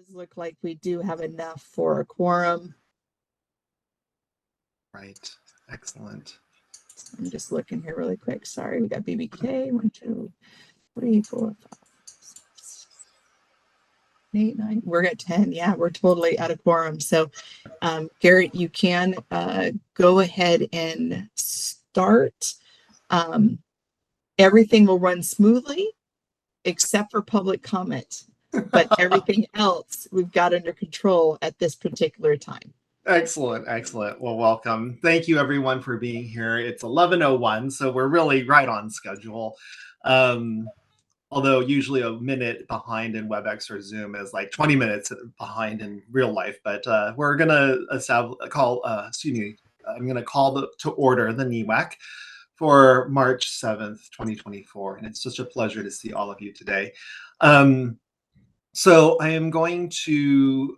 does look like we do have enough for a quorum. Right. Excellent. I'm just looking here really quick. Sorry, we got BBK. 1, 2, 3, 4, 5, 6, 8, 9. We're at 10. Yeah, we're totally out of quorum. So, Garrett, you can go ahead and start. Everything will run smoothly except for public comment, but everything else we've got under control at this particular time. Excellent, excellent. Well, welcome. Thank you everyone for being here. It's 11:01, so we're really right on schedule. Although usually a minute behind in WebEx or Zoom is like 20 minutes behind in real life. But we're gonna call to order the NEWAC for March 7th, 2024. And it's such a pleasure to see all of you today. So I am going to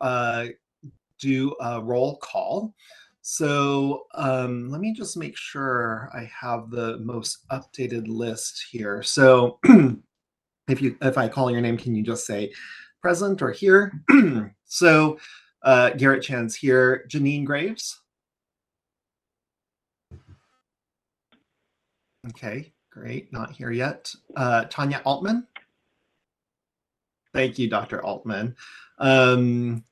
do a roll call. So let me just make sure I have the most updated list here. So if I call your name, can you just say present or here? So Garrett Chan's here. Janine Graves. Okay, great. Not here yet. Tanya Altman. Thank you, Dr. Altman. Tammy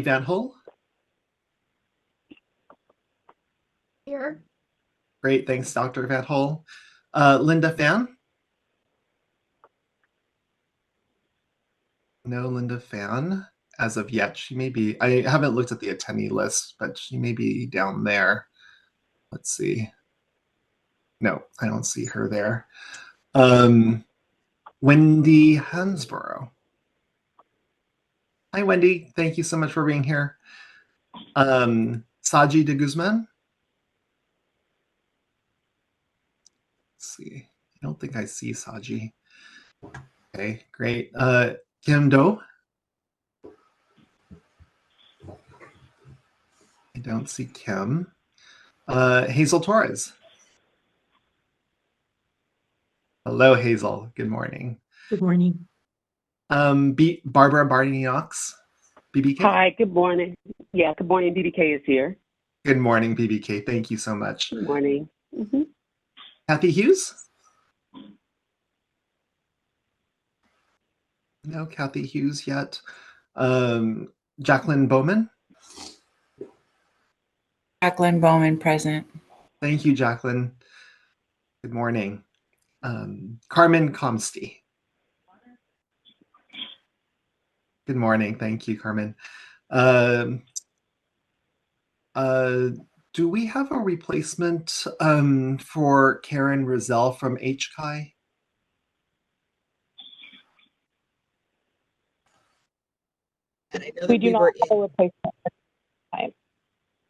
Van Hull. Here. Great, thanks, Dr. Van Hull. Linda Fan. No Linda Fan as of yet. She may be, I haven't looked at the attendee list, but she may be down there. Let's see. No, I don't see her there. Wendy Hansborough. Hi, Wendy. Thank you so much for being here. Saji de Guzman. Let's see. I don't think I see Saji. Okay, great. Kim Do. I don't see Kim. Hazel Torres. Hello, Hazel. Good morning. Good morning. Barbara Barney-Knox. BBK. Hi, good morning. Yeah, good morning. BBK is here. Good morning, BBK. Thank you so much. Good morning. Kathy Hughes. No Kathy Hughes yet. Jacqueline Bowman. Jacqueline Bowman, present. Thank you, Jacqueline. Good morning. Carmen Comsty. Good morning. Thank you, Carmen. Do we have a replacement for Karen Rizal from HCI? We do not have a replacement.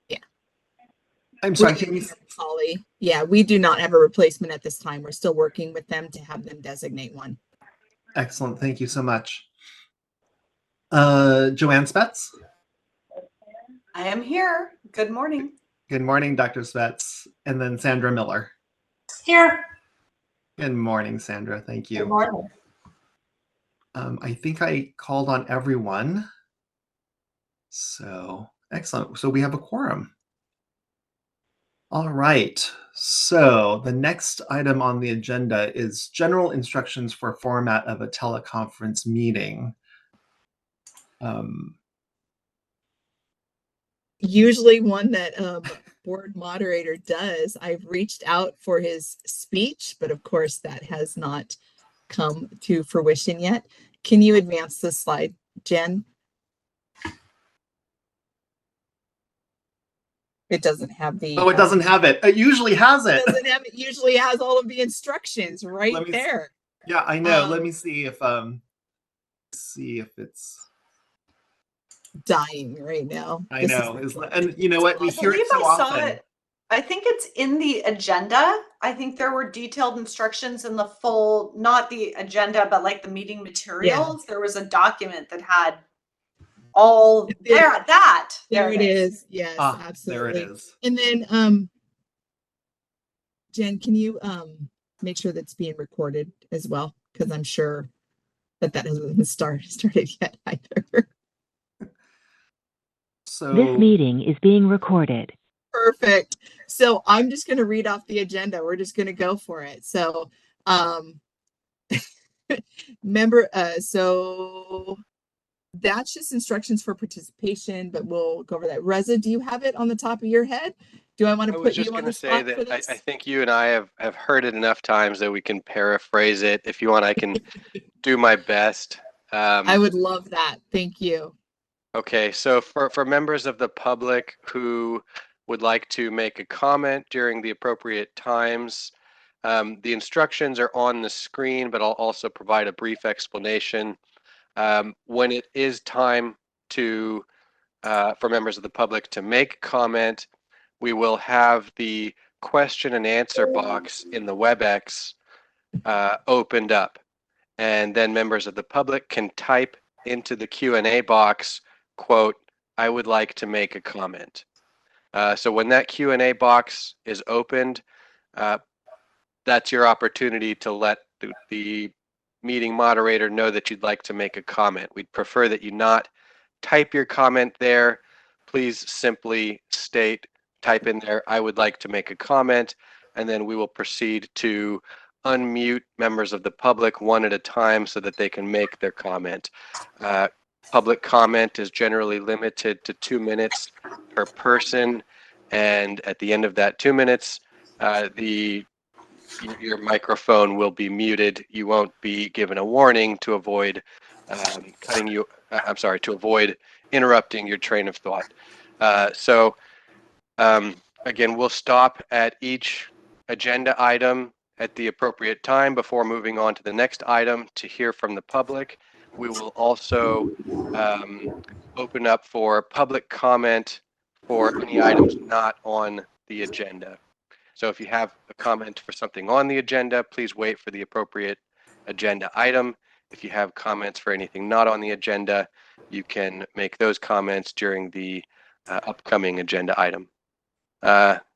Yeah. I'm sorry, can you... Holly. Yeah, we do not have a replacement at this time. We're still working with them to have them designate one. Excellent. Thank you so much. Joanne Spetz. I am here. Good morning. Good morning, Dr. Spetz. And then Sandra Miller. Here. Good morning, Sandra. Thank you. Good morning. I think I called on everyone. So excellent. So we have a quorum. All right. So the next item on the agenda is general instructions for format of a teleconference meeting. Usually one that board moderator does. I've reached out for his speech, but of course that has not come to fruition yet. Can you advance the slide, Jen? It doesn't have the... Oh, it doesn't have it. It usually has it. It usually has all of the instructions right there. Yeah, I know. Let me see if it's dying right now. I know. And you know what? We hear it so often. I think it's in the agenda. I think there were detailed instructions in the full, not the agenda, but like the meeting materials. Yeah. There was a document that had all there. There it is. Yes, absolutely. There it is. And then, Jen, can you make sure that's being recorded as well? Because I'm sure that hasn't been started yet either. So This meeting is being recorded. Perfect. So I'm just going to read off the agenda. We're just going to go for it. So, so that's just instructions for participation, but we'll go over that. Reza, do you have it on the top of your head? Do I want to I was put just you on going the to say spot for that I this? think you and I have heard it enough times that we can paraphrase it. If you want, I can do my best. I would love that. Thank you. Okay, so for members of the public who would like to make a comment during the appropriate times, the instructions are on the screen, but I'll also provide a brief explanation. When it is time to for members of the public to make comment, we will have the question and answer box in the WebEx opened up, and then members of the public can type into the Q&A box, quote, "I would like to make a comment." So when that Q&A box is opened, that's your opportunity to let the meeting moderator know that you'd like to make a comment. We'd prefer that you not type your comment there. Please simply type in there, "I would like to make a comment," and then we will proceed to unmute members of the public one at a time so that they can make their comment. Public comment is generally limited to 2 minutes per person, and at the end of that 2 minutes, your microphone will be muted. You won't be given a warning to avoid to avoid interrupting your train of thought. Again, we'll stop at each agenda item at the appropriate time before moving on to the next item to hear from the public. We will also open up for public comment for any items not on the agenda. So if you have a comment for something on the agenda, please wait for the appropriate agenda item. If you have comments for anything not on the agenda, you can make those comments during the upcoming agenda item.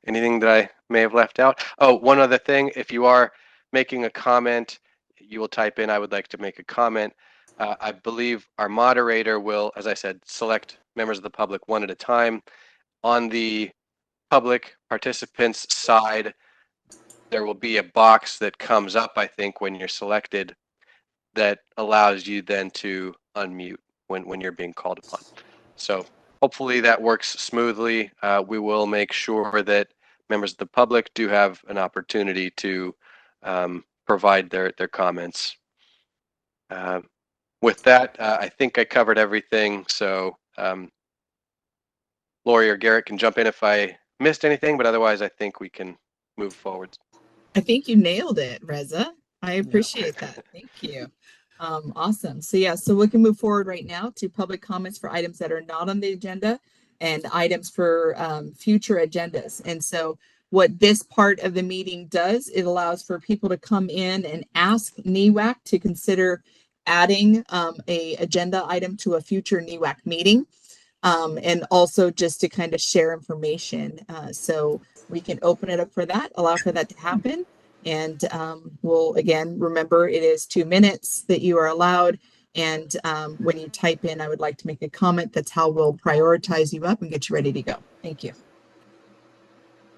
Anything that I may have left out? Oh, one other thing, if you are making a comment, you will type in, "I would like to make a comment." I believe our moderator will, as I said, select members of the public one at a time. On the public participants side, there will be a box that comes up, I think, when you're selected, that allows you then to unmute when you're being called upon. So hopefully that works smoothly. We will make sure that members of the public do have an opportunity to provide their comments. With that, I think I covered everything. So Lori or Garrett can jump in if I missed anything, but otherwise I think we can move forward. I think you nailed it, Reza. I appreciate that. Thank you. Awesome. So yeah, so we can move forward right now to public comments for items that are not on the agenda and items for future agendas. And so what this part of the meeting does, it allows for people to come in and ask NEWAC to consider adding a agenda item to a future NEWAC meeting. And also just to kind of share information. So we can open it up for that, allow for that to happen. And we'll, again, remember it is 2 minutes that you are allowed. And when you type in, "I would like to make a comment," that's how we'll prioritize you up and get you ready to go. Thank you.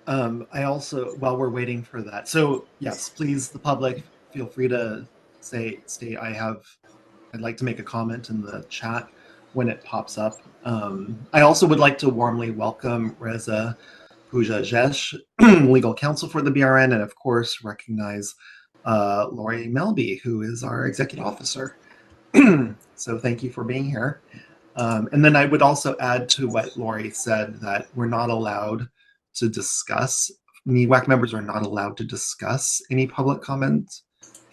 I also, while we're waiting for that, so yes, please, the public, feel free to state, I'd like to make a comment in the chat when it pops up. I also would like to warmly welcome Reza Pujajesh, legal counsel for the BRN, and of course recognize Lori Melby, who is our executive officer. So thank you for being here. And then I would also add to what Lori said that we're not allowed to discuss, NEWAC members are not allowed to discuss any public comments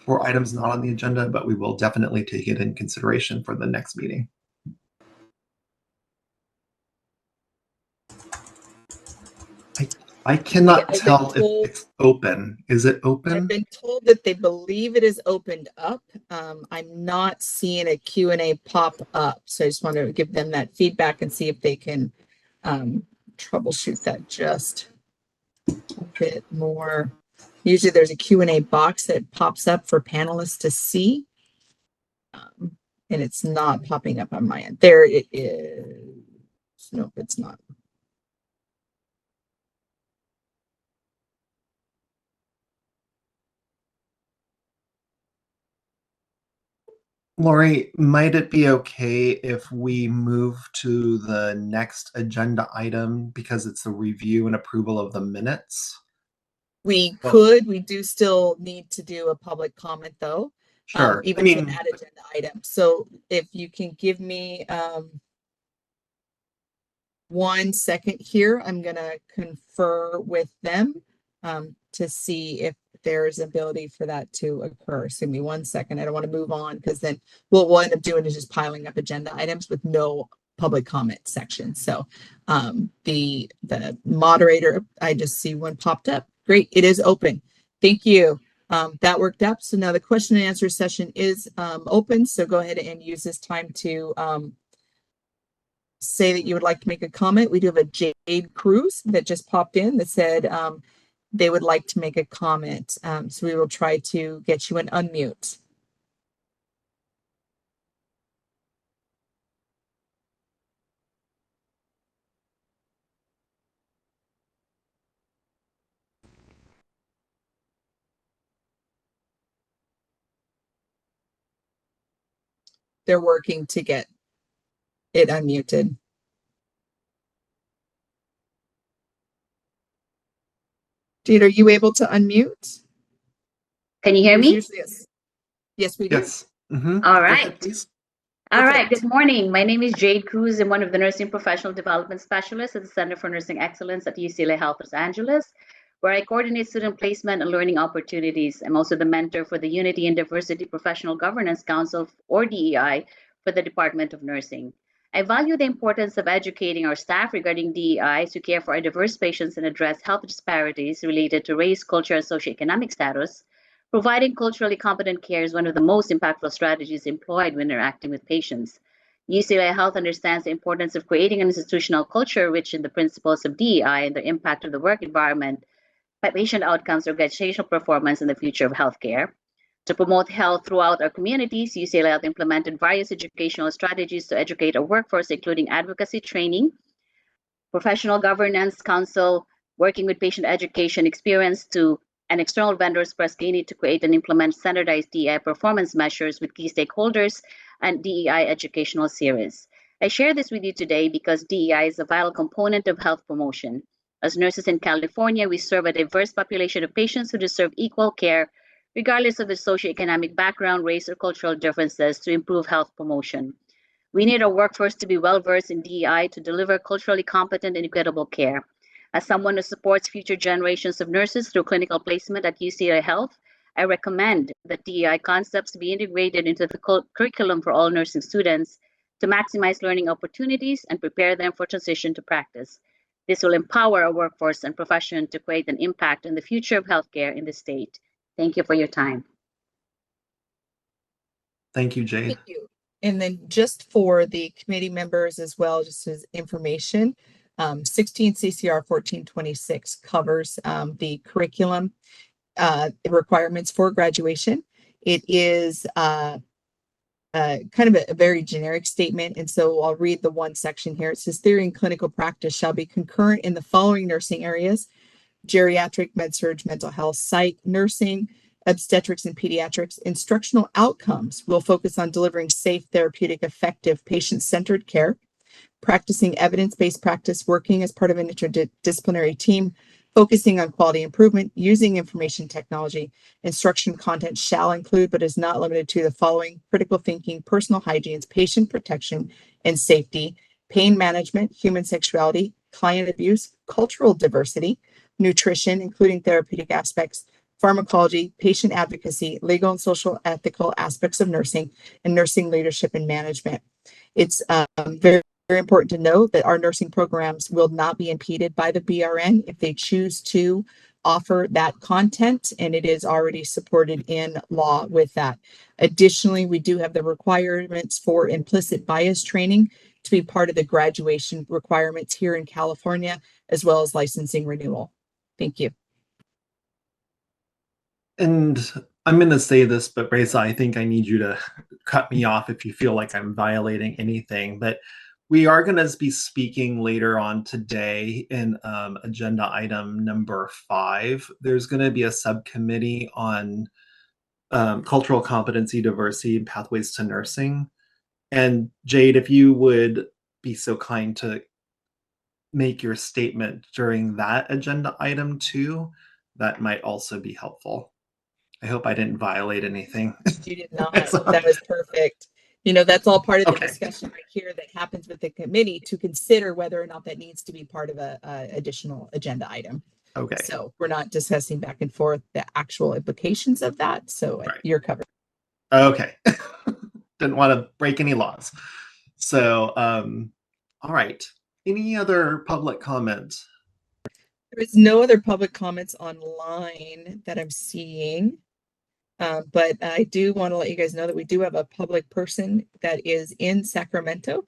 for items not on the agenda, but we will definitely take it in consideration for the next meeting. I cannot tell if it's open. Is it open? I've been told that they believe it is opened up. I'm not seeing a Q&A pop up. So I just want to give them that feedback and see if they can troubleshoot that just a bit more. Usually there's a Q&A box that pops up for panelists to see. And it's not popping up on my end. There it is. Nope, it's not. Lori, might it be okay if we move to the next agenda item because it's a review and approval of the minutes? We Well- could, we do still need to do a public comment though. Sure. Even to add agenda items. So if you can give me 1 second here, I'm gonna confer with them to see if there's ability for that to occur. So give me 1 second. I don't want to move on because then what we'll end up doing is just piling up agenda items with no public comment section. So the moderator, I just see one popped up. Great, it is open. Thank you. That worked out. So now the question and answer session is open. So go ahead and use this time to say that you would like to make a comment. We do have a Jade Cruz that just popped in that said they would like to make a comment. So we will try to get you an unmute. They're working to get it unmuted. Jade, are you able to unmute? Can you hear There's me? usually yes, we do. Yes. Mhm. All Go ahead, right. please. All right. Perfect. Good morning. My name is Jade Cruz. I'm one of the Nursing Professional Development Specialists at the Center for Nursing Excellence at UCLA Health Los Angeles, where I coordinate student placement and learning opportunities. I'm also the mentor for the Unity and Diversity Professional Governance Council, or DEI, for the Department of Nursing. I value the importance of educating our staff regarding DEI to care for our diverse patients and address health disparities related to race, culture, and socioeconomic status. Providing culturally competent care is one of the most impactful strategies employed when interacting with patients. UCLA Health understands the importance of creating an institutional culture rich in the principles of DEI and the impact of the work environment, patient outcomes, organizational performance, and the future of healthcare. To promote health throughout our communities, UCLA Health implemented various educational strategies to educate our workforce, including advocacy training, professional governance council, working with patient education experience to and external vendors press Gini to create and implement standardized DEI performance measures with key stakeholders and DEI educational series. I share this with you today because DEI is a vital component of health promotion. As nurses in California, we serve a diverse population of patients who deserve equal care, regardless of their socioeconomic background, race, or cultural differences, to improve health promotion. We need our workforce to be well-versed in DEI to deliver culturally competent and equitable care. As someone who supports future generations of nurses through clinical placement at UCLA Health, I recommend that DEI concepts be integrated into the curriculum for all nursing students to maximize learning opportunities and prepare them for transition to practice. This will empower our workforce and profession to create an impact on the future of healthcare in the state. Thank you for your time. Thank you, Jade. Thank you. And then just for the committee members as well, just as information, 16 CCR 1426 covers the curriculum requirements for graduation. It is kind of a very generic statement. And so I'll read the one section here. It says theory and clinical practice shall be concurrent in the following nursing areas: geriatric, med-surg, mental health, psych, nursing, obstetrics, and pediatrics. Instructional outcomes will focus on delivering safe, therapeutic, effective, patient-centered care, practicing evidence-based practice, working as part of an interdisciplinary team, focusing on quality improvement, using information technology. Instruction content shall include, but is not limited to, the following: critical thinking, personal hygiene, patient protection and safety, pain management, human sexuality, client abuse, cultural diversity, nutrition, including therapeutic aspects, pharmacology, patient advocacy, legal and social ethical aspects of nursing, and nursing leadership and management. It's very important to note that our nursing programs will not be impeded by the BRN if they choose to offer that content, and it is already supported in law with that. Additionally, we do have the requirements for implicit bias training to be part of the graduation requirements here in California, as well as licensing renewal. Thank you. And I'm going to say this, but Reza, I think I need you to cut me off if you feel like I'm violating anything. But we are going to be speaking later on today in agenda item number 5. There's going to be a subcommittee on cultural competency, diversity, and pathways to nursing. And Jade, if you would be so kind to make your statement during that agenda item too, that might also be helpful. I hope I didn't violate anything. You did not. That was perfect. That's all part of the Okay. discussion right here that happens with the committee to consider whether or not that needs to be part of a additional agenda item. Okay. So we're not discussing back and forth the actual implications of that. So Right. you're covered. Okay. Didn't want to break any laws. So, all right. Any other public comments? There is no other public comments online that I'm seeing. But I do want to let you guys know that we do have a public person that is in Sacramento.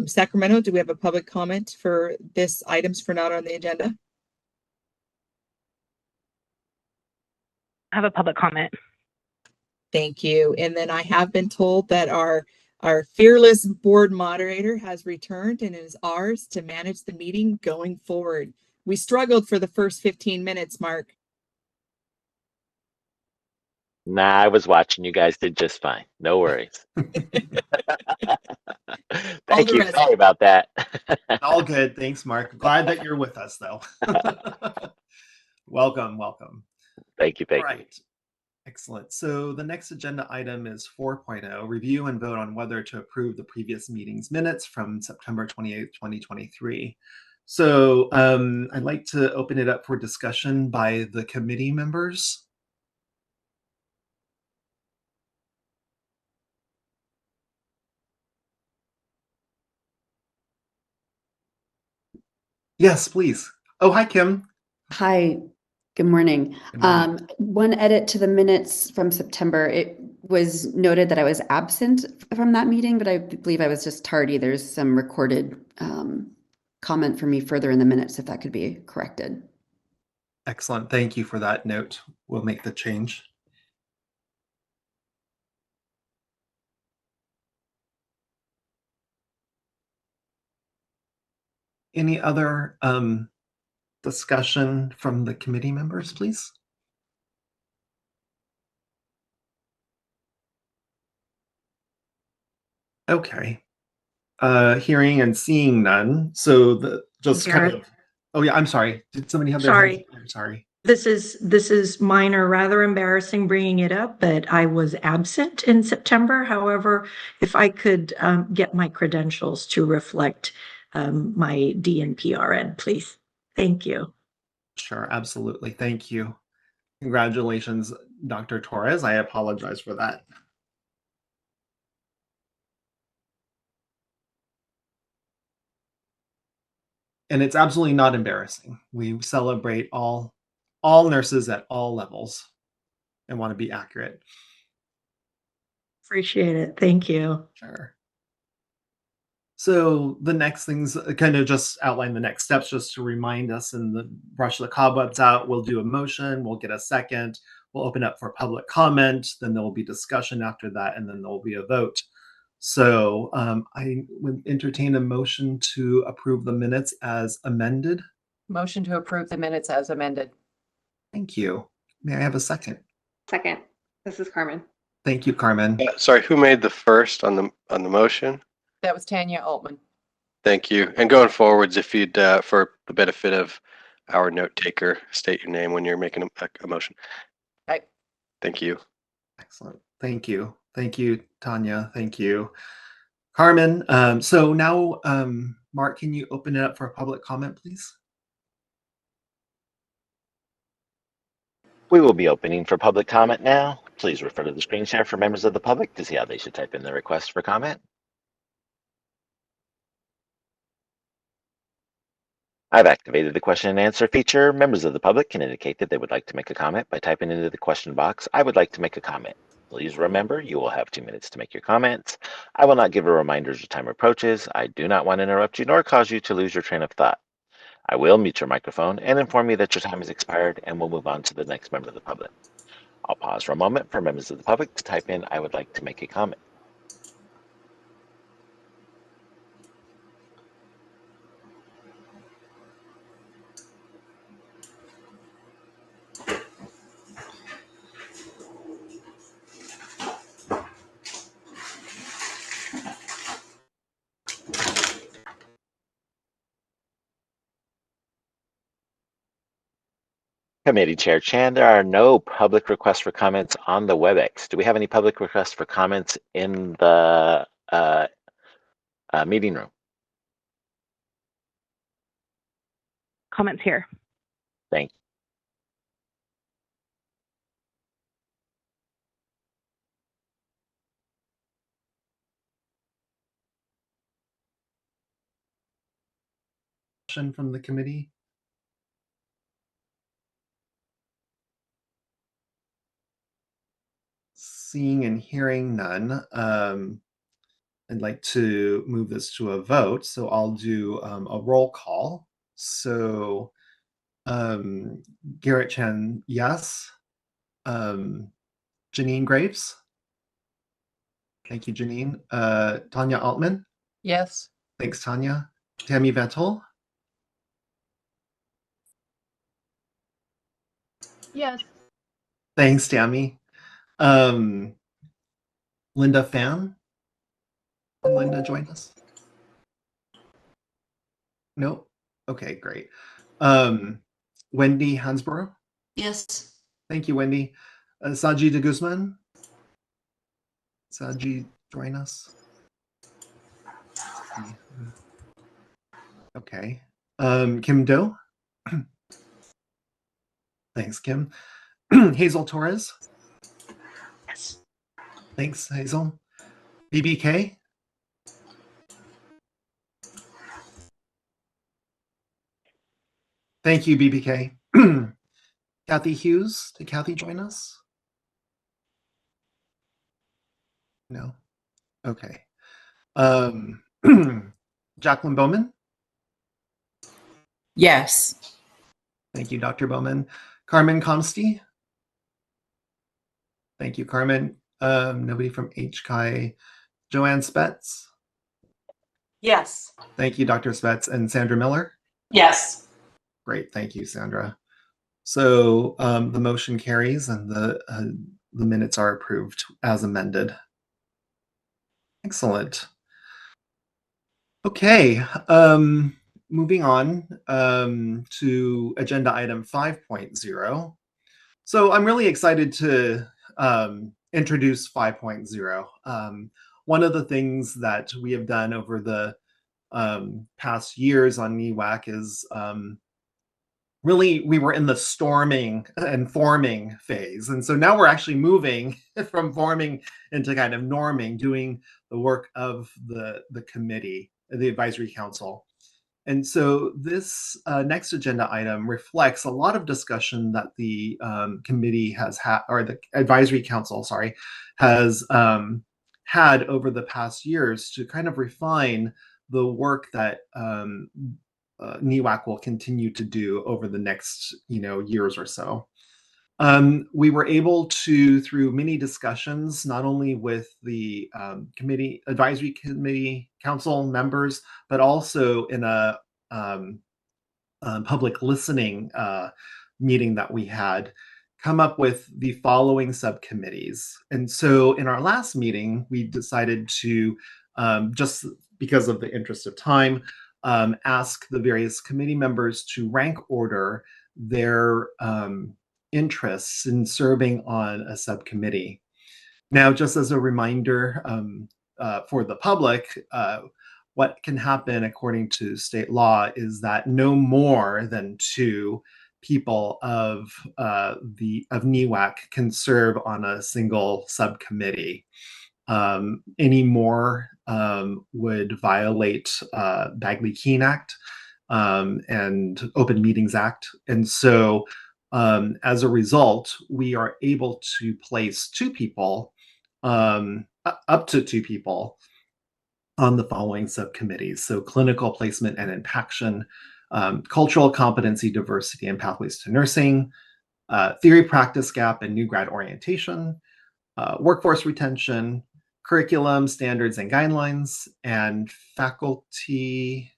Sacramento, do we have a public comment for this items for not on the agenda? I have a public comment. Thank you. And then I have been told that our fearless board moderator has returned and it is ours to manage the meeting going forward. We struggled for the first 15 minutes, Mark. Nah, I was watching. You guys did just fine. No worries. Thank you. Sorry about that. All good. Thanks, Mark. Glad that you're with us, though. Welcome. Thank you. All right. Excellent. So the next agenda item is 4.0, review and vote on whether to approve the previous meeting's minutes from September 28th, 2023. So I'd like to open it up for discussion by the committee members. Yes, please. Oh, hi, Kim. Hi, good morning. Good morning. One edit to the minutes from September. It was noted that I was absent from that meeting, but I believe I was just tardy. There's some recorded comment for me further in the minutes, if that could be corrected. Excellent. Thank you for that note. We'll make the change. Any other discussion from the committee members, please? Okay. Hearing and seeing none. So oh yeah, I'm sorry. Did somebody have their hand? I'm sorry. This is minor, rather embarrassing bringing it up, but I was absent in September. However, if I could get my credentials to reflect my DNPRN, please. Thank you. Sure, absolutely. Thank you. Congratulations, Dr. Torres. I apologize for that. And it's absolutely not embarrassing. We celebrate all nurses at all levels and want to be accurate. Appreciate it. Thank you. Sure. So the next things kind of just outline the next steps just to remind us and brush the cobwebs out. We'll do a motion, we'll get a second, we'll open up for public comment, then there will be discussion after that, and then there will be a vote. So I would entertain a motion to approve the minutes as amended. Motion to approve the minutes as amended. Thank you. May I have a second? Second. This is Carmen. Thank you, Carmen. Sorry, who made the first on the motion? That was Tanya Altman. Thank you. And going forwards, if you'd, for the benefit of our note taker, state your name when you're making a motion. Right. Thank you. Excellent. Thank you. Thank you, Tanya. Thank you, Carmen. So now, Mark, can you open it up for a public comment, please? We will be opening for public comment now. Please refer to the screen share for members of the public to see how they should type in their request for comment. I've activated the question and answer feature. Members of the public can indicate that they would like to make a comment by typing into the question box, "I would like to make a comment." Please remember, you will have 2 minutes to make your comments. I will not give a reminder as your time approaches. I do not want to interrupt you nor cause you to lose your train of thought. I will mute your microphone and inform you that your time has expired, and we'll move on to the next member of the public. I'll pause for a moment for members of the public to type in, "I would like to make a comment." Committee Chair Chan, there are no public requests for comments on the WebEx. Do we have any public requests for comments in the meeting room? Comments here. Thank you. Question from the committee? Seeing and hearing none, I'd like to move this to a vote. So I'll do a roll call. So Garrett Chan, yes. Janine Graves. Thank you, Janine. Tanya Altman. Yes. Thanks, Tanya. Tammy Vettel. Yes. Thanks, Tammy. Linda Fan. Can Linda join us? No? Okay, great. Wendy Hansborough. Yes. Thank you, Wendy. Saji de Guzman. Saji, join us. Okay. Kim Doe. Thanks, Kim. Hazel Torres. Yes. Thanks, Hazel. BBK. Thank you, BBK. Kathy Hughes. Did Kathy join us? No. Okay. Jacqueline Bowman. Yes. Thank you, Dr. Bowman. Carmen Comsty. Thank you, Carmen. Nobody from HCI. Joanne Spetz. Yes. Thank you, Dr. Spetz. And Sandra Miller. Yes. Great. Thank you, Sandra. So the motion carries and the minutes are approved as amended. Excellent. Okay. Moving on to agenda item 5.0. So I'm really excited to introduce 5.0. One of the things that we have done over the past years on NEWAC is really we were in the storming and forming phase. And so now we're actually moving from forming into kind of norming, doing the work of the committee, the advisory council. And so this next agenda item reflects a lot of discussion that the committee has had, or the advisory council, sorry, has had over the past years to kind of refine the work that NEWAC will continue to do over the next, years or so. We were able to, through many discussions, not only with the advisory committee council members, but also in a public listening meeting that we had, come up with the following subcommittees. And so in our last meeting, we decided to, just because of the interest of time, ask the various committee members to rank order their interests in serving on a subcommittee. Now, just as a reminder for the public, what can happen according to state law is that no more than 2 people of NEWAC can serve on a single subcommittee. Any more would violate Bagley-Keene Act and Open Meetings Act. And so as a result, we are able to place 2 people, up to 2 people, on the following subcommittees. So clinical placement and impaction, cultural competency, diversity, and pathways to nursing, theory practice gap and new grad orientation, workforce retention, curriculum, standards, and guidelines, and faculty.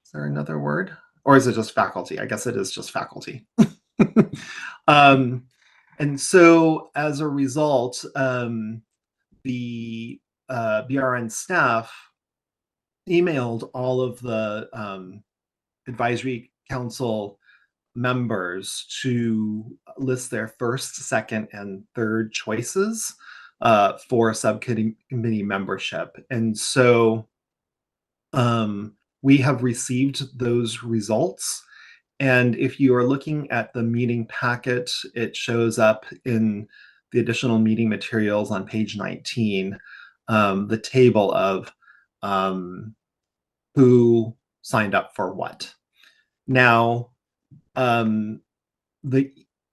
Is there another word? Or is it just faculty? I guess it is just faculty. And so as a result, the BRN staff emailed all of the advisory council members to list their first, second, and third choices for subcommittee membership. And so we have received those results. And if you are looking at the meeting packet, it shows up in the additional meeting materials on page 19, the table of who signed up for what. Now, the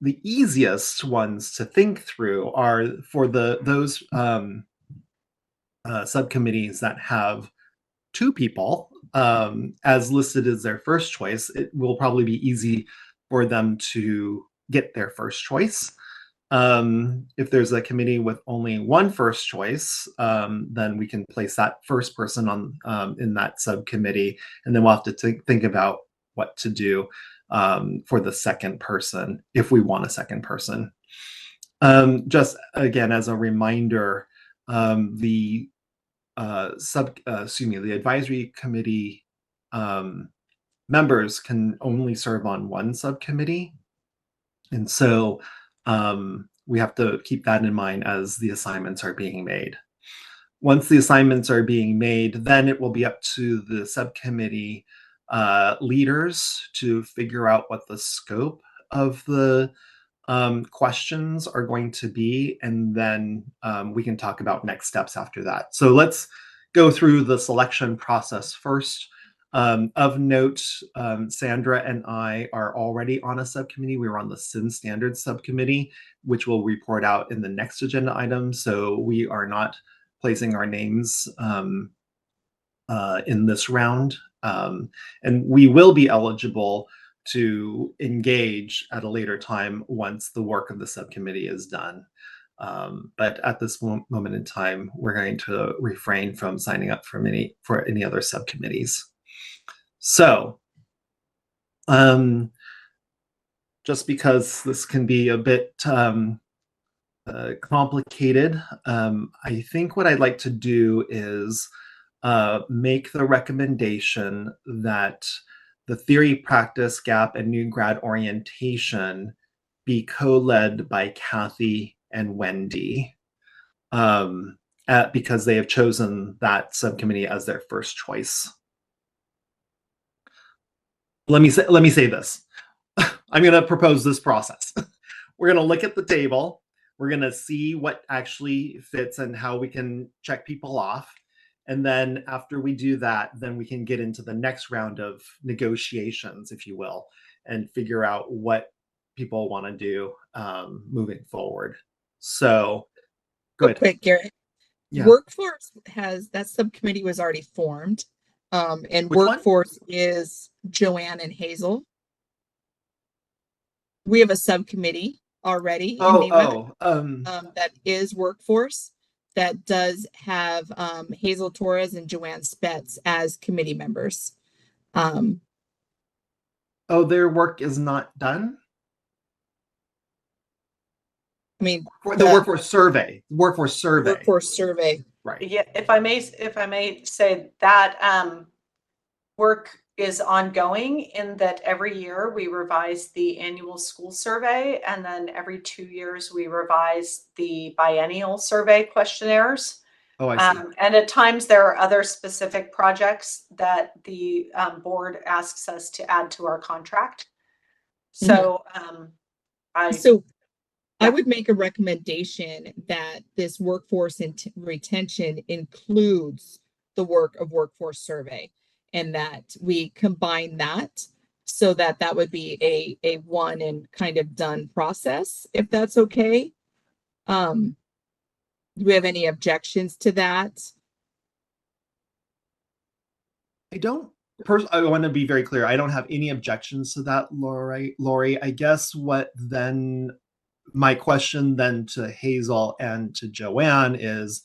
easiest ones to think through are for those subcommittees that have 2 people as listed as their first choice. It will probably be easy for them to get their first choice. If there's a committee with only 1 first choice, then we can place that first person on in that subcommittee, and then we'll have to think about what to do for the second person if we want a second person. Just again, as a reminder, the advisory committee members can only serve on 1 subcommittee, and so we have to keep that in mind as the assignments are being made. Once the assignments are being made, then it will be up to the subcommittee leaders to figure out what the scope of the questions are going to be, and then we can talk about next steps after that. So let's go through the selection process first. Of note, Sandra and I are already on a subcommittee. We were on the SIN Standards subcommittee, which will report out in the next agenda item. So we are not placing our names in this round. And we will be eligible to engage at a later time once the work of the subcommittee is done. But at this moment in time, we're going to refrain from signing up for any other subcommittees. So, just because this can be a bit complicated, I think what I'd like to do is make the recommendation that the theory, practice, gap, and new grad orientation be co-led by Kathy and Wendy, because they have chosen that subcommittee as their first choice. Let me say this. I'm going to propose this process. We're going to look at the table. We're going to see what actually fits and how we can check people off. And then after we do that, then we can get into the next round of negotiations, if you will, and figure out what people want to do moving forward. So, go ahead. Quick, Garrett. Yeah. Workforce that subcommittee was already formed. And Which Workforce is Joanne and Hazel. We have a subcommittee already that is Workforce, that does have Hazel Torres and Joanne Spetz as committee members. Their work is not done? I mean, the workforce survey. Right. Yeah, if I may say that work is ongoing in that every year we revise the annual school survey, and then every 2 years we revise the biennial survey questionnaires. Oh, I see. And at times there are other specific projects that the board asks us to add to our contract. So I would make a recommendation that this workforce retention includes the work of workforce survey, and that we combine that so that would be a one and kind of done process, if that's okay. Do we have any objections to that? I want to be very clear. I don't have any objections to that, Lori. I guess my question then to Hazel and to Joanne is,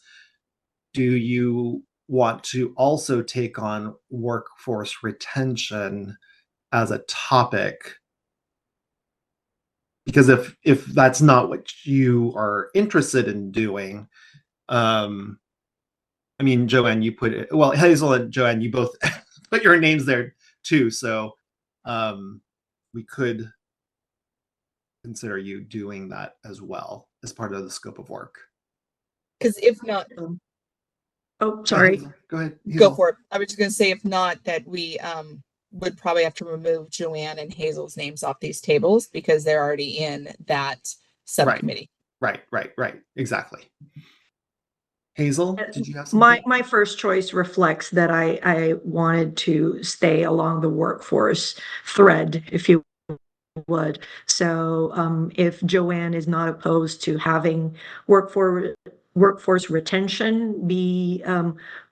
do you want to also take on workforce retention as a topic? Because if that's not what you are interested in doing, I mean, Joanne, you put it, well, Hazel and Joanne, you both put your names there too. So we could consider you doing that as well as part of the scope of work. Because if not, Oh, sorry. Go ahead. go Hazel. for it. I was just gonna say, if not, that we would probably have to remove Joanne and Hazel's names off these tables because they're already in that subcommittee. Right. Exactly. Hazel, did you have something? My first choice reflects that I wanted to stay along the workforce thread, if you would. So if Joanne is not opposed to having workforce retention be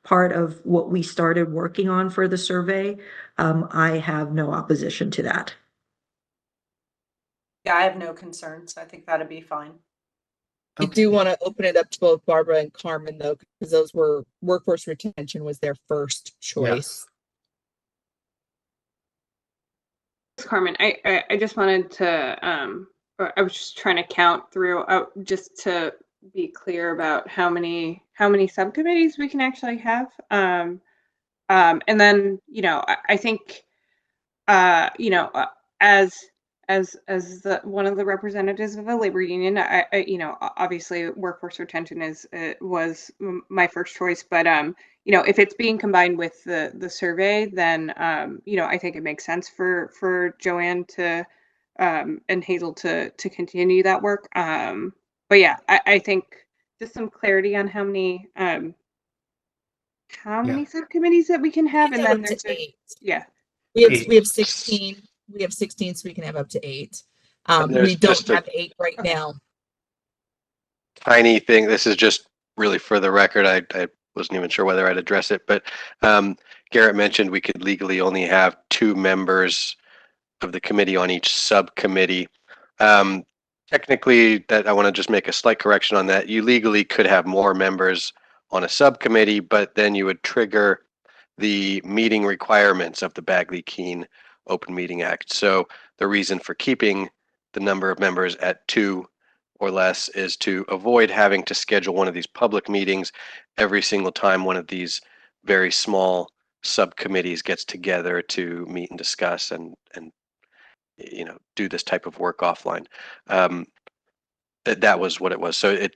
part of what we started working on for the survey, I have no opposition to that. Yeah, I have no concerns. I think that'd be fine. I do want to open it up to both Barbara and Carmen though, because those were workforce retention was their first choice. Carmen, I just wanted to, I was just trying to count through, just to be clear about how many subcommittees we can actually have. And then, I think, as one of the representatives of a labor union, obviously workforce retention was my first choice, but if it's being combined with the survey, then I think it makes sense for Joanne to and Hazel to continue that work. But yeah, I think just some clarity on how many subcommittees that we can have, and then there's 8. Yeah. We have 16. We have 16, so we can have up to 8. there's We don't just a- have 8 right now. Tiny thing. This is just really for the record. I wasn't even sure whether I'd address it, but Garrett mentioned we could legally only have 2 members of the committee on each subcommittee. Technically, that I want to just make a slight correction on that. You legally could have more members on a subcommittee, but then you would trigger the meeting requirements of the Bagley-Keene Open Meeting Act. So the reason for keeping the number of members at 2 or less is to avoid having to schedule one of these public meetings every single time one of these very small subcommittees gets together to meet and discuss and do this type of work offline. That was what it was. So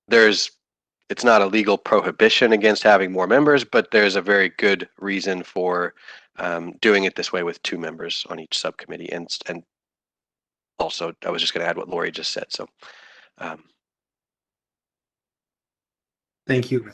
it's not a legal prohibition against having more members, but there's a very good reason for doing it this way with 2 members on each subcommittee. And also, I was just going to add what Lori just said. So, thank you.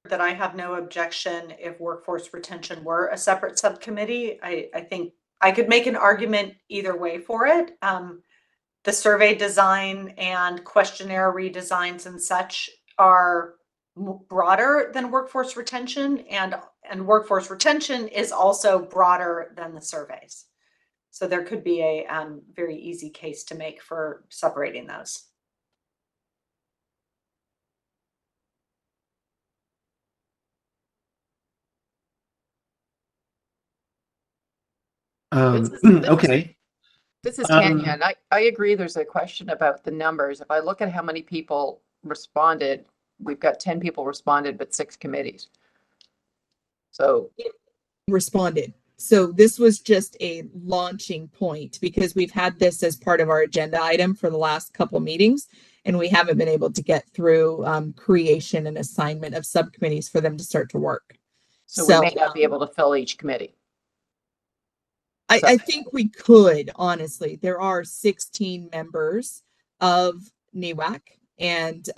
That I have no objection if workforce retention were a separate subcommittee. I think I could make an argument either way for it. The survey design and questionnaire redesigns and such are broader than workforce retention, and workforce retention is also broader than the surveys. So there could be a very easy case to make for separating those. Okay. This is Tanya, and I agree there's a question about the numbers. If I look at how many people responded, we've got 10 people responded, but 6 committees. So responded. So this was just a launching point because we've had this as part of our agenda item for the last couple meetings, and we haven't been able to get through creation and assignment of subcommittees for them to start to work. So we may not be able to fill each committee. I think we could, honestly. There are 16 members of NEWAC, and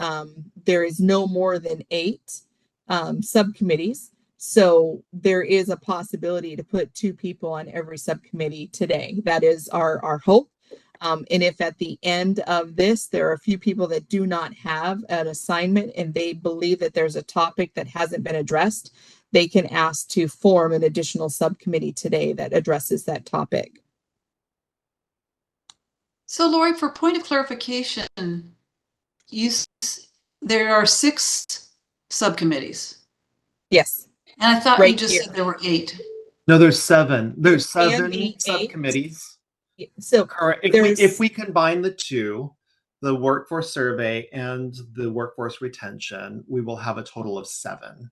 there is no more than 8 subcommittees. So there is a possibility to put 2 people on every subcommittee today. That is our hope. And if at the end of this, there are a few people that do not have an assignment and they believe that there's a topic that hasn't been addressed, they can ask to form an additional subcommittee today that addresses that topic. So Lori, for point of clarification, there are 6 subcommittees. Yes. And I thought Right you just here. said there were 8. No, there's 7. There's Can 7 be 8. subcommittees. So Correct. there's If we combine the 2, the workforce survey and the workforce retention, we will have a total of 7.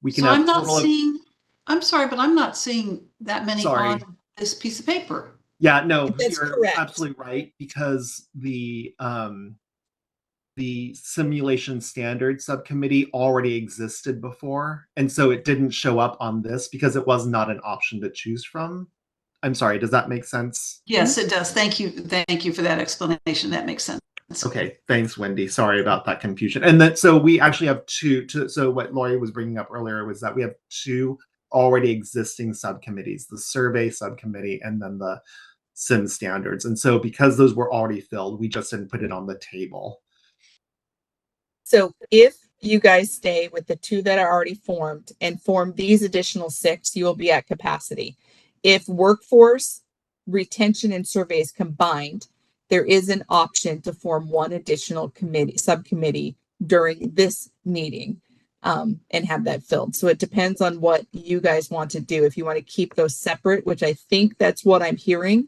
We can So have I'm not total of- seeing, I'm sorry, but I'm not seeing that many Sorry. on this piece of paper. Yeah, no, That's you're correct. absolutely right, because the simulation standard subcommittee already existed before, and so it didn't show up on this because it was not an option to choose from. I'm sorry, does that make sense? Yes, it does. Thank you. Thank you for that explanation. That makes sense. Okay, thanks, Wendy. Sorry about that confusion. And that, so we actually have so what Lori was bringing up earlier was that we have two already existing subcommittees, the survey subcommittee and then the sim standards. And so because those were already filled, we just didn't put it on the table. So if you guys stay with the two that are already formed and form these additional 6, you will be at capacity. If workforce, retention, and surveys combined, there is an option to form one additional subcommittee during this meeting, and have that filled. So it depends on what you guys want to do. If you want to keep those separate, which I think that's what I'm hearing,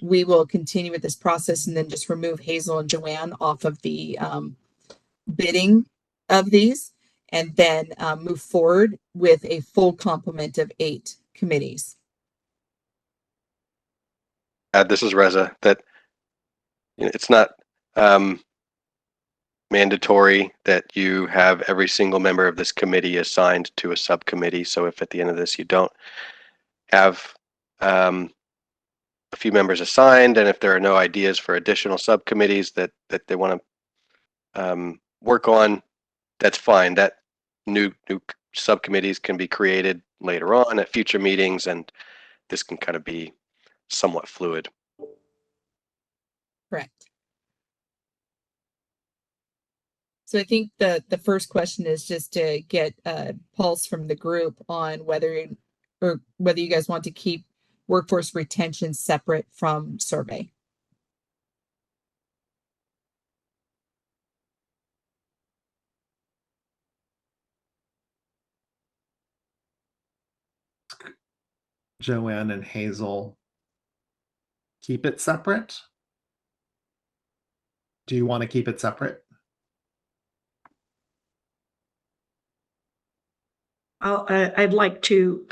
we will continue with this process and then just remove Hazel and Joanne off of the bidding of these, and then move forward with a full complement of 8 committees. This is Reza. That it's not mandatory that you have every single member of this committee assigned to a subcommittee. So if at the end of this you don't have a few members assigned, and if there are no ideas for additional subcommittees that they want to work on, that's fine. That new subcommittees can be created later on at future meetings, and this can kind of be somewhat fluid. Correct. So I think the first question is just to get a pulse from the group on whether you guys want to keep workforce retention separate from survey. Joanne and Hazel, keep it separate? Do you want to keep it separate? I'd like to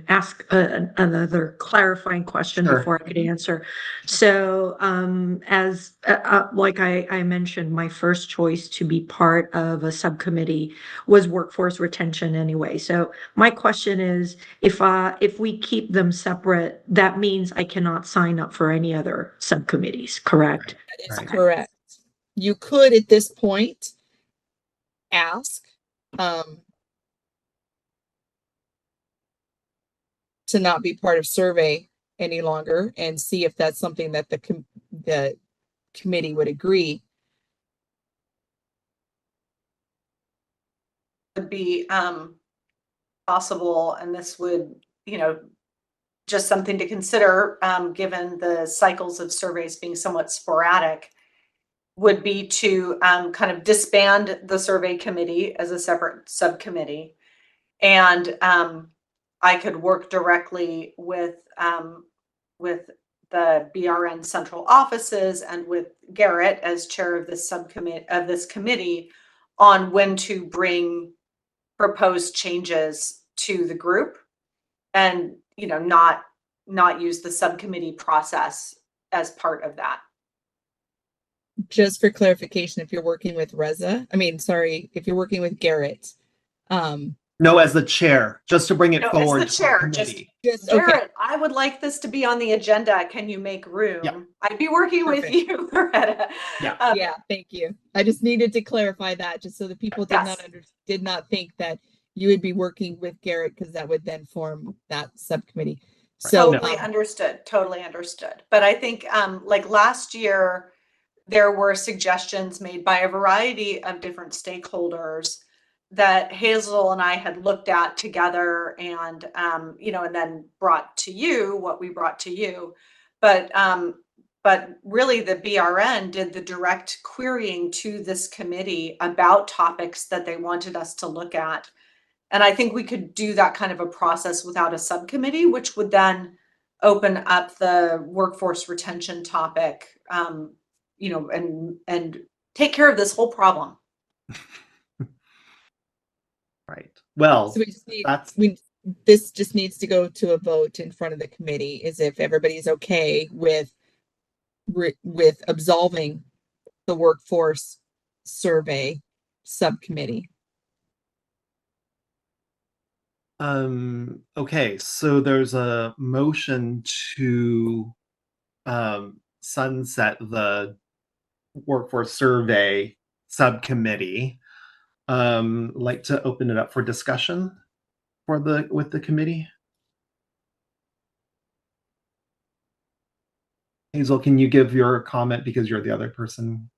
ask another clarifying question Sure. before I could answer. So, as like I mentioned, my first choice to be part of a subcommittee was workforce retention anyway. So my question is, if we keep them separate, that means I cannot sign up for any other subcommittees, correct? That is Right. correct. You could at this point ask to not be part of survey any longer and see if that's something that the committee would agree. Would be possible, and this would, just something to consider, given the cycles of surveys being somewhat sporadic, would be to kind of disband the survey committee as a separate subcommittee. And I could work directly with the BRN central offices and with Garrett as chair of this committee on when to bring proposed changes to the group, and not use the subcommittee process as part of that. Just for clarification, if you're working with if you're working with Garrett, No, as the chair, just to bring it No, forward. as the chair, to just committee. okay. Garrett, I would like this to be on the agenda. Can you make room? Yeah. I'd be working Perfect. with you, Loretta. Yeah. Yeah, thank you. I just needed to clarify that just so that people Yes. did not think that you would be working with Garrett, because that would then form that subcommittee. So Totally understood. Totally understood. But I think like last year, there were suggestions made by a variety of different stakeholders that Hazel and I had looked at together, and and then brought to you what we brought to you. But really the BRN did the direct querying to this committee about topics that they wanted us to look at. And I think we could do that kind of a process without a subcommittee, which would then open up the workforce retention topic, and take care of this whole problem. Right. Well, we just need that's this just needs to go to a vote in front of the committee, is if everybody's okay with absolving the workforce survey subcommittee. Okay, so there's a motion to sunset the workforce survey subcommittee. Like to open it up for discussion with the committee. Hazel, can you give your comment because you're the other person?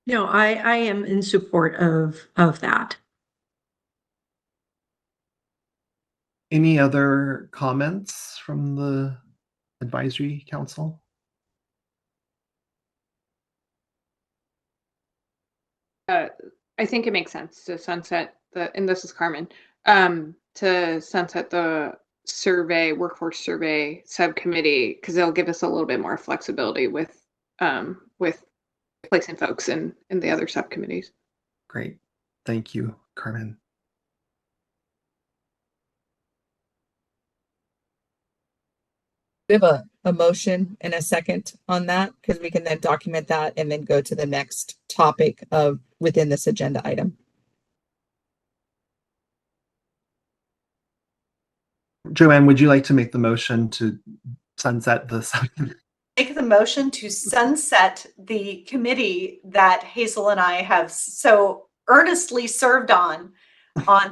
No, I am in support of that. Any other comments from the advisory council? I think it makes sense to sunset and this is Carmen, to sunset the workforce survey subcommittee, because they'll give us a little bit more flexibility with placing folks in the other subcommittees. Great. Thank you, Carmen. We have a motion and a second on that, because we can then document that and then go to the next topic of within this agenda item. Joanne, would you like to make the motion to sunset the subcommittee? Make the motion to sunset the committee that Hazel and I have so earnestly served on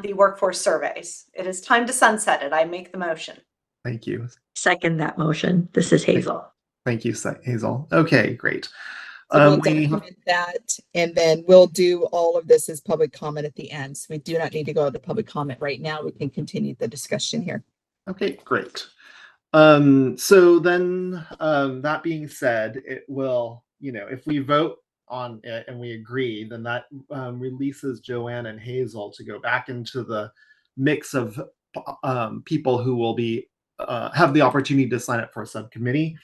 the workforce surveys. It is time to sunset it. I make the motion. Thank you. Second that motion. This is Hazel. Thank you, Hazel. Okay, great. So we'll document that, and then we'll do all of this as public comment at the end. So we do not need to go to public comment right now. We can continue the discussion here. Okay, great. So then, that being said, it will, if we vote on it and we agree, then that releases Joanne and Hazel to go back into the mix of people who will be have the opportunity to sign up for a subcommittee.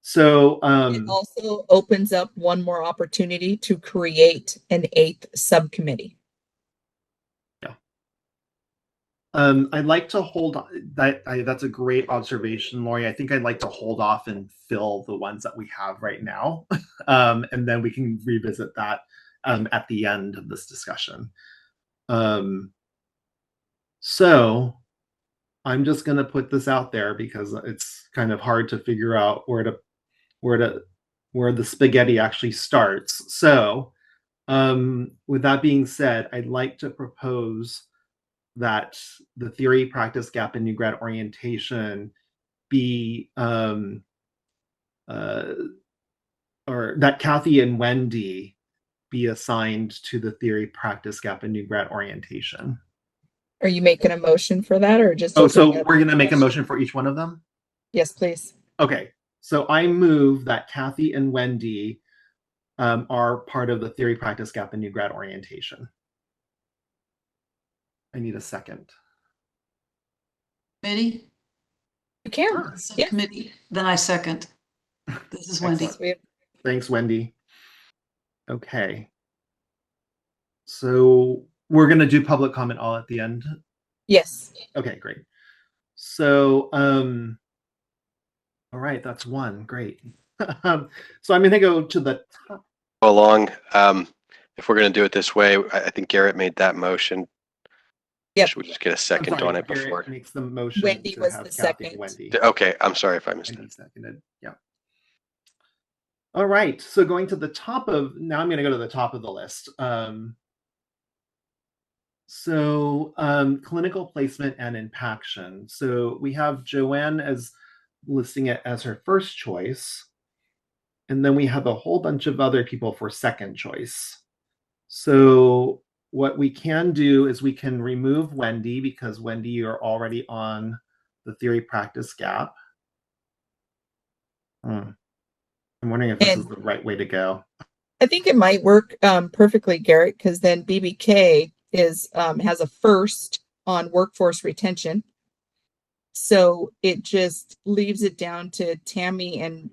So it also opens up one more opportunity to create an 8th subcommittee. Yeah. I'd like to hold that. That's a great observation, Lori. I think I'd like to hold off and fill the ones that we have right now, and then we can revisit that at the end of this discussion. So I'm just going to put this out there because it's kind of hard to figure out where the spaghetti actually starts. So with that being said, I'd like to propose that the theory, practice gap, and new grad orientation be or that Kathy and Wendy be assigned to the theory, practice gap, and new grad orientation. Are you making a motion for that, or just? Oh, so we're going to make a motion for each one of them? Yes, please. Okay. So I move that Kathy and Wendy are part of the theory, practice gap, and new grad orientation. I need a second. Committee? You can. Subcommittee. Then I second. This is Wendy. Thanks, Wendy. Okay. So we're going to do public comment all at the end? Yes. Okay, great. So, all right, that's one. Great. So I'm going to go to the top. Go along. If we're going to do it this way, I think Garrett made that motion. Yep. Should we just get a second on it before? Garrett makes the motion. Wendy to was have the Kathy second. Wendy. Okay, I'm sorry if I missed it. Seconded. Yeah. All right. So going to the top of, now I'm going to go to the top of the list. Clinical placement and impaction. So we have Joanne as listing it as her first choice. And then we have a whole bunch of other people for second choice. So what we can do is we can remove Wendy, because Wendy, you're already on the theory practice gap. I'm wondering if this is the right way to go. I think it might work perfectly, Garrett, because then BBK is has a first on workforce retention. So it just leaves it down to Tammy and,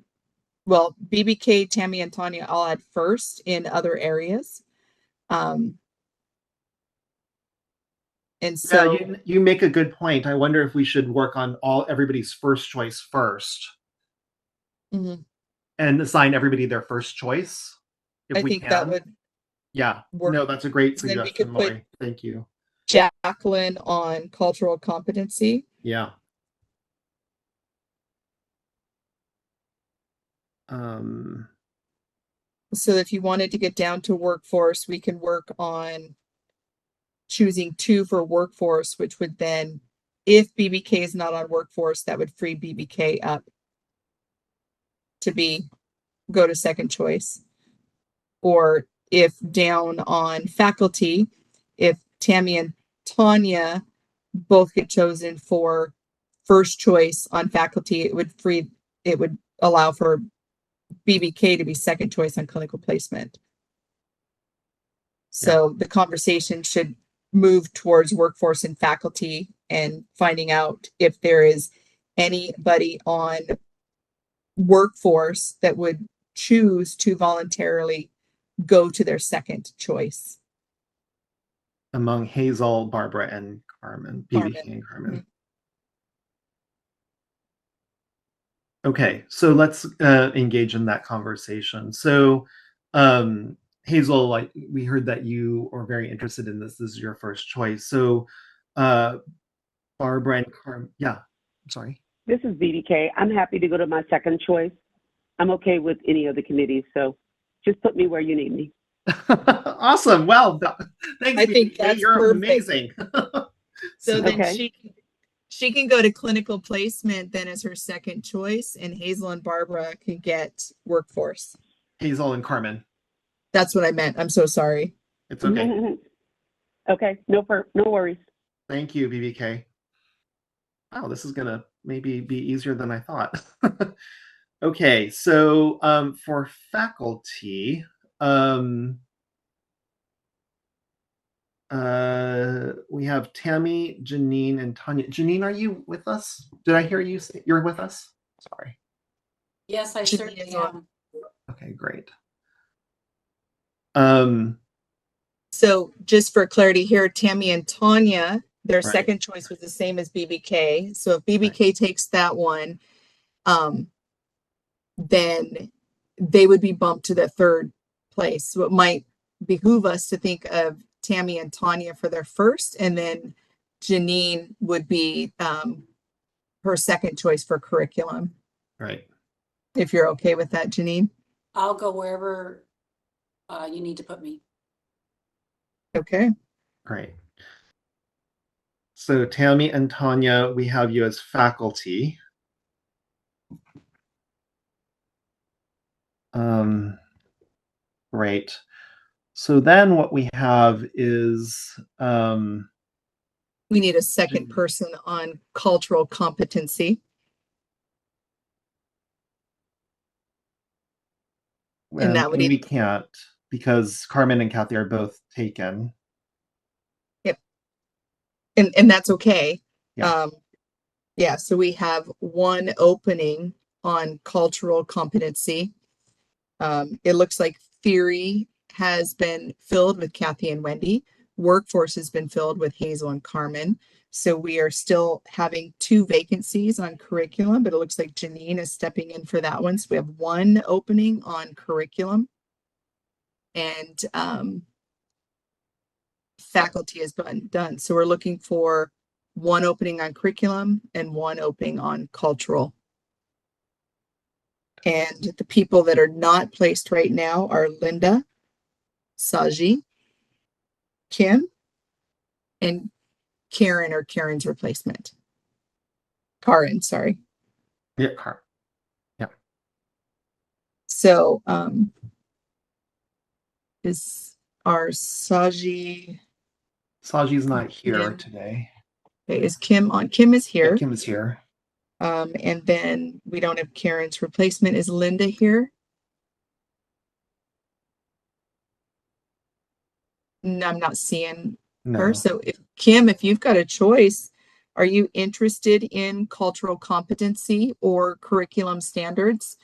well, BBK, Tammy, and Tanya all had first in other areas. And And so Yeah, you make a good point. I wonder if we should work on everybody's first choice first Mhm. and assign everybody their first choice if I we think can. that would Yeah. work. No, that's a great Then we suggestion, could put Lori. Thank you. Jacqueline on cultural competency. Yeah. Um, So if you wanted to get down to workforce, we can work on choosing 2 for workforce, which would then, if BBK is not on workforce, that would free BBK up to go to second choice. Or if down on faculty, if Tammy and Tanya both get chosen for first choice on faculty, it would allow for BBK to be second choice on clinical placement. So the conversation should move towards workforce and faculty and finding out if there is anybody on workforce that would choose to voluntarily go to their second choice. among Hazel, Barbara, and Carmen, BBK and Carmen. Okay, so let's engage in that conversation. So, Hazel, like we heard that you are very interested in this. This is your first choice. So, Barbara and Carmen, yeah, I'm sorry. This is BDK. I'm happy to go to my second choice. I'm okay with any of the committees, so just put me where you need me. Awesome. Well, thanks. I think BBK. that's You're perfect. amazing. So then Okay. she can go to clinical placement then as her second choice, and Hazel and Barbara can get workforce. Hazel and Carmen. That's what I meant. I'm so sorry. It's okay. Okay, no worries. Thank you, BBK. Wow, this is gonna maybe be easier than I thought. Okay, so for faculty, we have Tammy, Janine, and Tanya. Janine, are you with us? Did I hear you say you're with us? Sorry. Yes, I certainly am. Okay, great. So just for clarity here, Tammy and Tanya, their Right. second choice was the same as BBK. So if BBK takes that one, then they would be bumped to the third place. So it might behoove us to think of Tammy and Tanya for their first, and then Janine would be her second choice for curriculum. Right. If you're okay with that, Janine. I'll go wherever you need to put me. Okay. Great. So Tammy and Tanya, we have you as faculty. Great. So then what we have is We need a second person on cultural competency. And that would we can't because Carmen and Kathy are both taken. Yep. And that's okay. Yeah. Yeah, so we have one opening on cultural competency. It looks like theory has been filled with Kathy and Wendy. Workforce has been filled with Hazel and Carmen. So we are still having 2 vacancies on curriculum, but it looks like Janine is stepping in for that one. So we have 1 opening on curriculum. And faculty has been done. So we're looking for 1 opening on curriculum and 1 opening on cultural. And the people that are not placed right now are Linda, Saji, Kim, and Karen, or Karen's replacement. Karen, sorry. Yeah, Karen. Yeah. So is our Saji? Saji's not here today. Okay, is Kim on? Kim is here. Yeah, Kim is here. And then we don't have Karen's replacement. Is Linda here? No, I'm not seeing her. So if Kim, if you've got a choice, are you interested in cultural competency or curriculum standards,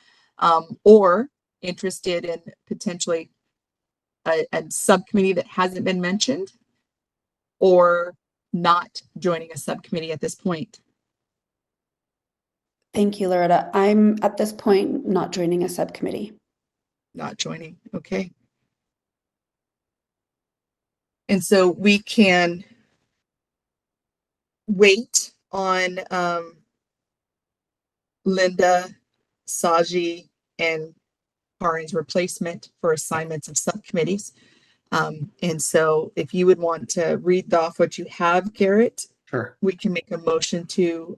or interested in potentially a subcommittee that hasn't been mentioned, or not joining a subcommittee at this point? Thank you, Loretta. I'm at this point not joining a subcommittee. Not joining. Okay. And so we can wait on Linda, Saji, and Karin's replacement for assignments of subcommittees. And so if you would want to read off what you have, Garrett, Sure. we can make a motion to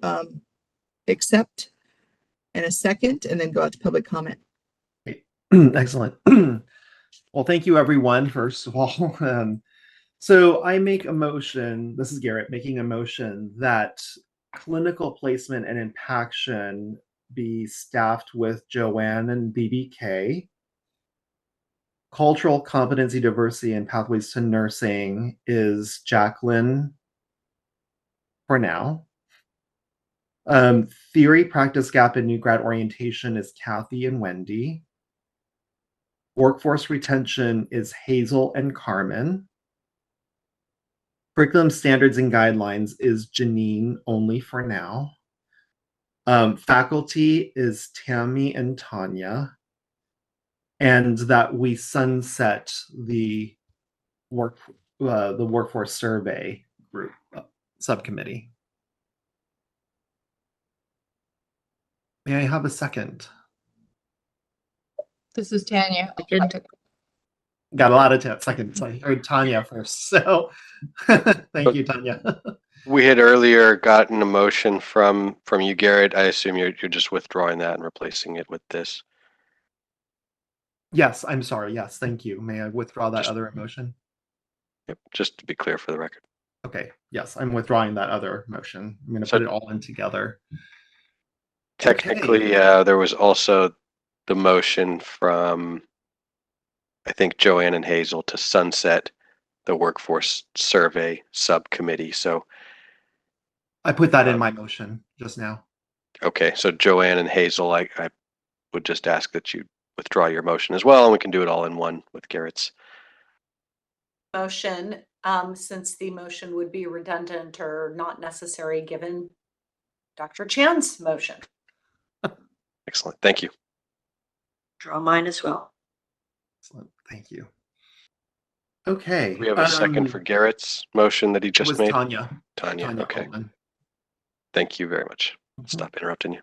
accept in a second and then go out to public comment. Excellent. Well, thank you, everyone, first of all. So I make a motion, this is Garrett, making a motion that clinical placement and impaction be staffed with Joanne and BBK. Cultural competency, diversity, and pathways to nursing is Jacqueline for now. Theory, practice gap, and new grad orientation is Kathy and Wendy. Workforce retention is Hazel and Carmen. Curriculum standards and guidelines is Janine only for now. Faculty is Tammy and Tanya. And that we sunset the workforce survey group subcommittee. May I have a second? This is Tanya. Got a lot of seconds. I heard Tanya first, so thank you, Tanya. We had earlier gotten a motion from you, Garrett. I assume you're just withdrawing that and replacing it with this. Yes, I'm sorry. Yes, thank you. May I withdraw that other motion? Yep, just to be clear for the record. Okay. Yes, I'm withdrawing that other motion. I'm going to put it all in together. Technically, there was also the motion from, I think, Joanne and Hazel to sunset the workforce survey subcommittee. So I put that in my motion just now. Okay, so Joanne and Hazel, I would just ask that you withdraw your motion as well, and we can do it all in one with Garrett's motion, since the motion would be redundant or not necessary given Dr. Chan's motion. Excellent. Thank you. Draw mine as well. Excellent. Thank you. Okay. We have a second for Garrett's motion that he just made. Tanya. Tanya. Okay. Coleman. Thank you very much. Stop interrupting you.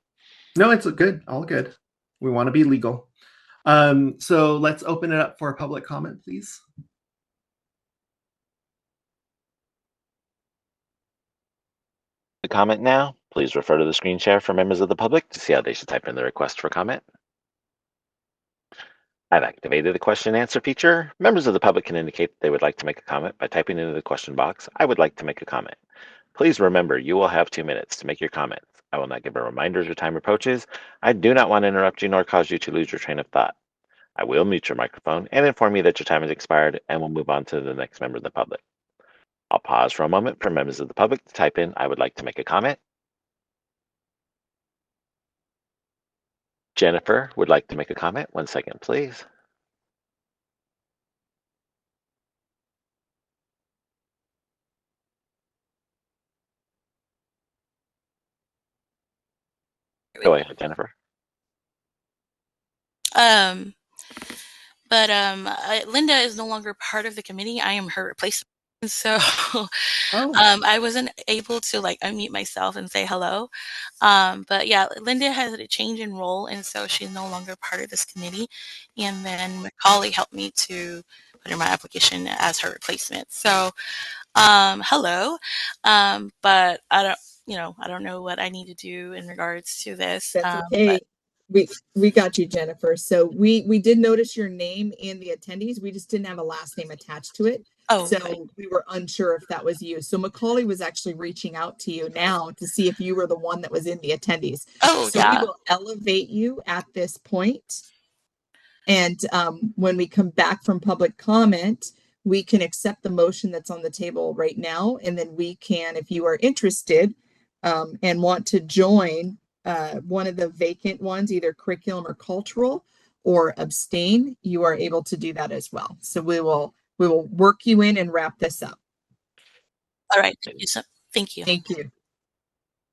No, it's good. All good. We want to be legal. So let's open it up for public comment, please. To comment now, please refer to the screen share for members of the public to see how they should type in the request for comment. I've activated the question and answer feature. Members of the public can indicate that they would like to make a comment by typing into the question box, "I would like to make a comment." Please remember, you will have 2 minutes to make your comments. I will not give a reminder as your time approaches. I do not want to interrupt you nor cause you to lose your train of thought. I will mute your microphone and inform you that your time has expired, and we'll move on to the next member of the public. I'll pause for a moment for members of the public to type in, "I would like to make a comment." Jennifer would like to make a comment. 1 second, please. Go ahead, Jennifer. Linda is no longer part of the committee. I am her replacement. So I wasn't able to like unmute myself and say hello. But yeah, Linda has a change in role, and so she's no longer part of this committee. And then Macaulay helped me to put in my application as her replacement. So hello. But I don't know what I need to do in regards to this. That's okay. We got you, Jennifer. So we did notice your name in the attendees. We just didn't have a last name attached to it. Oh, so okay. We were unsure if that was you. So Macaulay was actually reaching out to you now to see if you were the one that was in the attendees. Oh, so yeah. We will elevate you at this point. And when we come back from public comment, we can accept the motion that's on the table right now. And then we can, if you are interested and want to join one of the vacant ones, either curriculum or cultural, or abstain, you are able to do that as well. So we will work you in and wrap this up. All right. Thank you. Thank you.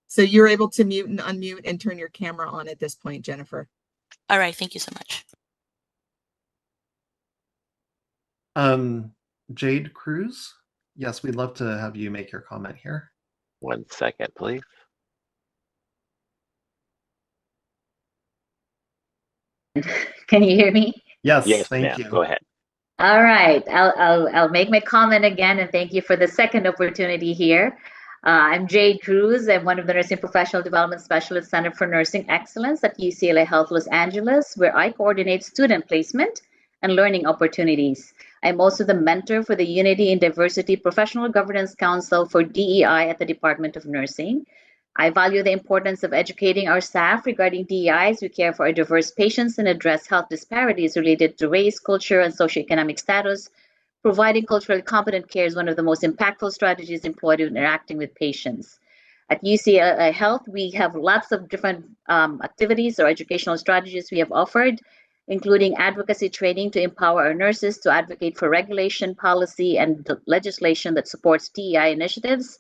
So you're able to mute and unmute and turn your camera on at this point, Jennifer. All right. Thank you so much. Jade Cruz. Yes, we'd love to have you make your comment here. 1 second, please. Can you hear me? Yes, Thank thank you. you. Go ahead. All right, I'll make my comment again, and thank you for the second opportunity here. I'm Jade Cruz. I'm one of the Nursing Professional Development Specialists, Center for Nursing Excellence at UCLA Health Los Angeles, where I coordinate student placement and learning opportunities. I'm also the mentor for the Unity and Diversity Professional Governance Council for DEI at the Department of Nursing. I value the importance of educating our staff regarding DEI as we care for our diverse patients and address health disparities related to race, culture, and socioeconomic status. Providing culturally competent care is one of the most impactful strategies employed in interacting with patients. At UCLA Health, we have lots of different activities or educational strategies we have offered, including advocacy training to empower our nurses to advocate for regulation, policy, and legislation that supports DEI initiatives.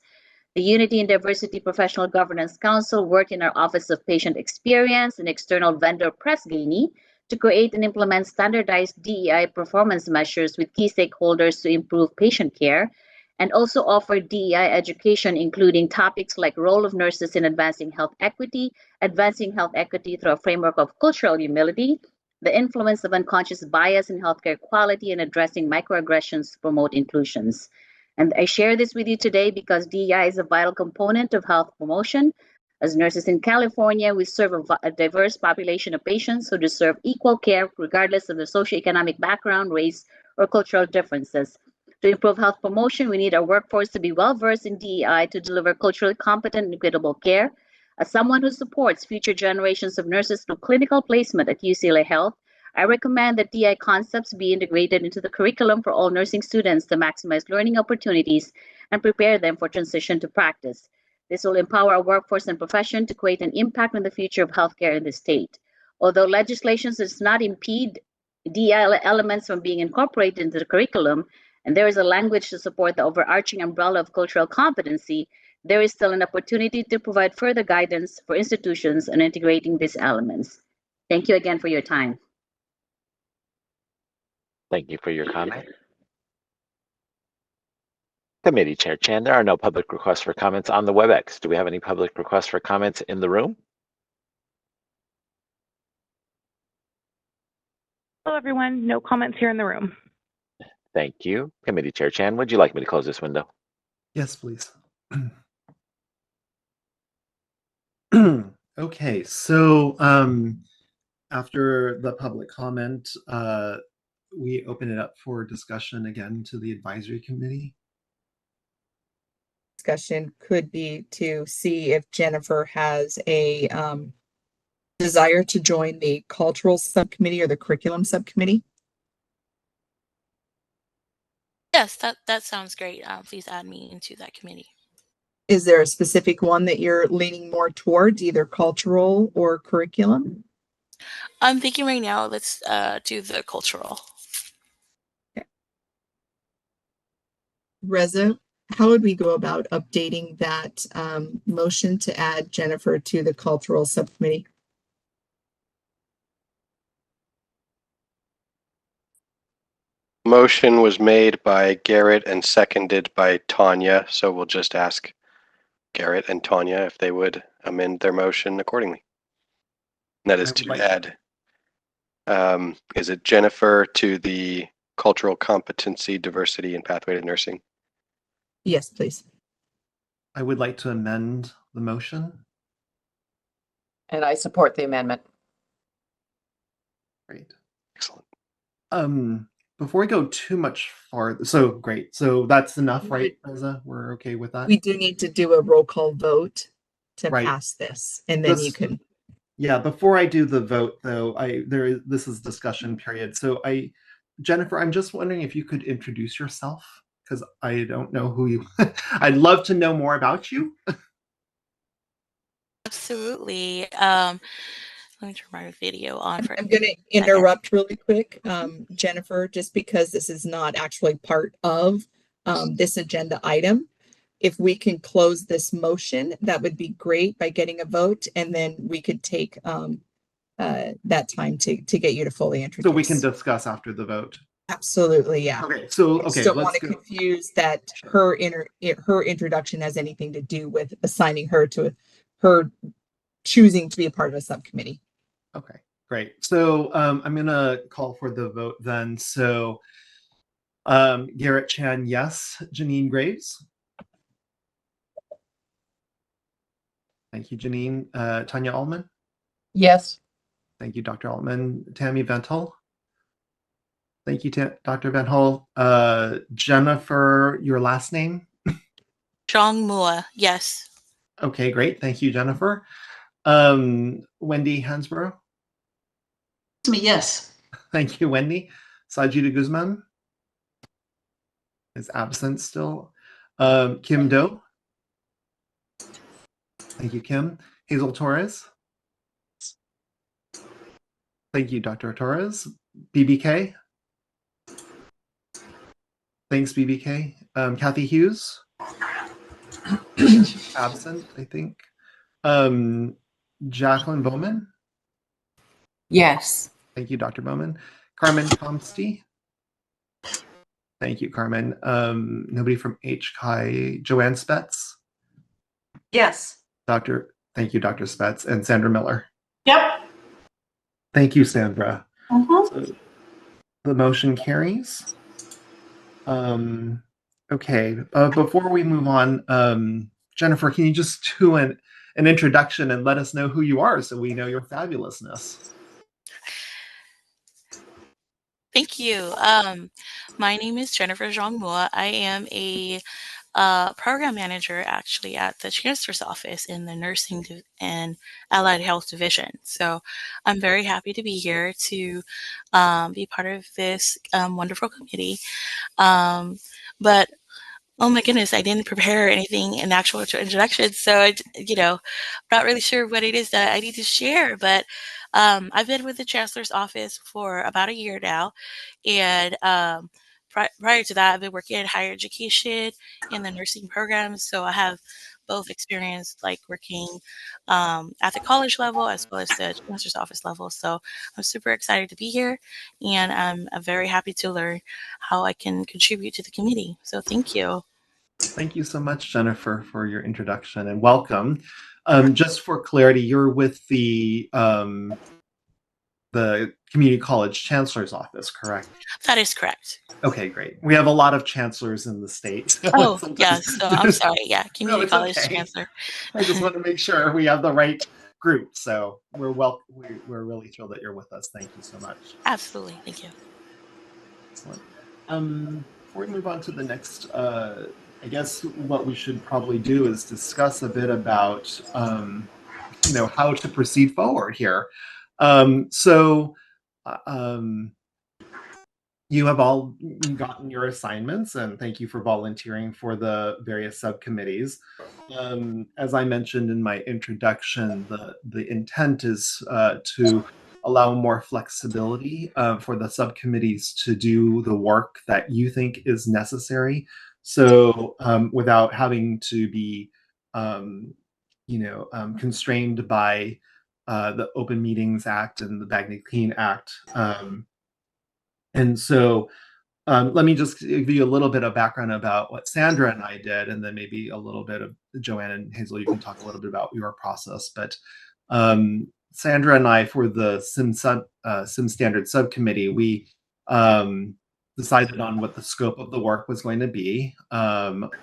The Unity and Diversity Professional Governance Council worked in our Office of Patient Experience and external vendor Pressganey to create and implement standardized DEI performance measures with key stakeholders to improve patient care, and also offer DEI education, including topics like role of nurses in advancing health equity through a framework of cultural humility, the influence of unconscious bias in healthcare quality, and addressing microaggressions to promote inclusions. And I share this with you today because DEI is a vital component of health promotion. As nurses in California, we serve a diverse population of patients who deserve equal care regardless of their socioeconomic background, race, or cultural differences. To improve health promotion, we need our workforce to be well-versed in DEI to deliver culturally competent and equitable care. As someone who supports future generations of nurses through clinical placement at UCLA Health, I recommend that DEI concepts be integrated into the curriculum for all nursing students to maximize learning opportunities and prepare them for transition to practice. This will empower our workforce and profession to create an impact on the future of healthcare in the state. Although legislation does not impede DEI elements from being incorporated into the curriculum, and there is a language to support the overarching umbrella of cultural competency, there is still an opportunity to provide further guidance for institutions on integrating these elements. Thank you again for your time. Thank you for your comment. Committee Chair Chan, there are no public requests for comments on the WebEx. Do we have any public requests for comments in the room? Hello, everyone. No comments here in the room. Thank you. Committee Chair Chan, would you like me to close this window? Yes, please. Okay, so after the public comment, we open it up for discussion again to the advisory committee. Discussion could be to see if Jennifer has a desire to join the cultural subcommittee or the curriculum subcommittee. Yes, that sounds great. Please add me into that committee. Is there a specific one that you're leaning more towards, either cultural or curriculum? I'm thinking right now, let's do the cultural. Okay. Reza, how would we go about updating that motion to add Jennifer to the cultural subcommittee? Motion was made by Garrett and seconded by Tanya, so we'll just ask Garrett and Tanya if they would amend their motion accordingly. And that is to add, is it Jennifer to the Cultural Competency, Diversity, and Pathway to Nursing? Yes, please. I would like to amend the motion. And I support the amendment. Great. Excellent. Before we go too much farther, so great. So that's enough, right, Reza? We're okay with that? We do need to do a roll call vote to Right. pass this, and then you can. Yeah, before I do the vote, though, this is discussion period. So Jennifer, I'm just wondering if you could introduce yourself, because I don't know who you. I'd love to know more about you. Absolutely. Let me turn my video on for. I'm going to interrupt really quick, Jennifer, just because this is not actually part of this agenda item. if we can close this motion, that would be great by getting a vote, and then we could take that time to get you to fully introduce. So we can discuss after the vote. Absolutely, yeah. Okay, so I just don't want let's to go. confuse that her introduction has anything to do with assigning her to her choosing to be a part of a subcommittee. Okay, great. So I'm gonna call for the vote then. So Garrett Chan, yes. Janine Graves. Thank you, Janine. Tanya Allman. Yes. Thank you, Dr. Altman. Tammy Ventel. Thank you, Dr. Ventel. Jennifer, your last name? Zhang Mua, yes. Okay, great. Thank you, Jennifer. Wendy Hansborough. It's me, yes. Thank you, Wendy. Sajida Guzman is absent still. Kim Do. Thank you, Kim. Hazel Torres. Thank you, Dr. Torres. BBK. Thanks, BBK. Kathy Hughes. Absent, I think. Jacqueline Bowman. Yes. Thank you, Dr. Bowman. Carmen Comsty. Thank you, Carmen. Nobody from HCI. Joanne Spetz. Yes. Thank you, Dr. Spetz. And Sandra Miller. Yep. Thank you, Sandra. Mm-hmm. So the motion carries. Okay, before we move on, Jennifer, can you just do an introduction and let us know who you are so we know your fabulousness? Thank you. My name is Jennifer Zhang Mua. I am a program manager actually at the Chancellor's Office in the Nursing and Allied Health Division. So I'm very happy to be here to be part of this wonderful committee. But oh my goodness, I didn't prepare anything in actual introduction, so not really sure what it is that I need to share. But I've been with the Chancellor's Office for about a year now, and prior to that, I've been working in higher education in the nursing programs. So I have both experience like working at the college level as well as the Chancellor's Office level. So I'm super excited to be here, and I'm very happy to learn how I can contribute to the committee. So thank you. Thank you so much, Jennifer, for your introduction and welcome. Just for clarity, you're with the Community College Chancellor's Office, correct? That is correct. Okay, great. We have a lot of chancellors in the state. Oh, yes. So I'm sorry. Yeah, Community it's College okay. Chancellor. I just want to make sure we have the right group. So we're really thrilled that you're with us. Thank you so much. Absolutely. Thank you. Excellent. Before we move on to the next, I guess what we should probably do is discuss a bit about, how to proceed forward here. You have all gotten your assignments, and thank you for volunteering for the various subcommittees. As I mentioned in my introduction, the intent is to allow more flexibility for the subcommittees to do the work that you think is necessary. So without having to be, constrained by the Open Meetings Act and the Bagney-Keene Act. And so let me just give you a little bit of background about what Sandra and I did, and then maybe a little bit of Joanne and Hazel, you can talk a little bit about your process. But Sandra and I, for the SIM Standard Subcommittee, we decided on what the scope of the work was going to be.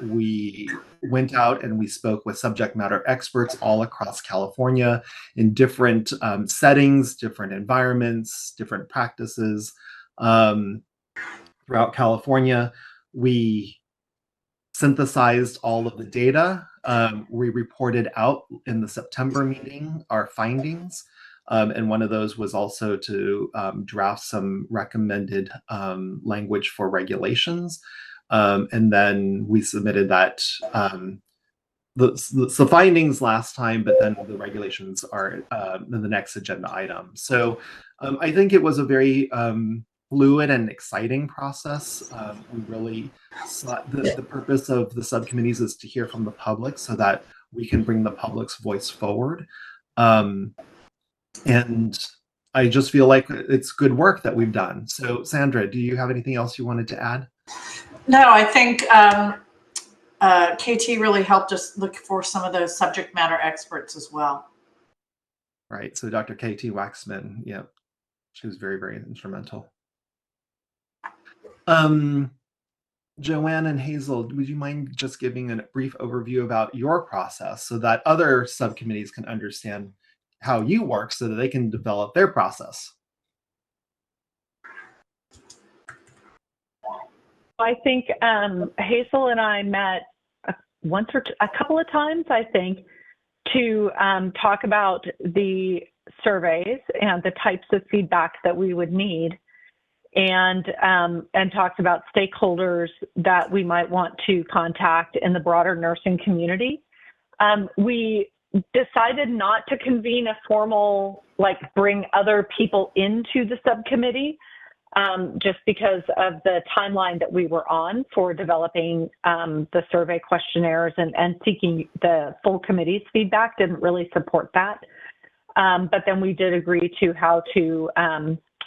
We went out and we spoke with subject matter experts all across California in different settings, different environments, different practices. Throughout California, we synthesized all of the data. We reported out in the September meeting our findings, and one of those was also to draft some recommended language for regulations. And then we submitted that the findings last time, but then the regulations are the next agenda item. So I think it was a very fluid and exciting process. We really the purpose of the subcommittees is to hear from the public so that we can bring the public's voice forward. And I just feel like it's good work that we've done. So Sandra, do you have anything else you wanted to add? No, I think KT really helped us look for some of those subject matter experts as well. Right. So Dr. KT Waxman, yeah, she was very, very instrumental. Joanne and Hazel, would you mind just giving a brief overview about your process so that other subcommittees can understand how you work so that they can develop their process? I think Hazel and I met a couple of times, I think, to talk about the surveys and the types of feedback that we would need, and talked about stakeholders that we might want to contact in the broader nursing community. We decided not to convene a formal, bring other people into the subcommittee, just because of the timeline that we were on for developing the survey questionnaires and seeking the full committee's feedback didn't really support that. But then we did agree to how to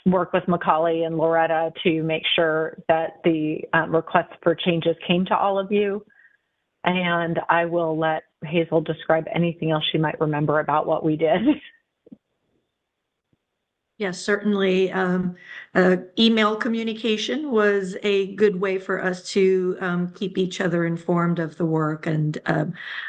work with Macaulay and Loretta to make sure that the requests for changes came to all of you. And I will let Hazel describe anything else she might remember about what we did. Yes, certainly. Email communication was a good way for us to keep each other informed of the work, and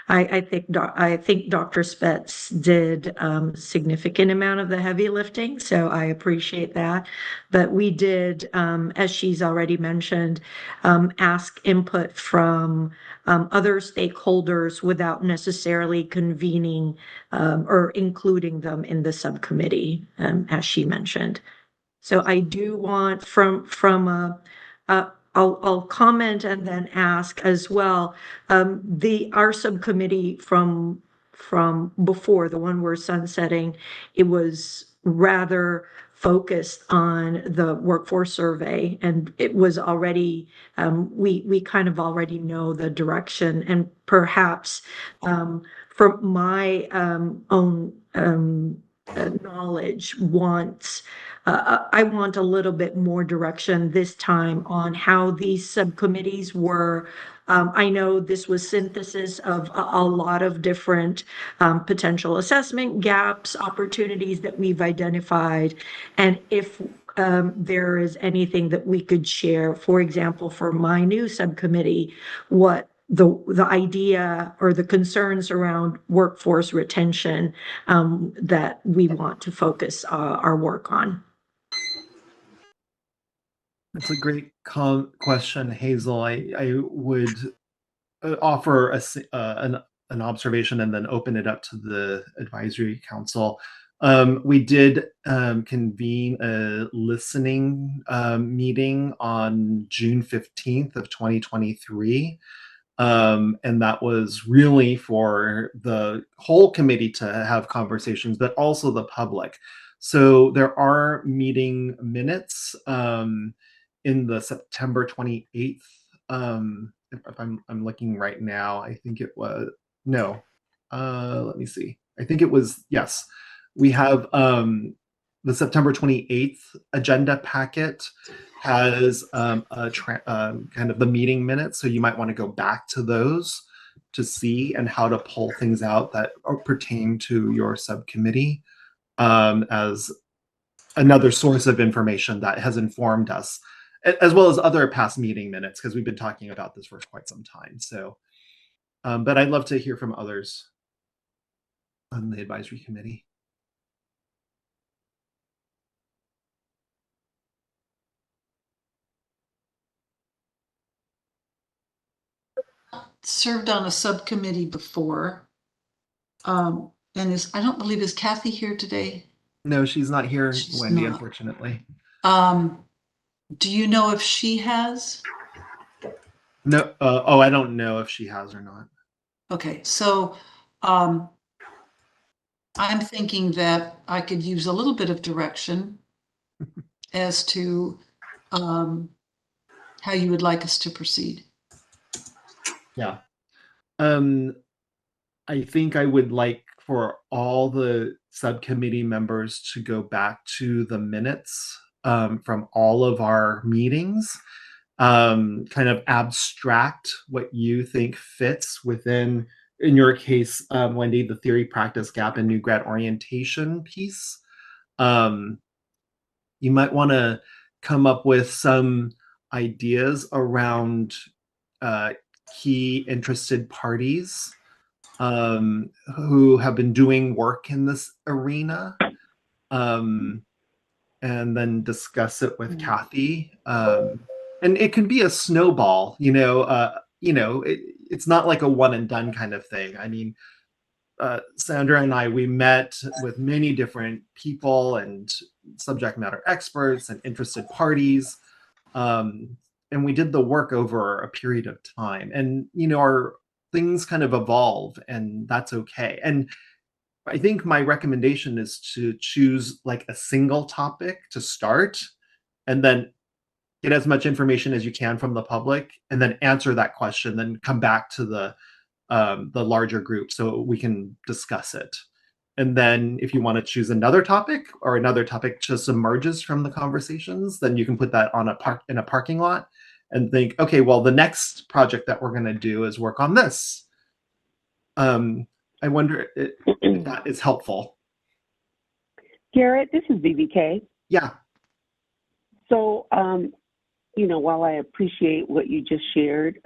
I think Dr. Spetz did a significant amount of the heavy lifting, so I appreciate that. But we did, as she's already mentioned, ask input from other stakeholders without necessarily convening or including them in the subcommittee, as she mentioned. So I do want I'll comment and then ask as well. Our subcommittee from before, the one we're sunsetting, it was rather focused on the workforce survey, and it was already we kind of already know the direction, and perhaps from my own knowledge I want a little bit more direction this time on how these subcommittees were. I know this was synthesis of a lot of different potential assessment gaps, opportunities that we've identified. And if there is anything that we could share, for example, for my new subcommittee, what the idea or the concerns around workforce retention that we want to focus our work on. That's a great question, Hazel. I would offer an observation and then open it up to the advisory council. We did convene a listening meeting on June 15th of 2023. And that was really for the whole committee to have conversations, but also the public. So there are meeting minutes in the September 28th. If I'm looking right now, I think it was, no, let me see. I think it was, yes. We have the September 28th agenda packet has kind of the meeting minutes. So you might want to go back to those to see and how to pull things out that pertain to your subcommittee as another source of information that has informed us, as well as other past meeting minutes, because we've been talking about this for quite some time. So, but I'd love to hear from others on the advisory committee. Served on a subcommittee before. And I don't believe, is Kathy here today? No, she's not here, She's Wendy, not. unfortunately. Do you know if she has? No. Oh, I don't know if she has or not. Okay, so I'm thinking that I could use a little bit of direction as to how you would like us to proceed. Yeah. I think I would like for all the subcommittee members to go back to the minutes from all of our meetings, kind of abstract what you think fits within, in your case, Wendy, the theory practice gap and new grad orientation piece. You might want to come up with some ideas around key interested parties who have been doing work in this arena, and then discuss it with Kathy. And it can be a snowball, it's not like a one and done kind of thing. I mean, Sandra and I, we met with many different people and subject matter experts and interested parties. And we did the work over a period of time. And, our things kind of evolve, and that's okay. And I think my recommendation is to choose like a single topic to start, and then get as much information as you can from the public, and then answer that question, then come back to the larger group so we can discuss it. And then if you want to choose another topic, or another topic just emerges from the conversations, then you can put that on in a parking lot and think, okay, well, the next project that we're going to do is work on this. I wonder if that is helpful. Garrett, this is BBK. Yeah. So, while I appreciate what you just shared,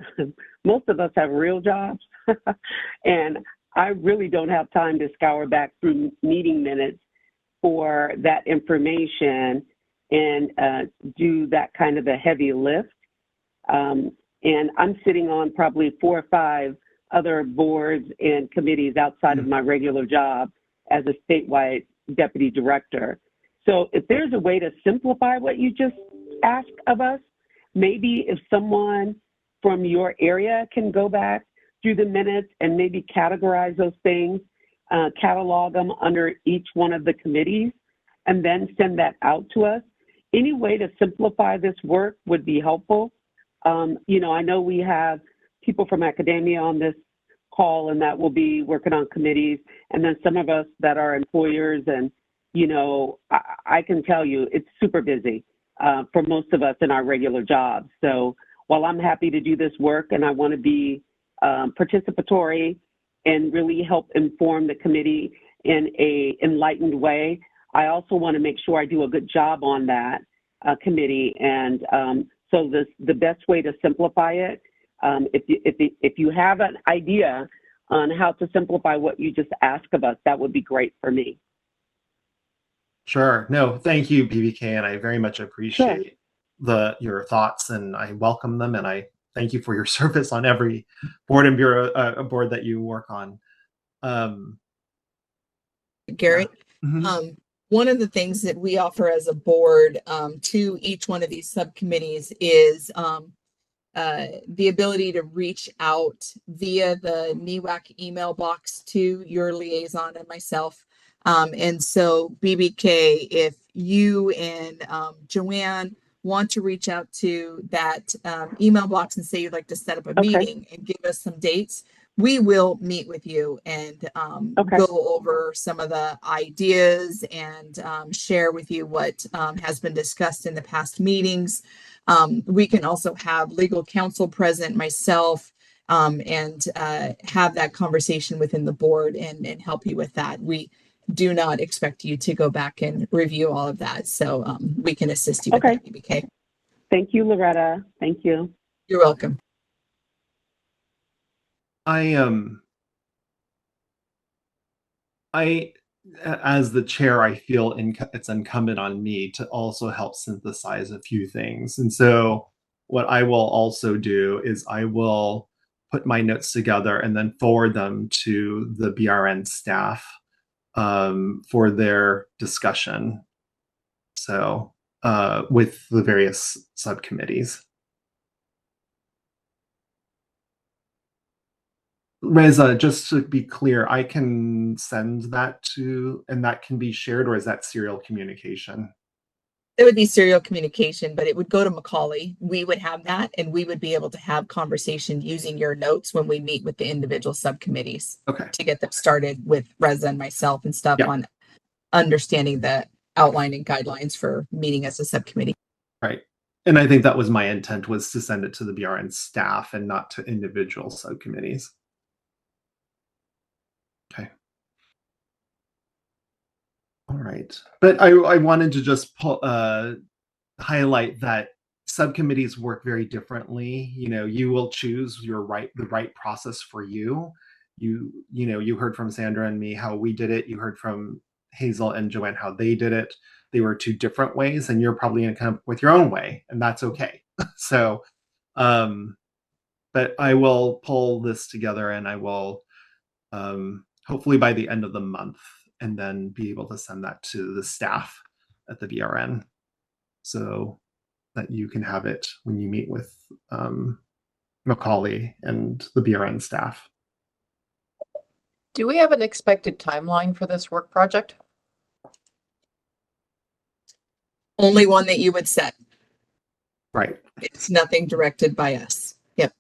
most of us have real jobs, and I really don't have time to scour back through meeting minutes for that information and do that kind of a heavy lift. And I'm sitting on probably 4 or 5 other boards and committees outside of my regular job as a statewide deputy director. So if there's a way to simplify what you just asked of us, maybe if someone from your area can go back through the minutes and maybe categorize those things, catalog them under each one of the committees, and then send that out to us. Any way to simplify this work would be helpful. I know we have people from academia on this call, and that will be working on committees, and then some of us that are employers, and I can tell you it's super busy for most of us in our regular jobs. So while I'm happy to do this work and I want to be participatory and really help inform the committee in a enlightened way, I also want to make sure I do a good job on that committee. And so the best way to simplify it, if you have an idea on how to simplify what you just asked of us, that would be great for me. Sure. No, thank you, BBK, and I very much appreciate your thoughts, and I welcome them, and I thank you for your service on every board and bureau board that you work on. Garrett, one of the things that we offer as a board to each one of these subcommittees is the ability to reach out via the NEWAC email box to your liaison and myself. And so BBK, if you and Joanne want to reach out to that email box and say you'd like to set up a meeting and give us some dates, we will meet with you and go over some of the ideas and share with you what has been discussed in the past meetings. We can also have legal counsel present, myself, and have that conversation within the board and help you with that. We do not expect you to go back and review all of that. So we can assist you with that, BBK. Thank you, Loretta. Thank you. You're welcome. As the chair, I feel it's incumbent on me to also help synthesize a few things. And so what I will also do is I will put my notes together and then forward them to the BRN staff for their discussion. So with the various subcommittees. Reza, just to be clear, I can send that to, and that can be shared, or is that serial communication? It would be serial communication, but it would go to Macaulay. We would have that, and we would be able to have conversation using your notes when we meet with the individual subcommittees. Okay. To get them started with Reza and myself and stuff Yeah. on understanding the outlining guidelines for meeting as a subcommittee. Right. And I think that was my intent, was to send it to the BRN staff and not to individual subcommittees. Okay. All right. But I wanted to just highlight that subcommittees work very differently. You know, you will choose the right process for you. You heard from Sandra and me how we did it. You heard from Hazel and Joanne how they did it. They were two different ways, and you're probably going to come up with your own way, and that's okay. So, but I will pull this together, and I will hopefully by the end of the month, and then be able to send that to the staff at the BRN, so that you can have it when you meet with Macaulay and the BRN staff. Do we have an expected timeline for this work project? Only one that you would set. Right. It's nothing directed by us. Yep.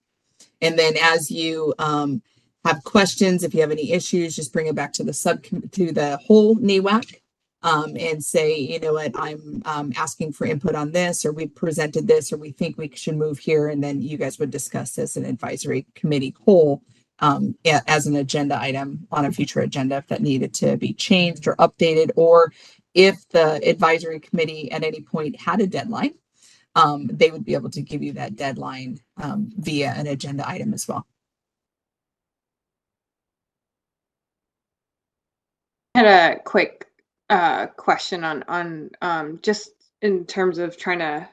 And then as you have questions, if you have any issues, just bring it back to the whole NEWAC and say, you know what, I'm asking for input on this, or we presented this, or we think we should move here. And then you guys would discuss this in advisory committee whole as an agenda item on a future agenda if that needed to be changed or updated, or if the advisory committee at any point had a deadline, they would be able to give you that deadline via an agenda item as well. I had a quick question on just in terms of trying to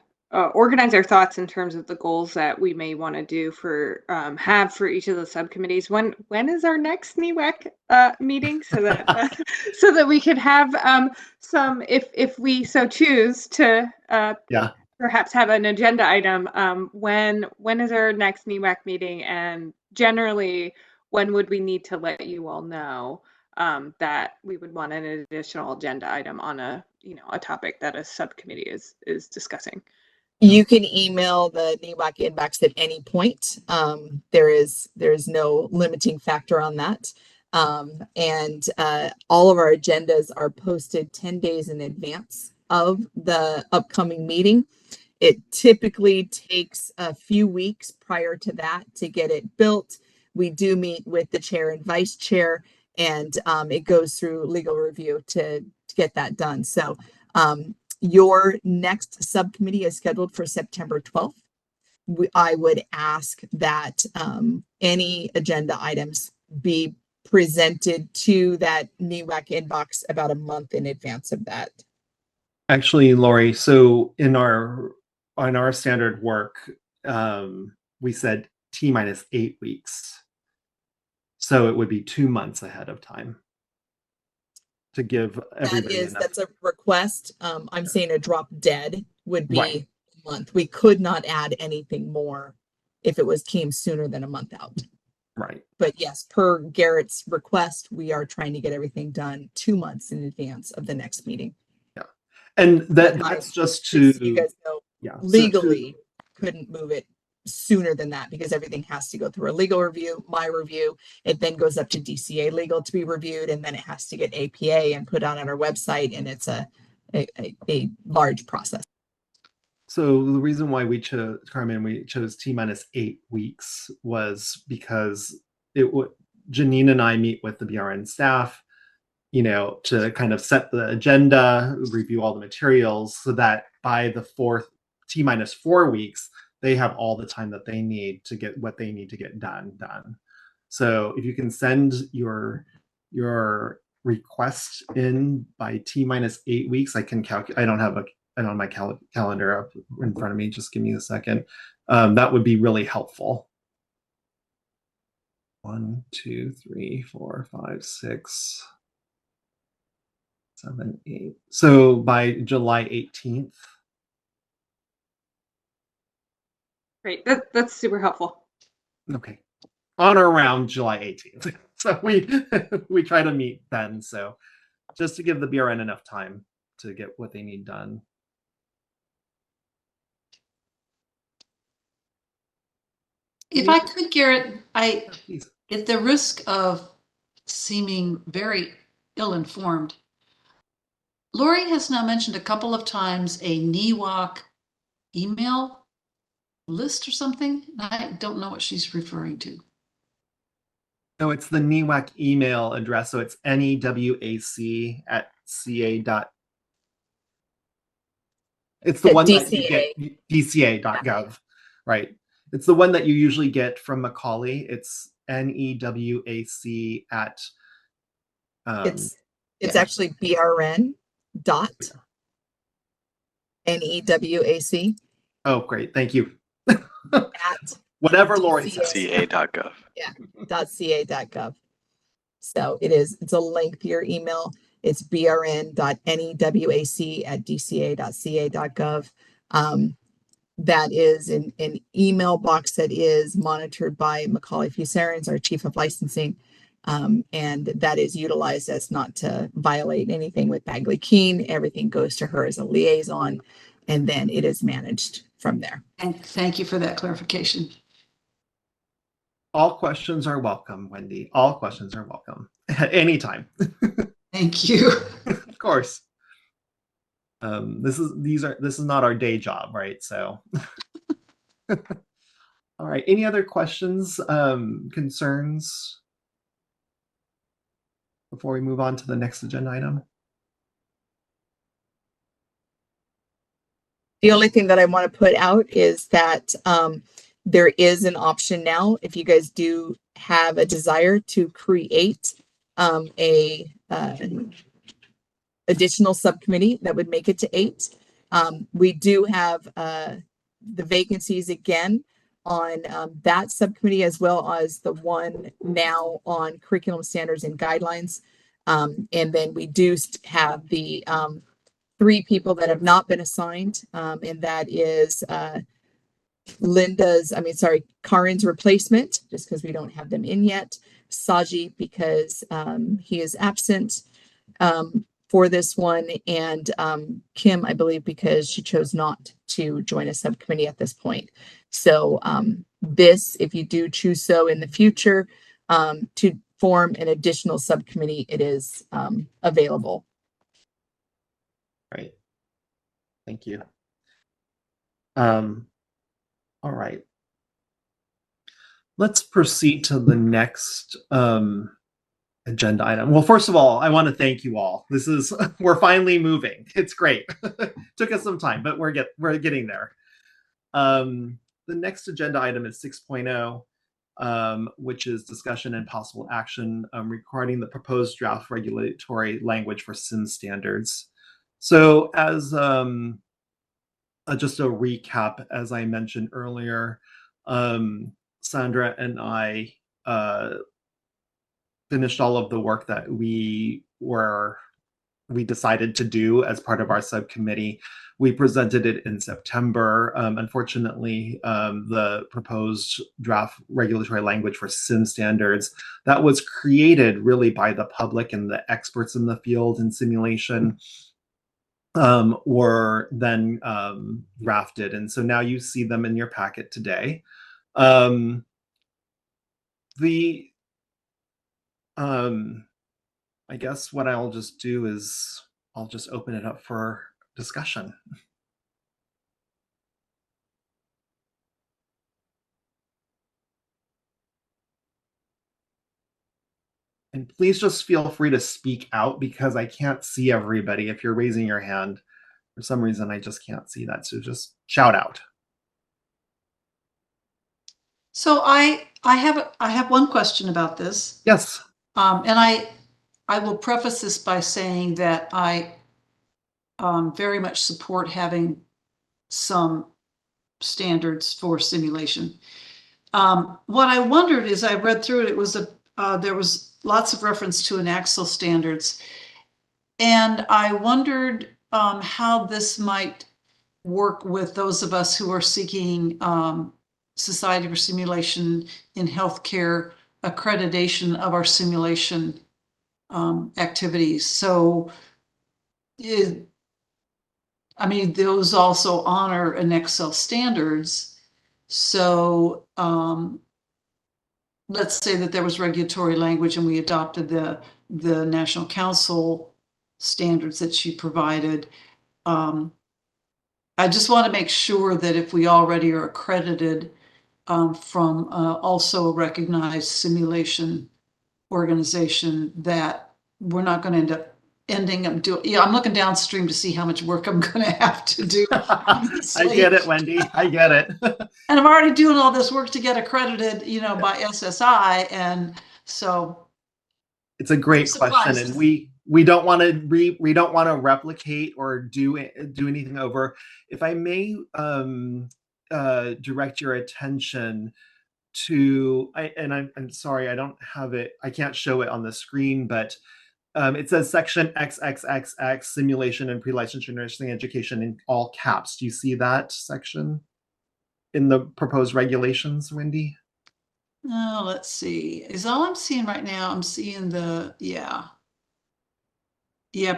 organize our thoughts in terms of the goals that we may want to do for have for each of the subcommittees. When is our next NEWAC meeting, so that so that we could have some, if we so choose to perhaps have an agenda item. When is our next NEWAC meeting, and generally when would we need to let you all know that we would want an additional agenda item on a topic that a subcommittee is discussing? You can email the NEWAC inbox at any point. There is no limiting factor on that. And all of our agendas are posted 10 days in advance of the upcoming meeting. It typically takes a few weeks prior to that to get it built. We do meet with the chair and vice chair, and it goes through legal review to get that done. So your next subcommittee is scheduled for September 12th. I would ask that any agenda items be presented to that NEWAC inbox about a month in advance of that. Actually, Lori, so on our standard work, we said T-8 weeks. So it would be 2 months ahead of time to give everybody That's a request. I'm saying a drop dead would be Right. a month. We could not add anything more if it came sooner than a month out. Right. But yes, per Garrett's request, we are trying to get everything done 2 months in advance of the next meeting. Yeah. And that's just to, You guys know, yeah, so legally couldn't move it sooner than that because everything has to go through a legal review, my review. It then goes up to DCA legal to be reviewed, and then it has to get APA and put on our website, and it's a large process. So the reason why we chose, Carmen, we chose T-8 weeks was because Janine and I meet with the BRN staff, to kind of set the agenda, review all the materials, so that by the T-4 weeks, they have all the time that they need to get what they need to get done. So if you can send your request in by T-8 weeks, I can calculate. I don't have my calendar up in front of me. Just give me a second. That would be really helpful. 1, 2, 3, 4, 5, 6, 7, 8. So by July 18th. Great, that's super helpful. Okay, on or around July 18th. So we try to meet then. So just to give the BRN enough time to get what they need done. If I could, Garrett, Please. at the risk of seeming very ill-informed, Lori has now mentioned a couple of times a NEWAC email list or something. I don't know what she's referring to. No, it's the NEWAC email address. So it's newac@ca. It's the At one that you DCA. get, dca.gov, right? It's the one that you usually get from Macaulay. It's newac at. It's yeah. actually brn dot newac Oh, great. Thank you. at Whatever Lori says. ca.gov. yeah .ca.gov. So it's a lengthier email. It's brn.newac@dca.ca.gov. That is an email box that is monitored by Macaulay Fusarians, our chief of licensing. And that is utilized as not to violate anything with Bagley Keene. Everything goes to her as a liaison, and then it is managed from there. And thank you for that clarification. All questions are welcome, Wendy. All questions are welcome at any time. Thank you. Of course. This is not our day job, right? So all right. Any other questions, concerns before we move on to the next agenda item? The only thing that I want to put out is that there is an option now, if you guys do have a desire to create a additional subcommittee that would make it to 8. We do have the vacancies again on that subcommittee, as well as the one now on curriculum standards and guidelines. And then we do have the 3 people that have not been assigned, and that is Karin's replacement, just because we don't have them in yet. Saji, because he is absent for this one, and Kim, I believe, because she chose not to join a subcommittee at this point. So this, if you do choose so in the future to form an additional subcommittee, it is available. Right. Thank you. All right. Let's proceed to the next agenda item. Well, first of all, I want to thank you all. We're finally moving. It's great. Took us some time, but we're getting there. The next agenda item is 6.0, which is discussion and possible action regarding the proposed draft regulatory language for SIM standards. So as just a recap, as I mentioned earlier, Sandra and I finished all of the work that we decided to do as part of our subcommittee. We presented it in September. Unfortunately, the proposed draft regulatory language for SIM standards that was created really by the public and the experts in the field in simulation were then drafted. And so now you see them in your packet today. I guess what I'll just do is I'll just open it up for discussion. And please just feel free to speak out because I can't see everybody. If you're raising your hand, for some reason, I just can't see that. So just shout out. So I have one question about this. Yes. And I will preface this by saying that I very much support having some standards for simulation. What I wondered is I read through it, there was lots of reference to ENACSL standards. And I wondered how this might work with those of us who are seeking Society for Simulation in Healthcare accreditation of our simulation activities. So, those also honor ENACSL standards. So let's say that there was regulatory language and we adopted the National Council standards that she provided. I just want to make sure that if we already are accredited from also a recognized simulation organization, that we're not going to ending up doing. Yeah, I'm looking downstream to see how much work I'm going to have to do. I get it, Wendy. I get it. And I'm already doing all this work to get accredited, by SSI, and so it's a great question, and we don't want to replicate or do anything over. If I may direct your attention to, I'm sorry, I don't have it. I can't show it on the screen, but it says section XXXX simulation and pre-licensure nursing education in all caps. Do you see that section in the proposed regulations, Wendy? Oh, let's see. Is all I'm seeing right now? I'm seeing the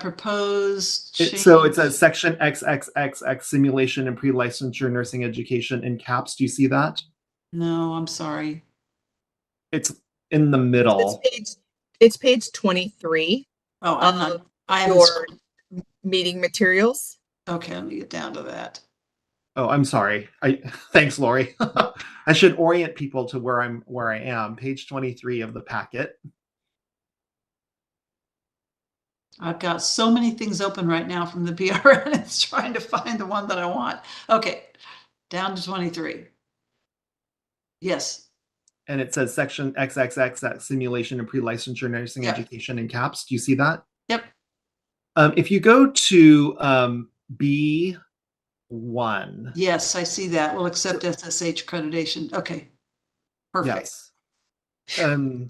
proposed. So it says section XXXX simulation and pre-licensure nursing education in caps. Do you see that? No, I'm sorry. It's in the middle. It's page 23. Oh, I'm not. I have your meeting materials. Okay, let me get down to that. Oh, I'm sorry. Thanks, Lori. I should orient people to where I am. Page 23 of the packet. I've got so many things open right now from the PRN. It's trying to find the one that I want. Okay, down to 23. Yes. And it says section XXX simulation and pre-licensure nursing education in caps. Do you see that? Yep. If you go to B1. Yes, I see that. We'll accept SSH accreditation. Okay. Perfect. Yes.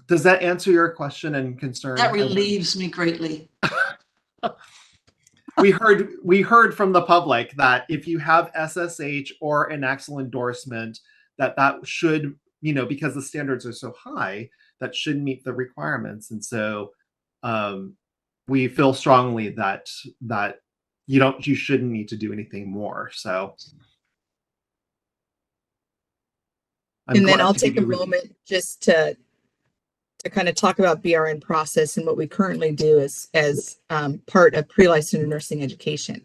Does that answer your question and concern? That relieves me greatly. We heard from the public that if you have SSH or an Axle endorsement, that should, because the standards are so high, that should meet the requirements. And so we feel strongly that you shouldn't need to do anything more. So and then I'll take a moment just to kind of talk about BRN process and what we currently do as part of pre-licensure nursing education.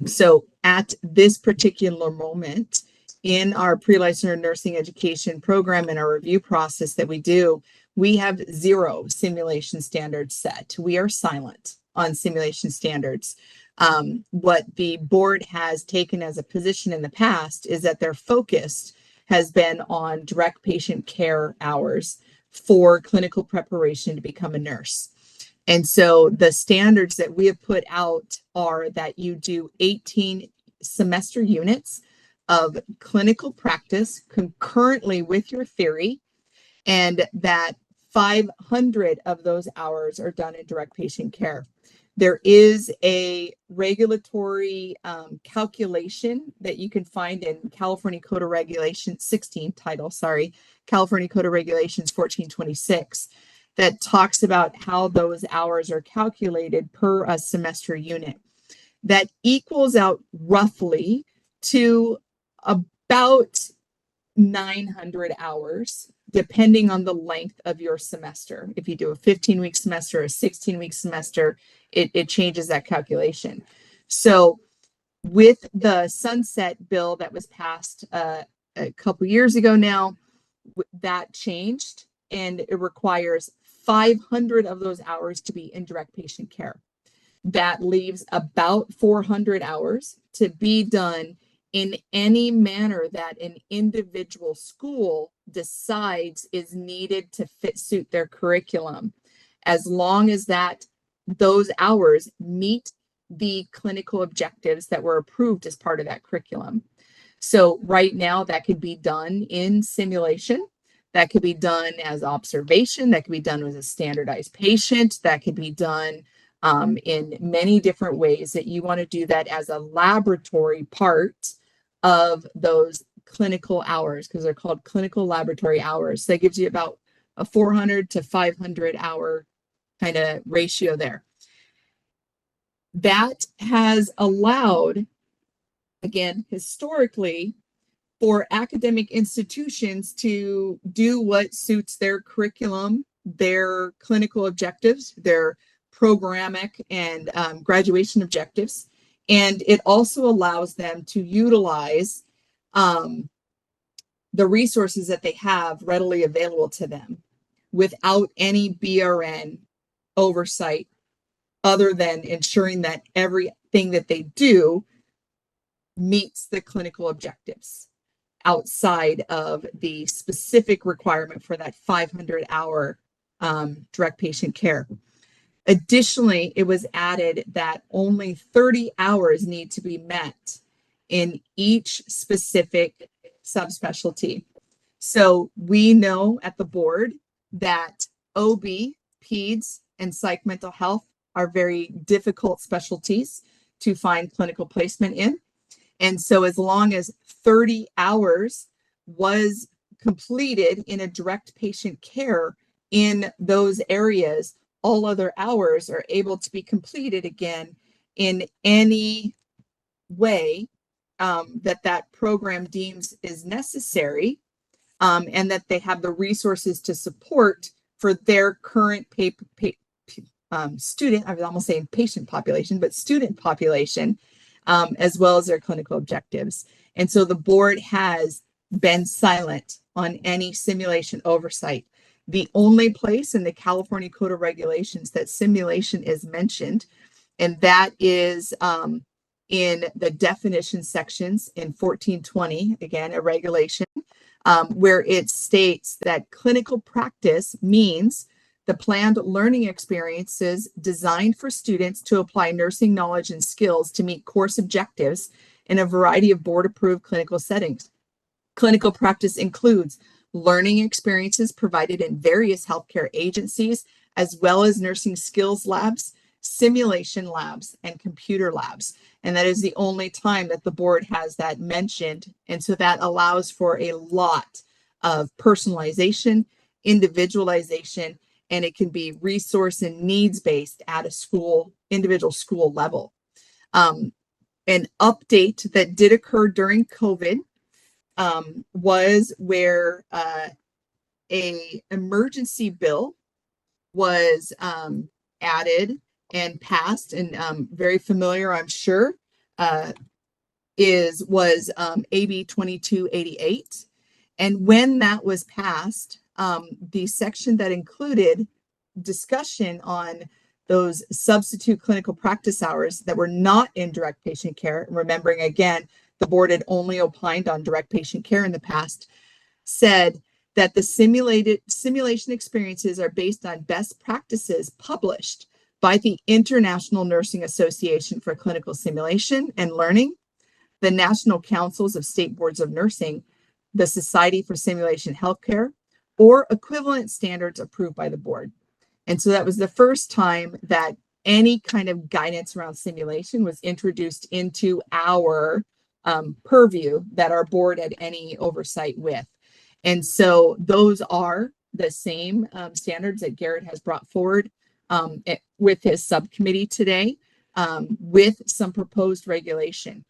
So at this particular moment in our pre-licensure nursing education program and our review process that we do, we have 0 simulation standards set. We are silent on simulation standards. What the board has taken as a position in the past is that their focus has been on direct patient care hours for clinical preparation to become a nurse. And so the standards that we have put out are that you do 18 semester units of clinical practice concurrently with your theory, and that 500 of those hours are done in direct patient care. There is a regulatory calculation that you can find in California Code of Regulations, California Code of Regulations 1426, that talks about how those hours are calculated per a semester unit. That equals out roughly to about 900 hours, depending on the length of your semester. If you do a 15-week semester, a 16-week semester, it changes that calculation. So with the sunset bill that was passed a couple years ago now, that changed, and it requires 500 of those hours to be in direct patient care. That leaves about 400 hours to be done in any manner that an individual school decides is needed to suit their curriculum, as long as those hours meet the clinical objectives that were approved as part of that curriculum. So right now that could be done in simulation, that could be done as observation, that could be done with a standardized patient, that could be done in many different ways that you want to do that as a laboratory part of those clinical hours, because they're called clinical laboratory hours. So that gives you about a 400 to 500 hour kind of ratio there. That has allowed, again, historically, for academic institutions to do what suits their curriculum, their clinical objectives, their programmatic and graduation objectives. And it also allows them to utilize the resources that they have readily available to them without any BRN oversight, other than ensuring that everything that they do meets the clinical objectives outside of the specific requirement for that 500-hour direct patient care. Additionally, it was added that only 30 hours need to be met in each specific subspecialty. So we know at the board that OB, PEDS, and psych mental health are very difficult specialties to find clinical placement in. And so as long as 30 hours was completed in a direct patient care in those areas, all other hours are able to be completed again in any way that program deems is necessary, and that they have the resources to support for their current student, I was almost saying patient population, but student population, as well as their clinical objectives. And so the board has been silent on any simulation oversight. The only place in the California Code of Regulations that simulation is mentioned, and that is in the definition sections in 1420, again, a regulation, where it states that clinical practice means the planned learning experiences designed for students to apply nursing knowledge and skills to meet course objectives in a variety of board-approved clinical settings. Clinical practice includes learning experiences provided in various healthcare agencies, as well as nursing skills labs, simulation labs, and computer labs. And that is the only time that the board has that mentioned. And so that allows for a lot of personalization, individualization, and it can be resource and needs based at a school, individual school level. An update that did occur during COVID was where a emergency bill was added and passed, and very familiar, I'm sure, was AB 2288. And when that was passed, the section that included discussion on those substitute clinical practice hours that were not in direct patient care, remembering again, the board had only opined on direct patient care in the past, said that the simulation experiences are based on best practices published by the International Nursing Association for Clinical Simulation and Learning, the National Councils of State Boards of Nursing, the Society for Simulation Healthcare, or equivalent standards approved by the board. And so that was the first time that any kind of guidance around simulation was introduced into our purview that our board had any oversight with. And so those are the same standards that Garrett has brought forward with his subcommittee today, with some proposed regulation.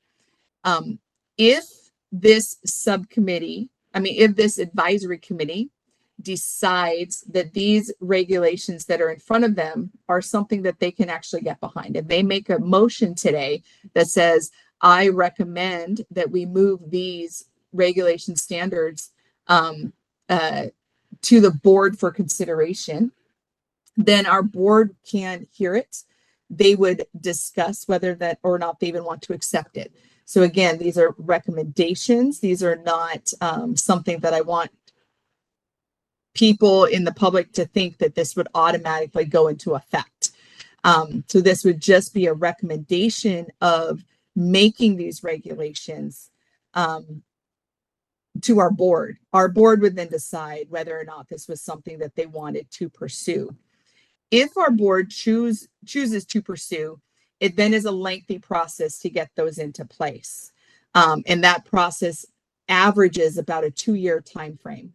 If this subcommittee, if this advisory committee decides that these regulations that are in front of them are something that they can actually get behind, and they make a motion today that says, I recommend that we move these regulation standards to the board for consideration, then our board can hear it. They would discuss whether that or not they even want to accept it. So again, these are recommendations. These are not something that I want people in the public to think that this would automatically go into effect. So this would just be a recommendation of making these regulations to our board. Our board would then decide whether or not this was something that they wanted to pursue. If our board chooses to pursue, it then is a lengthy process to get those into place. And that process averages about a 2-year time frame.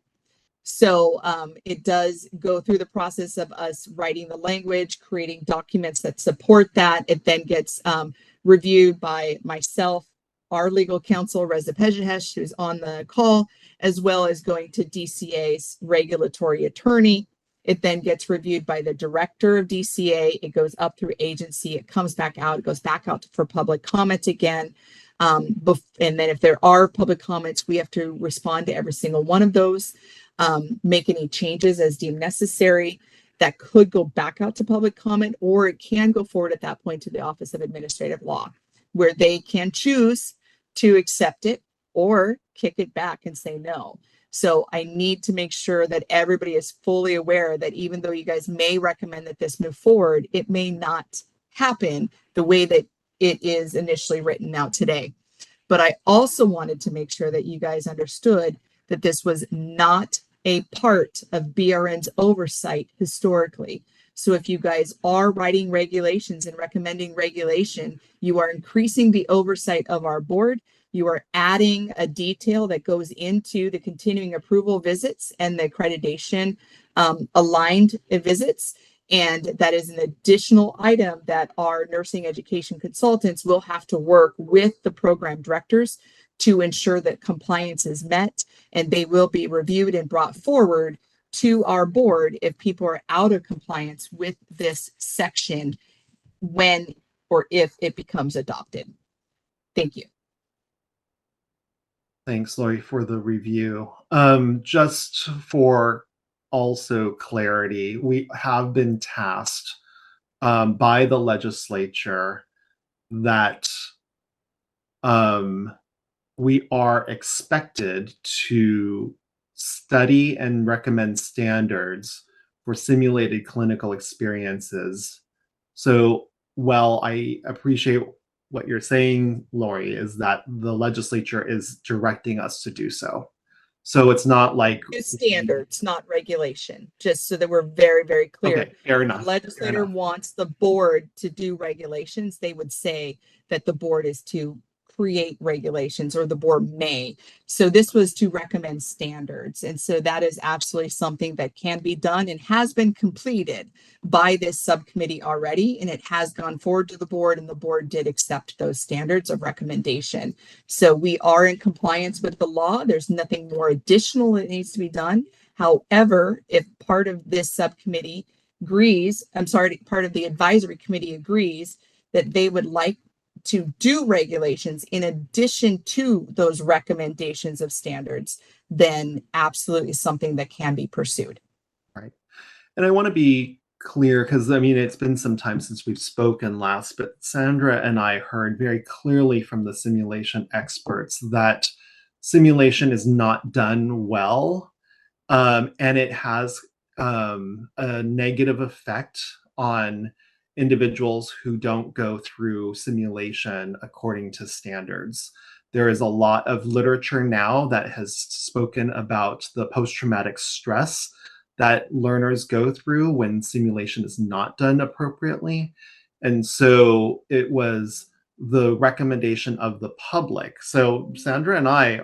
So it does go through the process of us writing the language, creating documents that support that. It then gets reviewed by myself, our legal counsel, Reza Pejhesh, who's on the call, as well as going to DCA's regulatory attorney. It then gets reviewed by the director of DCA. It goes up through agency. It comes back out. It goes back out for public comment again. And then if there are public comments, we have to respond to every single one of those, make any changes as deemed necessary. That could go back out to public comment, or it can go forward at that point to the Office of Administrative Law, where they can choose to accept it or kick it back and say no. So I need to make sure that everybody is fully aware that even though you guys may recommend that this move forward, it may not happen the way that it is initially written out today. But I also wanted to make sure that you guys understood that this was not a part of BRN's oversight historically. So if you guys are writing regulations and recommending regulation, you are increasing the oversight of our board. You are adding a detail that goes into the continuing approval visits and the accreditation aligned visits. And that is an additional item that our nursing education consultants will have to work with the program directors to ensure that compliance is met, and they will be reviewed and brought forward to our board if people are out of compliance with this section when or if it becomes adopted. Thank you. Thanks, Lori, for the review. Just for also clarity, we have been tasked by the legislature that we are expected to study and recommend standards for simulated clinical experiences. So while I appreciate what you're saying, Lori, is that the legislature is directing us to do so. So it's not like standards, not regulation, just so that we're very, very clear. Okay, fair enough. The legislator wants the board to do regulations. They would say that the board is to create regulations, or the board may. So this was to recommend standards. And so that is absolutely something that can be done and has been completed by this subcommittee already. And it has gone forward to the board, and the board did accept those standards of recommendation. So we are in compliance with the law. There's nothing more additional that needs to be done. However, if part of this subcommittee agrees, part of the advisory committee agrees that they would like to do regulations in addition to those recommendations of standards, then absolutely something that can be pursued. Right. And I want to be clear, because I mean, it's been some time since we've spoken last, but Sandra and I heard very clearly from the simulation experts that simulation is not done well, and it has a negative effect on individuals who don't go through simulation according to standards. There is a lot of literature now that has spoken about the post-traumatic stress that learners go through when simulation is not done appropriately. And so it was the recommendation of the public. So Sandra and I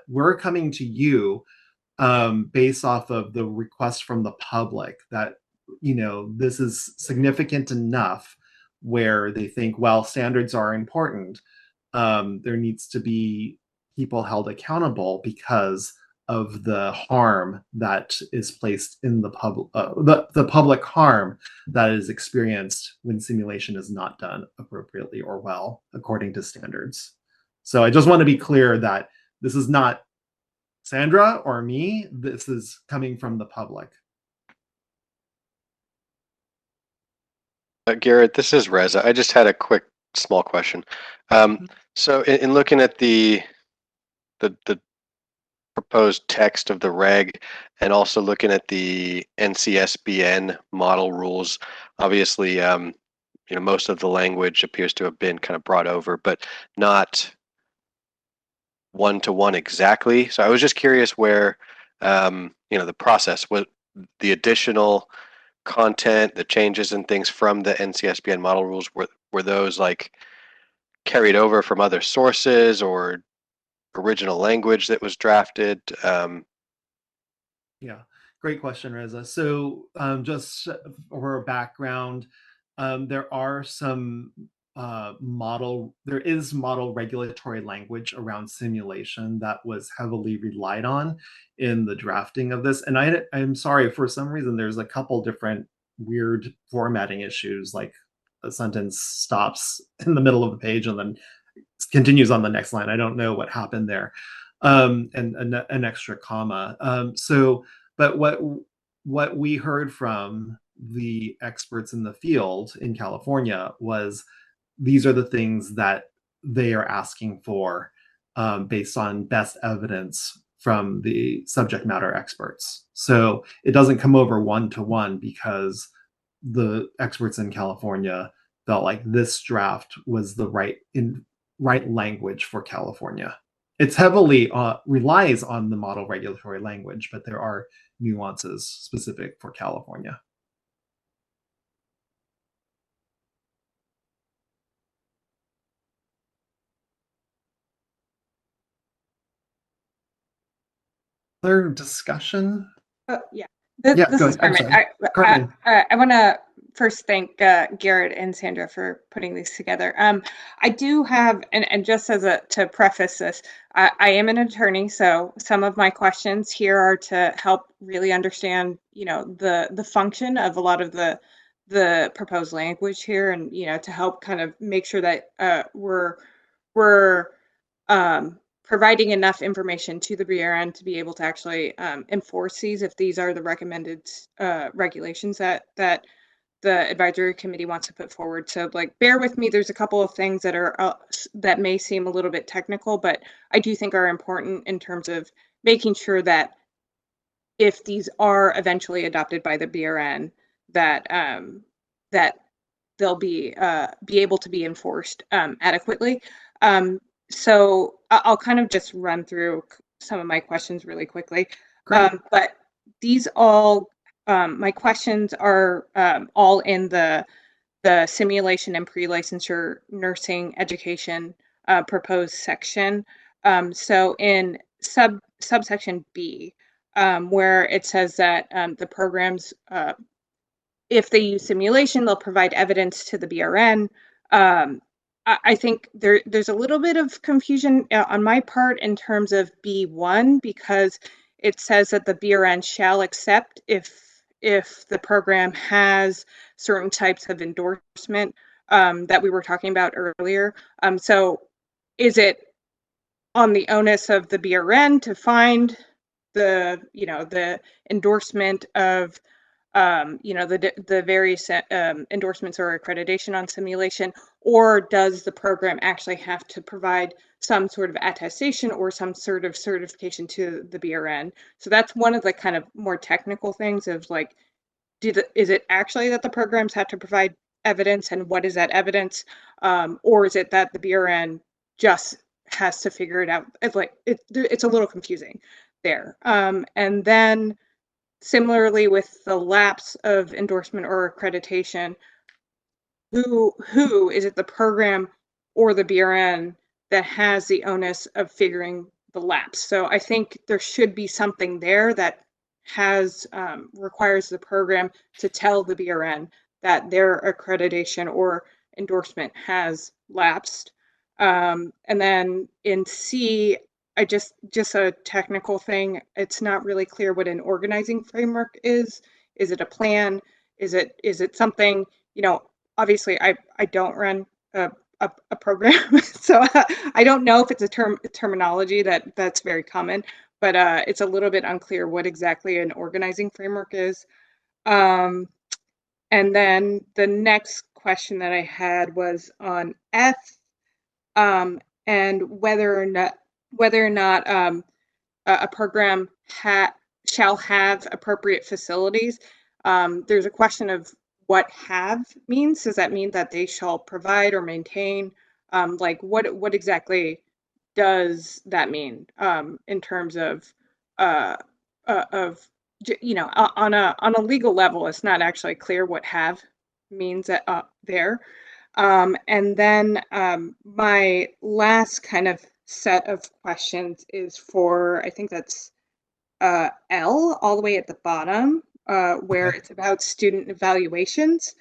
we're coming to you based off of the request from the public that, you know, this is significant enough where they think, well, standards are important. There needs to be people held accountable because of the harm that is placed in the public harm that is experienced when simulation is not done appropriately or well according to standards. So I just want to be clear that this is not Sandra or me. This is coming from the public. Garrett, this is Reza. I just had a quick, small question. So in looking at the proposed text of the reg, and also looking at the NCSBN model rules, obviously, you know, most of the language appears to have been kind of brought over, but not one-to-one exactly. So I was just curious where, you know, the process, what the additional content, the changes and things from the NCSBN model rules, were those like carried over from other sources or original language that was drafted? Yeah, great question, Reza. So just for background, there are some there is model regulatory language around simulation that was heavily relied on in the drafting of this. And I'm sorry, for some reason, there's a couple different weird formatting issues, like a sentence stops in the middle of the page and then continues on the next line. I don't know what happened there. And an extra comma. But what we heard from the experts in the field in California was these are the things that they are asking for based on best evidence from the subject matter experts. So it doesn't come over one-to-one because the experts in California felt like this draft was the right language for California. It's heavily relies on the model regulatory language, but there are nuances specific for California. Other discussion? Yeah. Yeah, This go is ahead. I'm Carmen. sorry. Carmen. I want to first thank Garrett and Sandra for putting these together. I do have, and just to preface this, I am an attorney, so some of my questions here are to help really understand, the function of a lot of the proposed language here, and to help kind of make sure that we're providing enough information to the BRN to be able to actually enforce these if these are the recommended regulations that the advisory committee wants to put forward. So bear with me. There's a couple of things that are that may seem a little bit technical, but I do think are important in terms of making sure that if these are eventually adopted by the BRN, that that they'll be able to be enforced adequately. So I'll kind of just run through some of my questions really quickly. But these all, my questions are all in the simulation and pre-licensure nursing education proposed section. So in subsection B, where it says that the programs, if they use simulation, they'll provide evidence to the BRN. I think there's a little bit of confusion on my part in terms of B1, because it says that the BRN shall accept if the program has certain types of endorsement that we were talking about earlier. So is it on the onus of the BRN to find the endorsement of the various endorsements or accreditation on simulation, or does the program actually have to provide some sort of attestation or some sort of certification to the BRN? So that's one of the kind of more technical things of is it actually that the programs have to provide evidence, and what is that evidence? Or is it that the BRN just has to figure it out? It's a little confusing there. And then similarly with the lapse of endorsement or accreditation, who is it, the program or the BRN that has the onus of figuring the lapse? So I think there should be something there that requires the program to tell the BRN that their accreditation or endorsement has lapsed. And then in C, I just a technical thing. It's not really clear what an organizing framework is. Is it a plan? Is it something, obviously I don't run a program, so I don't know if it's a terminology that's very common, but it's a little bit unclear what exactly an organizing framework is. And then the next question that I had was on F, and whether or not a program shall have appropriate facilities. There's a question of what have means. Does that mean that they shall provide or maintain? What exactly does that mean in terms of on a legal level? It's not actually clear what have means there. And then my last kind of set of questions is for, I think that's L, all the way at the bottom, where it's about student evaluations.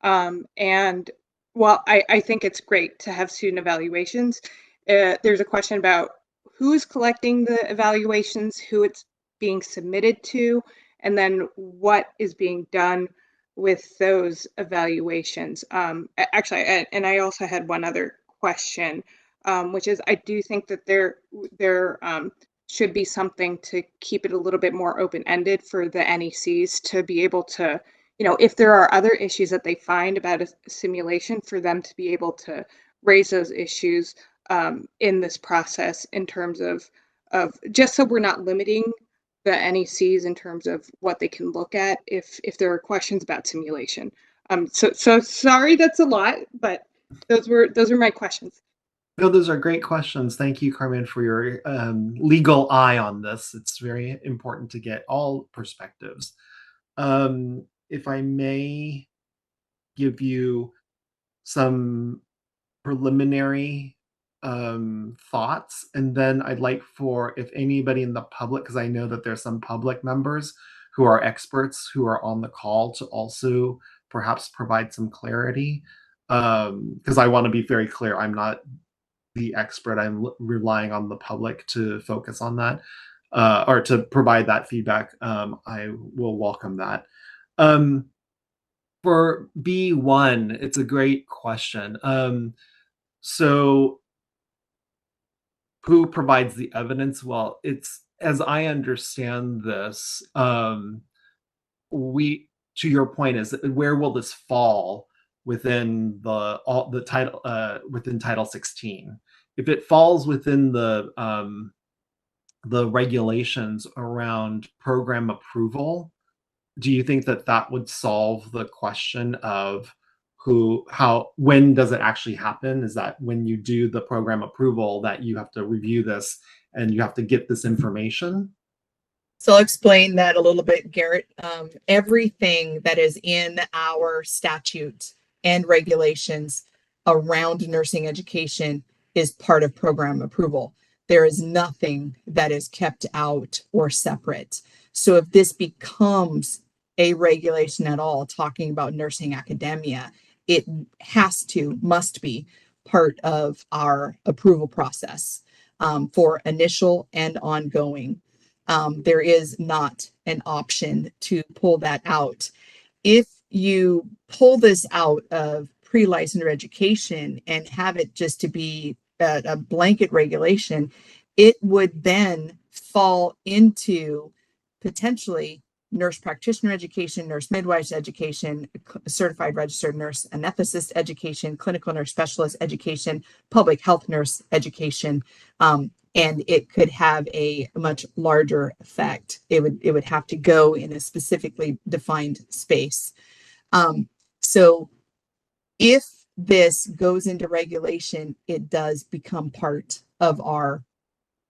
And while I think it's great to have student evaluations, there's a question about who's collecting the evaluations, who it's being submitted to, and then what is being done with those evaluations. Actually, and I also had one other question, which is I do think that there should be something to keep it a little bit more open-ended for the NECs to be able to, if there are other issues that they find about a simulation, for them to be able to raise those issues in this process, in terms of just so we're not limiting the NECs in terms of what they can look at if there are questions about simulation. So sorry, that's a lot, but those were my questions. No, those are great questions. Thank you, Carmen, for your legal eye on this. It's very important to get all perspectives. If I may give you some preliminary thoughts, and then I'd like for, if anybody in the public, because I know that there's some public members who are experts who are on the call, to also perhaps provide some clarity, because I want to be very clear, I'm not the expert. I'm relying on the public to focus on that, or to provide that feedback. I will welcome that. For B1, it's a great question. So who provides the evidence? Well, it's, as I understand this, to your point, is where will this fall within the title, within Title 16? If it falls within the regulations around program approval, do you think that that would solve the question of when does it actually happen? Is that when you do the program approval that you have to review this and you have to get this information? So I'll explain that a little bit, Garrett. Everything that is in our statute and regulations around nursing education is part of program approval. There is nothing that is kept out or separate. So if this becomes a regulation at all, talking about nursing academia, it must be part of our approval process for initial and ongoing. There is not an option to pull that out. If you pull this out of pre-licensure education and have it just to be a blanket regulation, it would then fall into potentially nurse practitioner education, nurse midwife education, certified registered nurse anesthetist education, clinical nurse specialist education, public health nurse education, and it could have a much larger effect. It would have to go in a specifically defined space. So if this goes into regulation, it does become part of our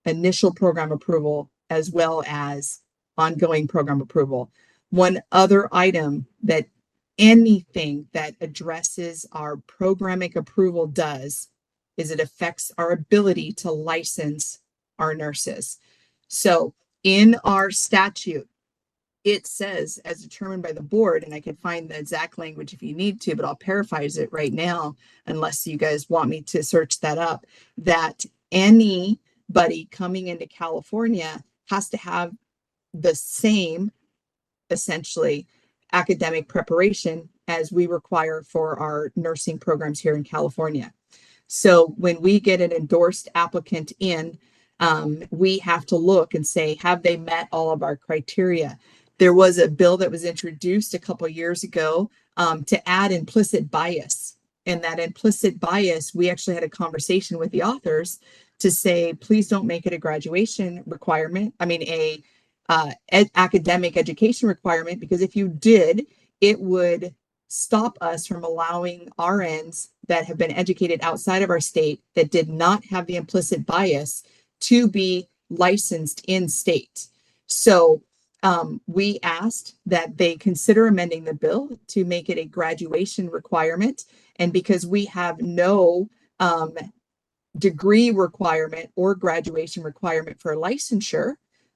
initial program approval as well as ongoing program approval. One other item that anything that addresses our programmatic approval does is it affects our ability to license our nurses. So in our statute, it says, as determined by the board, and I can find the exact language if you need to, but I'll paraphrase it right now, unless you guys want me to search that up, that anybody coming into California has to have the same, essentially, academic preparation as we require for our nursing programs here in California. So when we get an endorsed applicant in, we have to look and say, have they met all of our criteria? There was a bill that was introduced a couple of years ago to add implicit bias. And that implicit bias, we actually had a conversation with the authors to say, please don't make it a graduation requirement. I mean, academic education requirement, because if you did, it would stop us from allowing RNs that have been educated outside of our state that did not have the implicit bias to be licensed in state. So we asked that they consider amending the bill to make it a graduation requirement. And because we have no degree requirement or graduation requirement for licensure,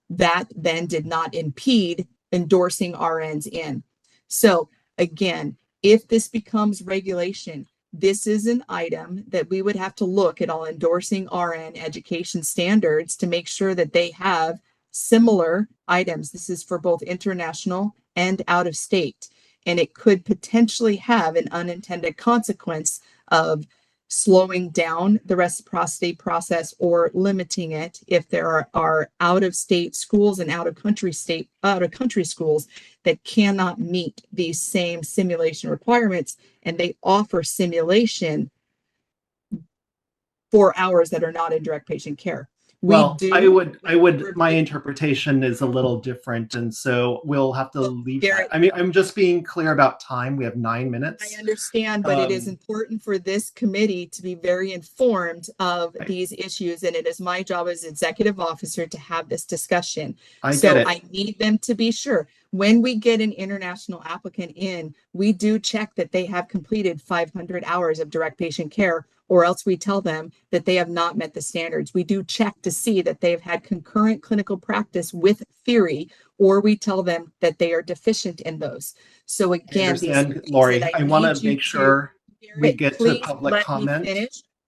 that then did not impede endorsing RNs in. So again, if this becomes regulation, this is an item that we would have to look at all endorsing RN education standards to make sure that they have similar items. This is for both international and out of state. And it could potentially have an unintended consequence of slowing down the reciprocity process or limiting it if there are out of state schools and out of country schools that cannot meet these same simulation requirements, and they offer simulation for hours that are not in direct patient care. Well, my interpretation is a little different, and so we'll have to leave. Garrett, I mean, I'm just being clear about time. We have 9 minutes. I understand, but it is important for this committee to be very informed of these issues, and it is my job as executive officer to have this discussion. Get it. I need them to be sure. When we get an international applicant in, we do check that they have completed 500 hours of direct patient care, or else we tell them that they have not met the standards. We do check to see that they've had concurrent clinical practice with theory, or we tell them that they are deficient in those. So again, Lori, I want to make sure we get to public comment.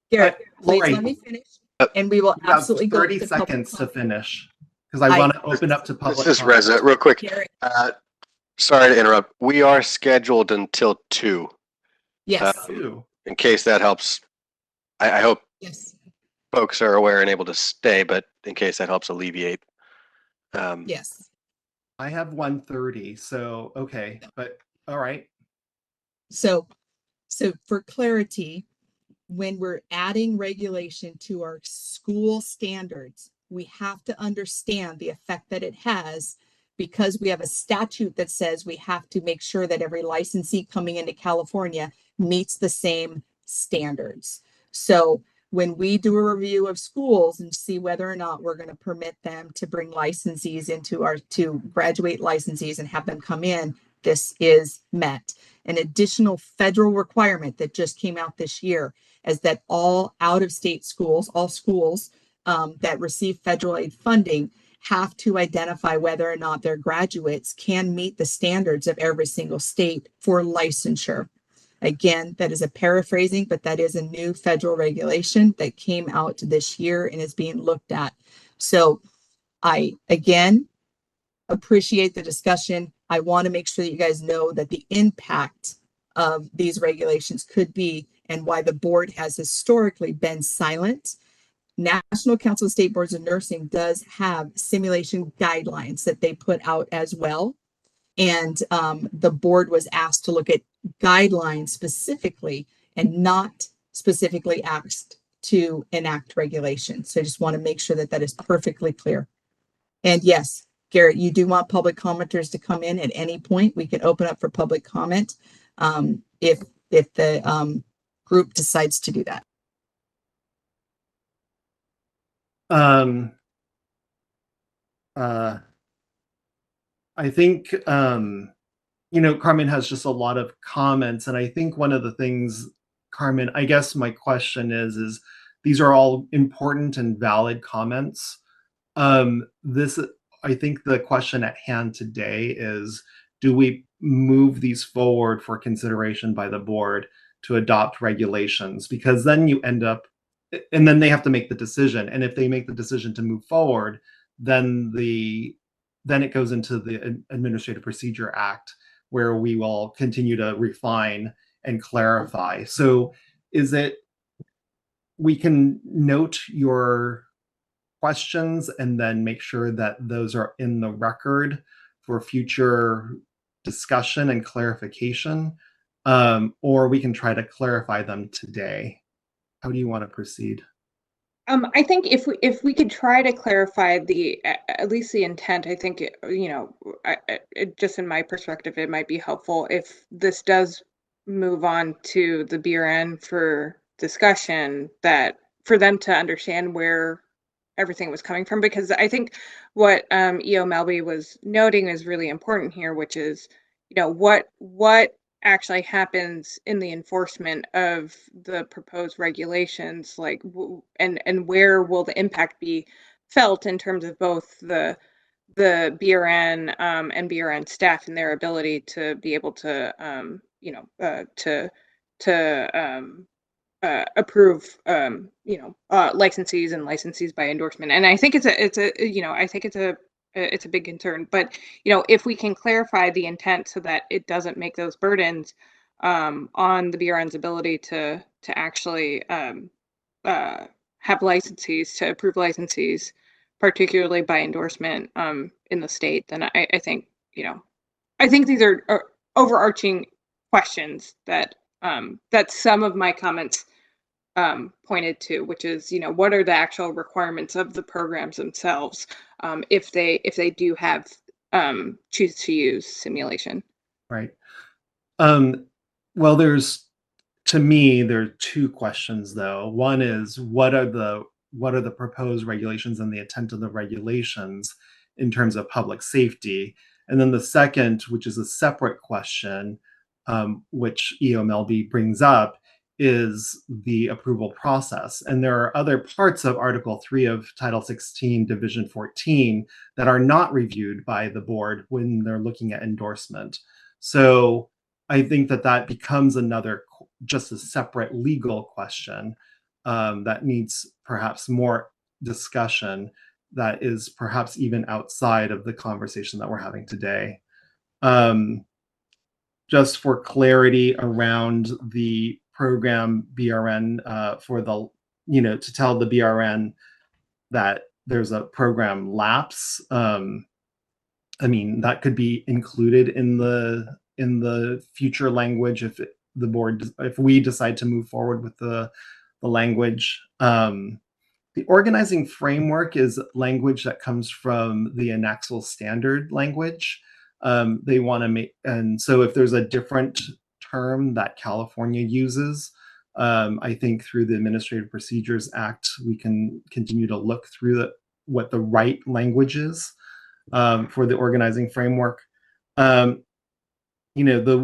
Garrett, please Lori, let me finish, and we will absolutely go 30 seconds to finish, because I want to open up to public This is comment. Reza, real quick. Sorry to interrupt. We are scheduled until 2. Yes. In case that helps. I hope yes. folks are aware and able to stay, but in case that helps alleviate. Yes. I have 1:30, so okay, but all right. So for clarity, when we're adding regulation to our school standards, we have to understand the effect that it has, because we have a statute that says we have to make sure that every licensee coming into California meets the same standards. So when we do a review of schools and see whether or not we're going to permit them to bring licensees to graduate licensees and have them come in, this is met. An additional federal requirement that just came out this year is that all out-of-state schools, all schools that receive federal aid funding, have to identify whether or not their graduates can meet the standards of every single state for licensure. Again, that is a paraphrasing, but that is a new federal regulation that came out this year and is being looked at. So I, again, appreciate the discussion. I want to make sure that you guys know that the impact of these regulations could be, and why the board has historically been silent. National Council of State Boards of Nursing does have simulation guidelines that they put out as well. And the board was asked to look at guidelines specifically and not specifically asked to enact regulations. So I just want to make sure that that is perfectly clear. And yes, Garrett, you do want public commenters to come in at any point. We can open up for public comment if the group decides to do that. I think, Carmen has just a lot of comments. And I think one of the things, Carmen, I guess my question is these are all important and valid comments. I think the question at hand today is, do we move these forward for consideration by the board to adopt regulations? Because then you end up, and then they have to make the decision. And if they make the decision to move forward, then it goes into the Administrative Procedure Act, where we will continue to refine and clarify. So we can note your questions and then make sure that those are in the record for future discussion and clarification, or we can try to clarify them today. How do you want to proceed? I think if we could try to clarify at least the intent, I think just in my perspective, it might be helpful if this does move on to the BRN for discussion, that for them to understand where everything was coming from, because I think what EO Melby was noting is really important here, which is what actually happens in the enforcement of the proposed regulations, and where will the impact be felt in terms of both the BRN and BRN staff and their ability to be able to approve licensees and licensees by endorsement. And I think it's a big concern. But if we can clarify the intent so that it doesn't make those burdens on the BRN's ability to actually have licensees, to approve licensees, particularly by endorsement in the state, then I think these are overarching questions that some of my comments pointed to, which is, what are the actual requirements of the programs themselves if they do have choose to use simulation. Right. Well, to me, there are two questions though. One is what are the proposed regulations and the intent of the regulations in terms of public safety? And then the second, which is a separate question, which EOMLB brings up, is the approval process. And there are other parts of Article 3 of Title 16, Division 14 that are not reviewed by the board when they're looking at endorsement. So I think that becomes just a separate legal question that needs perhaps more discussion, that is perhaps even outside of the conversation that we're having today. Just for clarity around the program BRN, to tell the BRN that there's a program lapse. That could be included in the future language if we decide to move forward with the language. The organizing framework is language that comes from the Anaxel standard language. They want to make, and so if there's a different term that California uses, I think through the Administrative Procedures Act, we can continue to look through what the right language is for the organizing framework. The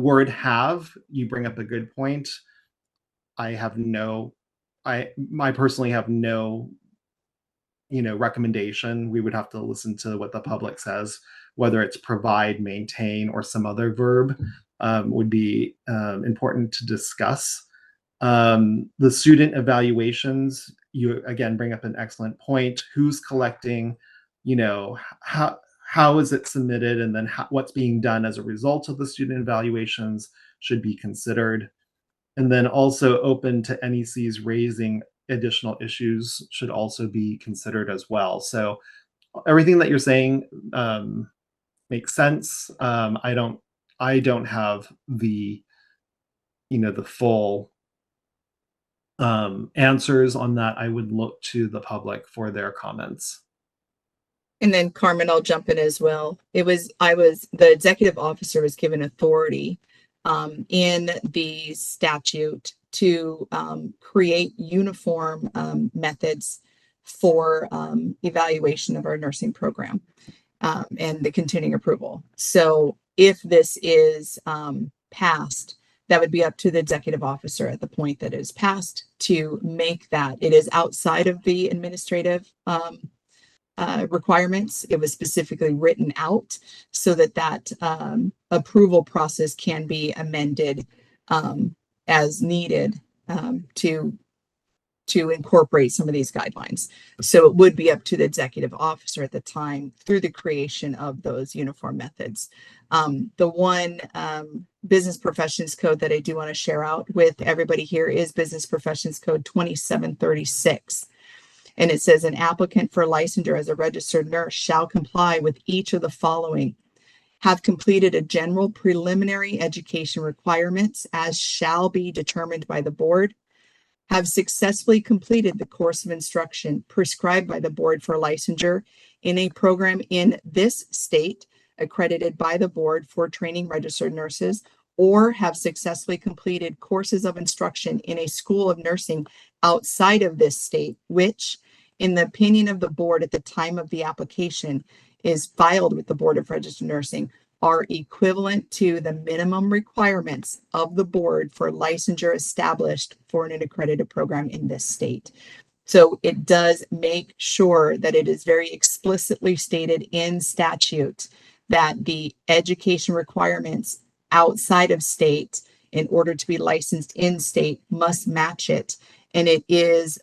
word "have," you bring up a good point. I personally have no recommendation. We would have to listen to what the public says, whether it's provide, maintain, or some other verb would be important to discuss. The student evaluations, you again bring up an excellent point. Who's collecting, how is it submitted, and then what's being done as a result of the student evaluations should be considered. And then also open to NECs raising additional issues should also be considered as well. So everything that you're saying makes sense. I don't have the full answers on that. I would look to the public for their comments. And then Carmen, I'll jump in as well. The executive officer was given authority in the statute to create uniform methods for evaluation of our nursing program and the continuing approval. So if this is passed, that would be up to the executive officer at the point that it is passed to make that. It is outside of the administrative requirements. It was specifically written out so that approval process can be amended as needed to incorporate some of these guidelines. So it would be up to the executive officer at the time through the creation of those uniform methods. The one business professions code that I do want to share out with everybody here is Business Professions Code 2736. And it says an applicant for licensure as a registered nurse shall comply with each of the following: have completed a general preliminary education requirements as shall be determined by the board, have successfully completed the course of instruction prescribed by the board for licensure in a program in this state accredited by the board for training registered nurses, or have successfully completed courses of instruction in a school of nursing outside of this state, which, in the opinion of the board at the time of the application, is filed with the Board of Registered Nursing, are equivalent to the minimum requirements of the board for licensure established for an accredited program in this state. So it does make sure that it is very explicitly stated in statute that the education requirements outside of state in order to be licensed in state must match it. And it is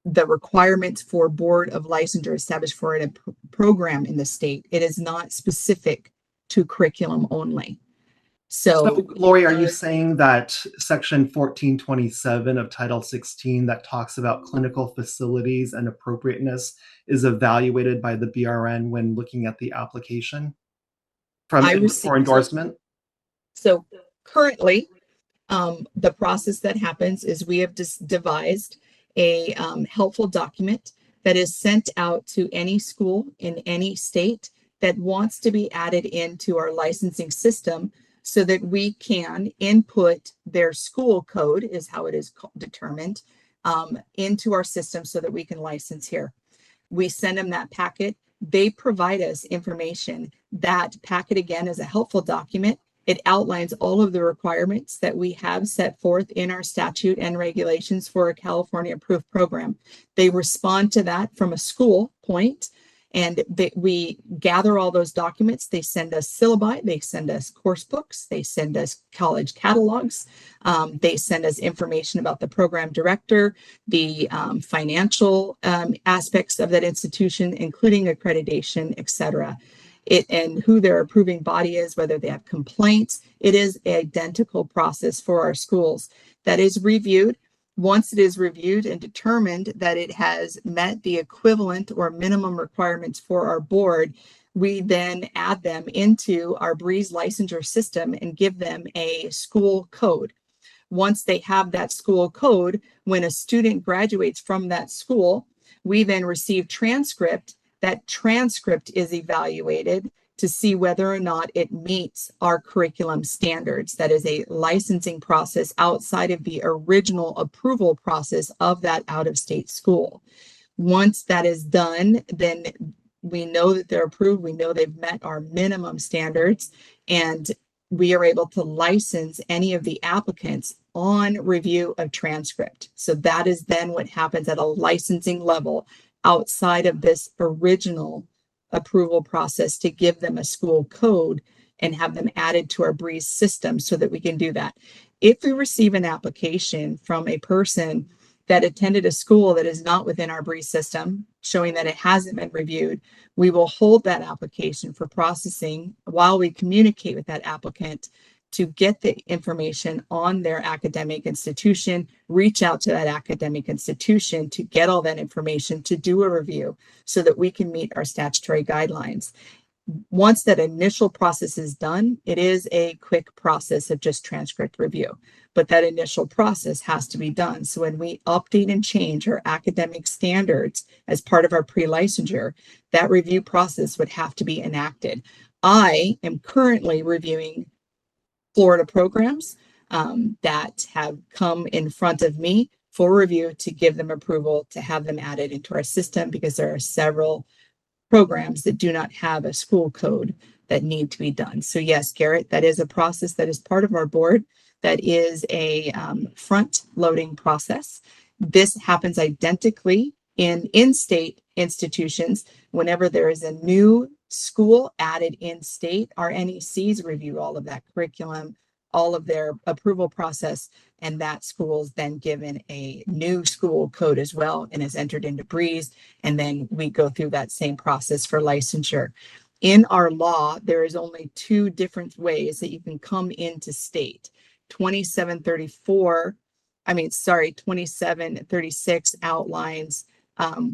the requirements for board of licensure established for a program in the state. It is not specific to curriculum only. So, Lori, are you saying that section 1427 of Title 16 that talks about clinical facilities and appropriateness is evaluated by the BRN when looking at the application for endorsement? So currently, the process that happens is we have just devised a helpful document that is sent out to any school in any state that wants to be added into our licensing system, so that we can input their school code, is how it is determined, into our system so that we can license here. We send them that packet. They provide us information. That packet, again, is a helpful document. It outlines all of the requirements that we have set forth in our statute and regulations for a California approved program. They respond to that from a school point, and we gather all those documents. They send us syllabi, they send us course books, they send us college catalogs, they send us information about the program director, the financial aspects of that institution, including accreditation, etc. And who their approving body is, whether they have complaints. It is an identical process for our schools that is reviewed. Once it is reviewed and determined that it has met the equivalent or minimum requirements for our board, we then add them into our Breeze licensure system and give them a school code. Once they have that school code, when a student graduates from that school, we then receive transcript. That transcript is evaluated to see whether or not it meets our curriculum standards. That is a licensing process outside of the original approval process of that out-of-state school. Once that is done, then we know that they're approved. We know they've met our minimum standards, and we are able to license any of the applicants on review of transcript. So that is then what happens at a licensing level outside of this original approval process, to give them a school code and have them added to our Breeze system so that we can do that. If we receive an application from a person that attended a school that is not within our Breeze system, showing that it hasn't been reviewed, we will hold that application for processing while we communicate with that applicant to get the information on their academic institution, reach out to that academic institution to get all that information, to do a review so that we can meet our statutory guidelines. Once that initial process is done, it is a quick process of just transcript review, but that initial process has to be done. So when we update and change our academic standards as part of our pre-licensure, that review process would have to be enacted. I am currently reviewing Florida programs that have come in front of me for review to give them approval to have them added into our system, because there are several programs that do not have a school code that need to be done. So yes, Garrett, that is a process that is part of our board. That is a front-loading process. This happens identically in in-state institutions. Whenever there is a new school added in state, our NECs review all of that curriculum, all of their approval process, and that school is then given a new school code as well and is entered into Breeze. And then we go through that same process for licensure. In our law, there is only two different ways that you can come into state. 2736 outlines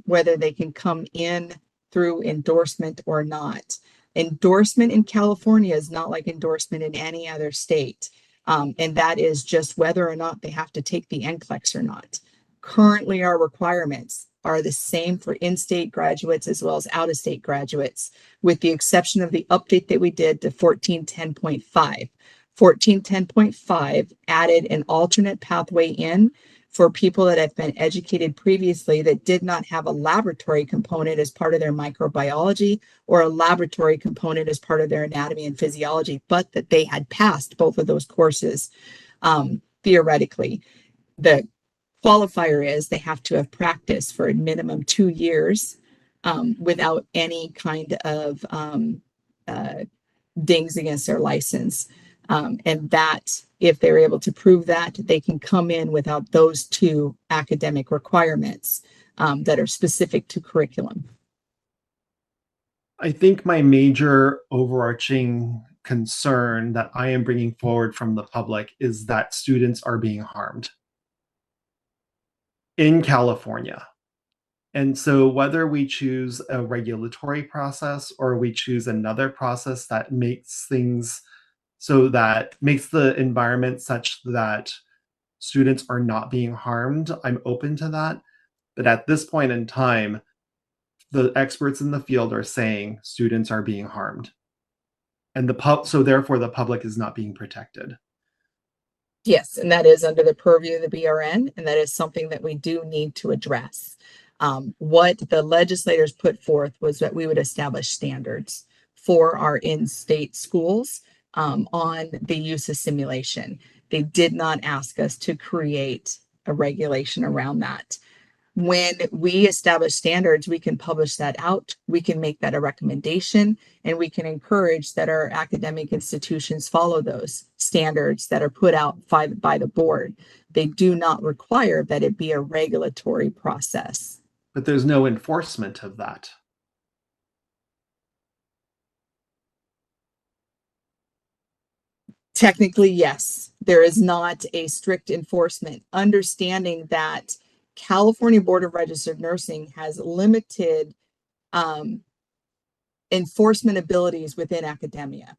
whether they can come in through endorsement or not. Endorsement in California is not like endorsement in any other state. And that is just whether or not they have to take the NCLEX or not. Currently, our requirements are the same for in-state graduates as well as out-of-state graduates, with the exception of the update that we did to 1410.5. 1410.5 added an alternate pathway in for people that have been educated previously that did not have a laboratory component as part of their microbiology or a laboratory component as part of their anatomy and physiology, but that they had passed both of those courses theoretically. The qualifier is they have to have practiced for a minimum 2 years without any kind of dings against their license. And that if they're able to prove that, they can come in without those two academic requirements that are specific to curriculum. I think my major overarching concern that I am bringing forward from the public is that students are being harmed in California. And so whether we choose a regulatory process or we choose another process that makes things so that makes the environment such that students are not being harmed, I'm open to that. But at this point in time, the experts in the field are saying students are being harmed. And so therefore the public is not being protected. Yes, and that is under the purview of the BRN, and that is something that we do need to address. What the legislators put forth was that we would establish standards for our in-state schools on the use of simulation. They did not ask us to create a regulation around that. When we establish standards, we can publish that out, we can make that a recommendation, and we can encourage that our academic institutions follow those standards that are put out by the board. They do not require that it be a regulatory process. But there's no enforcement of that. Technically, yes, there is not a strict enforcement, understanding that California Board of Registered Nursing has limited enforcement abilities within academia.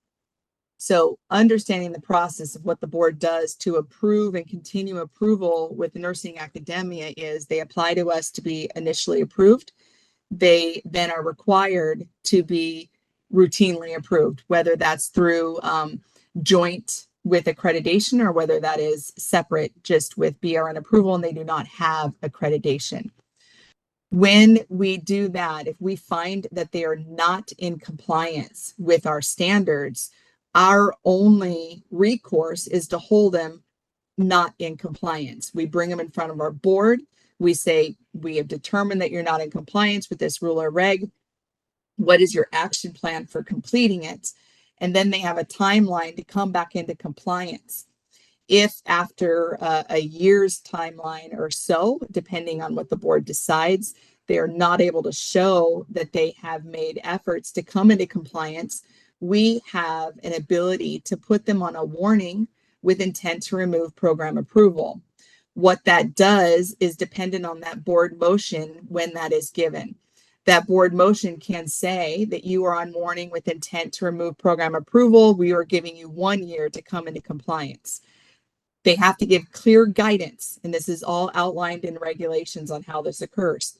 So understanding the process of what the board does to approve and continue approval with nursing academia is they apply to us to be initially approved. They then are required to be routinely approved, whether that's through joint with accreditation or whether that is separate just with BRN approval and they do not have accreditation. When we do that, if we find that they are not in compliance with our standards, our only recourse is to hold them not in compliance. We bring them in front of our board. We say, we have determined that you're not in compliance with this rule or reg. What is your action plan for completing it? And then they have a timeline to come back into compliance. If after a year's timeline or so, depending on what the board decides, they are not able to show that they have made efforts to come into compliance, we have an ability to put them on a warning with intent to remove program approval. What that does is dependent on that board motion when that is given. That board motion can say that you are on warning with intent to remove program approval. We are giving you 1 year to come into compliance. They have to give clear guidance, and this is all outlined in regulations on how this occurs.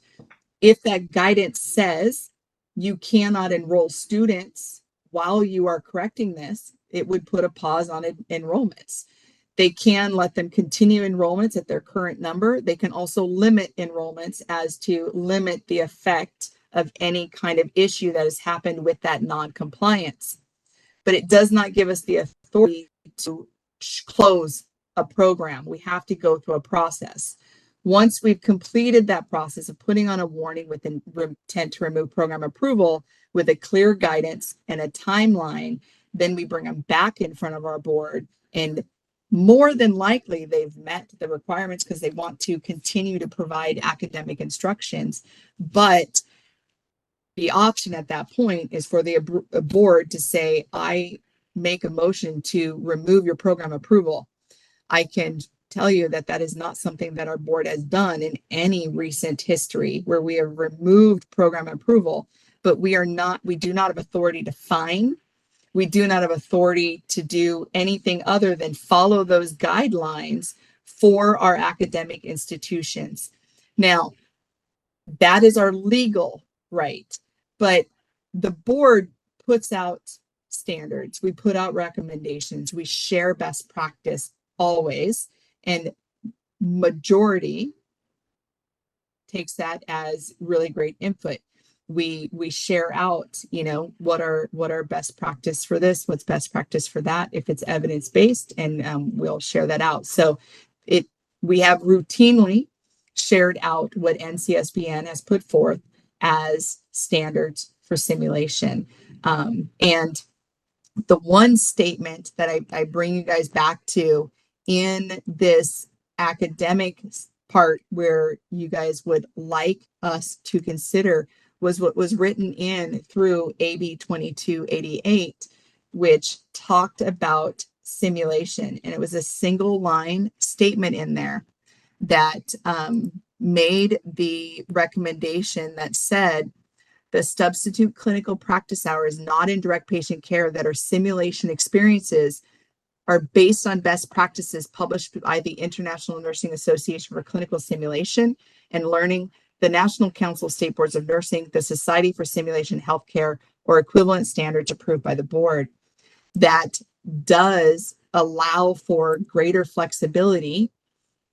If that guidance says you cannot enroll students while you are correcting this, it would put a pause on enrollments. They can let them continue enrollments at their current number. They can also limit enrollments as to limit the effect of any kind of issue that has happened with that non-compliance. But it does not give us the authority to close a program. We have to go through a process. Once we've completed that process of putting on a warning with intent to remove program approval with a clear guidance and a timeline, then we bring them back in front of our board, and more than likely they've met the requirements because they want to continue to provide academic instructions. But the option at that point is for the board to say, I make a motion to remove your program approval. I can tell you that that is not something that our board has done in any recent history where we have removed program approval, but we do not have authority to fine. We do not have authority to do anything other than follow those guidelines for our academic institutions. Now, that is our legal right, but the board puts out standards. We put out recommendations. We share best practice always, and majority takes that as really great input. We share out, what are best practice for this, what's best practice for that, if it's evidence-based, and we'll share that out. So we have routinely shared out what NCSBN has put forth as standards for simulation. And The one statement that I bring you guys back to in this academic part where you guys would like us to consider was what was written in through AB 2288, which talked about simulation. And it was a single line statement in there that made the recommendation that said the substitute clinical practice hours not in direct patient care that are simulation experiences are based on best practices published by the International Nursing Association for Clinical Simulation and Learning, the National Council of State Boards of Nursing, the Society for Simulation Healthcare, or equivalent standards approved by the board. That does allow for greater flexibility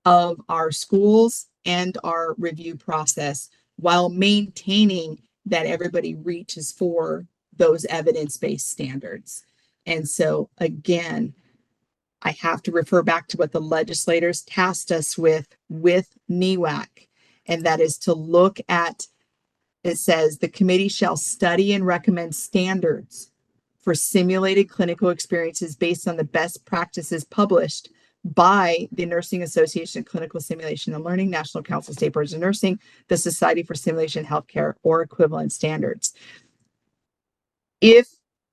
of our schools and our review process while maintaining that everybody reaches for those evidence-based standards. And so again, I have to refer back to what the legislators tasked us with NEWAC, and that is to look at, it says, the committee shall study and recommend standards for simulated clinical experiences based on the best practices published by the Nursing Association of Clinical Simulation and Learning, National Council of State Boards of Nursing, the Society for Simulation Healthcare, or equivalent standards. If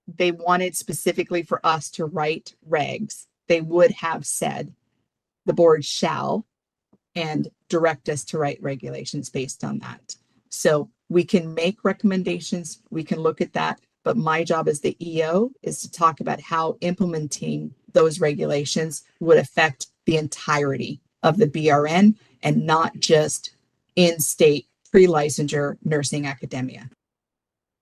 they wanted specifically for us to write regs, they would have said the board shall and direct us to write regulations based on that. So we can make recommendations, we can look at that, but my job as the EO is to talk about how implementing those regulations would affect the entirety of the BRN and not just in-state pre-licensure nursing academia.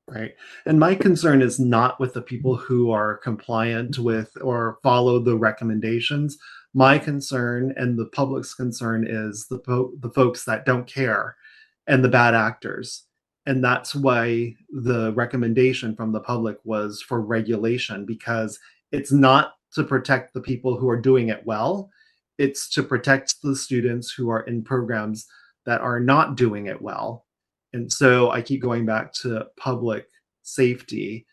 Right. And my concern is not with the people who are compliant with or follow the recommendations. My concern and the public's concern is the folks that don't care and the bad actors. And that's why the recommendation from the public was for regulation, because it's not to protect the people who are doing it well. It's to protect the students who are in programs that are not doing it well. And so I keep going back to public safety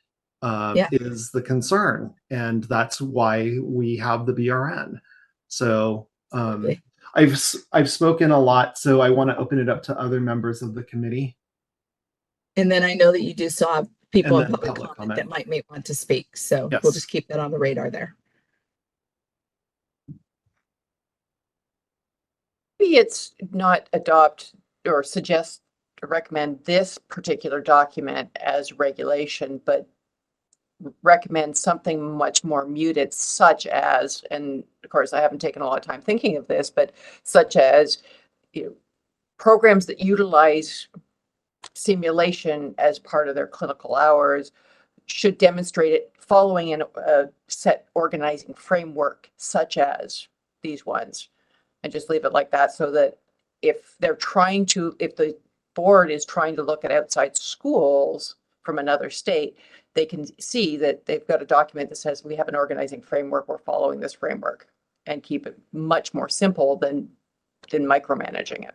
is the concern. And that's why we have the BRN. So I've spoken a lot, so I want to open it up to other members of the committee. And then I know that you do still have people And in then public comment that may want to speak. So Yes. we'll just keep that on the radar there. Maybe it's not adopt or suggest or recommend this particular document as regulation, but recommend something much more muted, such as, and of course I haven't taken a lot of time thinking of this, but such as, you know, programs that utilize simulation as part of their clinical hours should demonstrate it following a set organizing framework, such as these ones, and just leave it like that, so that if they're trying to, if the board is trying to look at outside schools from another state, they can see that they've got a document that says we have an organizing framework, we're following this framework, and keep it much more simple than micromanaging it.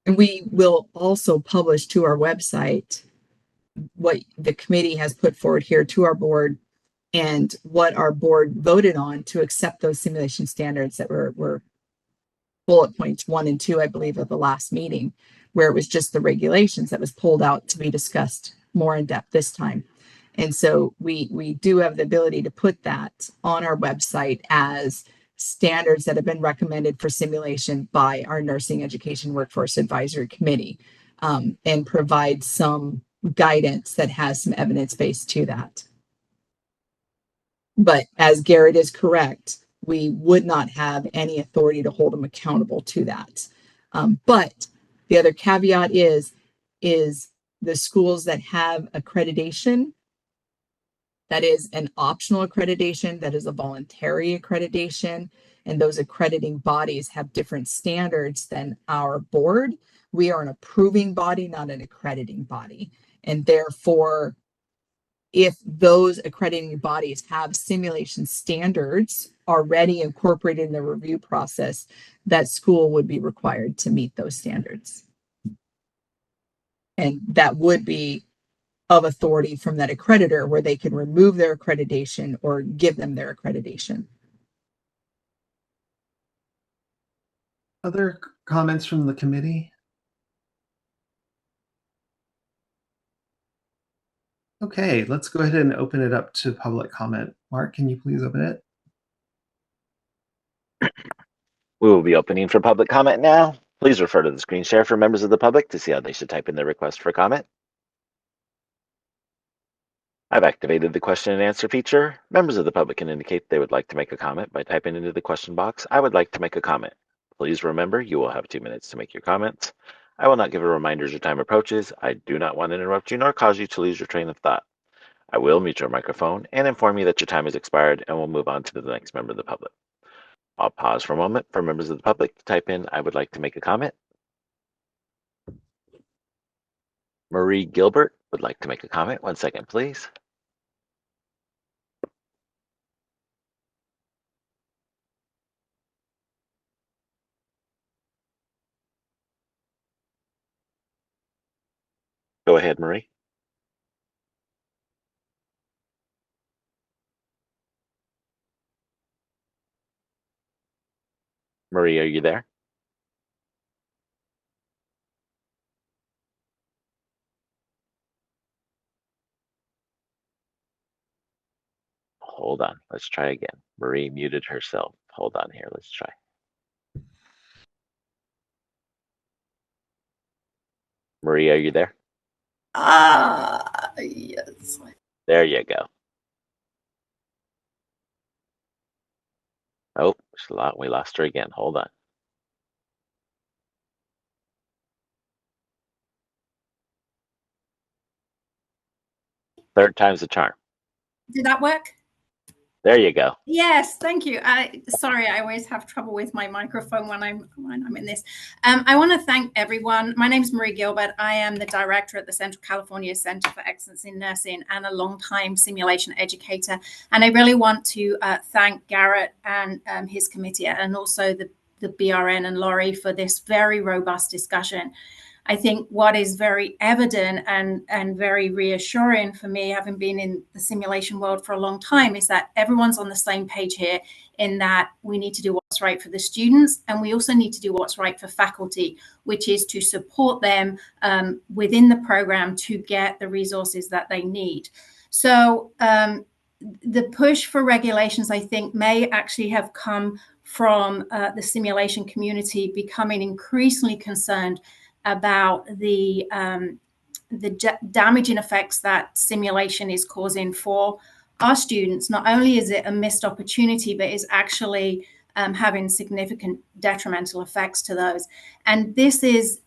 And we will also publish to our website what the committee has put forward here to our board and what our board voted on to accept those simulation standards that were bullet points 1 and 2, I believe, of the last meeting, where it was just the regulations that was pulled out to be discussed more in depth this time. And so we do have the ability to put that on our website as standards that have been recommended for simulation by our Nursing Education Workforce Advisory Committee, and provide some guidance that has some evidence base to that. But as Garrett is correct, we would not have any authority to hold them accountable to that. But the other caveat is the schools that have accreditation, that is an optional accreditation, that is a voluntary accreditation, and those accrediting bodies have different standards than our board. We are an approving body, not an accrediting body. And therefore, if those accrediting bodies have simulation standards already incorporated in the review process, that school would be required to meet those standards. And that would be of authority from that accreditor where they can remove their accreditation or give them their accreditation. Other comments from the committee? Okay, let's go ahead and open it up to public comment. Mark, can you please open it? We will be opening for public comment now. Please refer to the screen share for members of the public to see how they should type in their request for comment. I've activated the question and answer feature. Members of the public can indicate they would like to make a comment by typing into the question box, "I would like to make a comment." Please remember, you will have 2 minutes to make your comments. I will not give a reminder as your time approaches. I do not want to interrupt you nor cause you to lose your train of thought. I will mute your microphone and inform you that your time has expired, and we'll move on to the next member of the public. I'll pause for a moment for members of the public to type in, "I would like to make a comment." Marie Gilbert would like to make a comment. 1 second, please. Go ahead, Marie. Marie, are you there? Hold on, let's try again. Marie muted herself. Hold on here, let's try. Marie, are you there? Yes. There you go. Oh, we lost her again. Hold on. Third time's the charm. Did that work? There you go. Yes, thank you. Sorry, I always have trouble with my microphone when I'm in this. I want to thank everyone. My name is Marie Gilbert. I am the director at the Central California Center for Excellence in Nursing and a longtime simulation educator. And I really want to thank Garrett and his committee, and also the BRN and Laurie for this very robust discussion. I think what is very evident and very reassuring for me, having been in the simulation world for a long time, is that everyone's on the same page here in that we need to do what's right for the students, and we also need to do what's right for faculty, which is to support them within the program to get the resources that they need. So the push for regulations, I think, may actually have come from the simulation community becoming increasingly concerned about the damaging effects that simulation is causing for our students. Not only is it a missed opportunity, but is actually having significant detrimental effects to those. And this is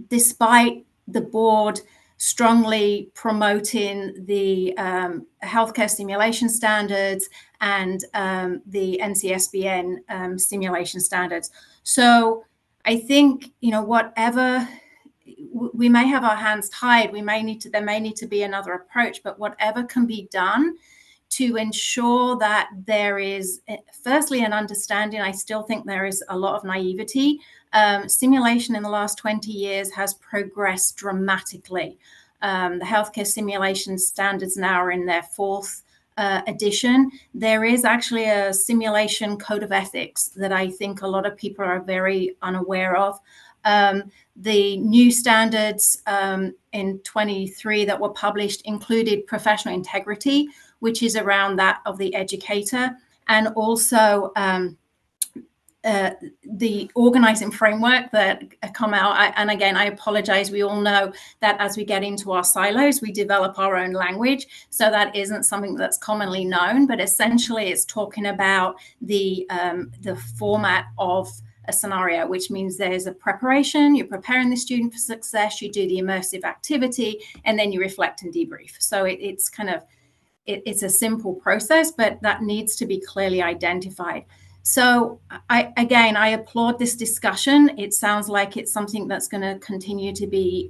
despite the board strongly promoting the healthcare simulation standards and the NCSBN simulation standards. So I think, whatever, we may have our hands tied, there may need to be another approach, but whatever can be done to ensure that there is, firstly, an understanding. I still think there is a lot of naivety. Simulation in the last 20 years has progressed dramatically. The healthcare simulation standards now are in their 4th edition. There is actually a simulation code of ethics that I think a lot of people are very unaware of. The new standards in 23 that were published included professional integrity, which is around that of the educator, and also the organizing framework that come out. And again, I apologize. We all know that as we get into our silos, we develop our own language. So that isn't something that's commonly known, but essentially it's talking about the format of a scenario, which means there's a preparation, you're preparing the student for success, you do the immersive activity, and then you reflect and debrief. So it's a simple process, but that needs to be clearly identified. So I applaud this discussion. It sounds like it's something that's going to continue to be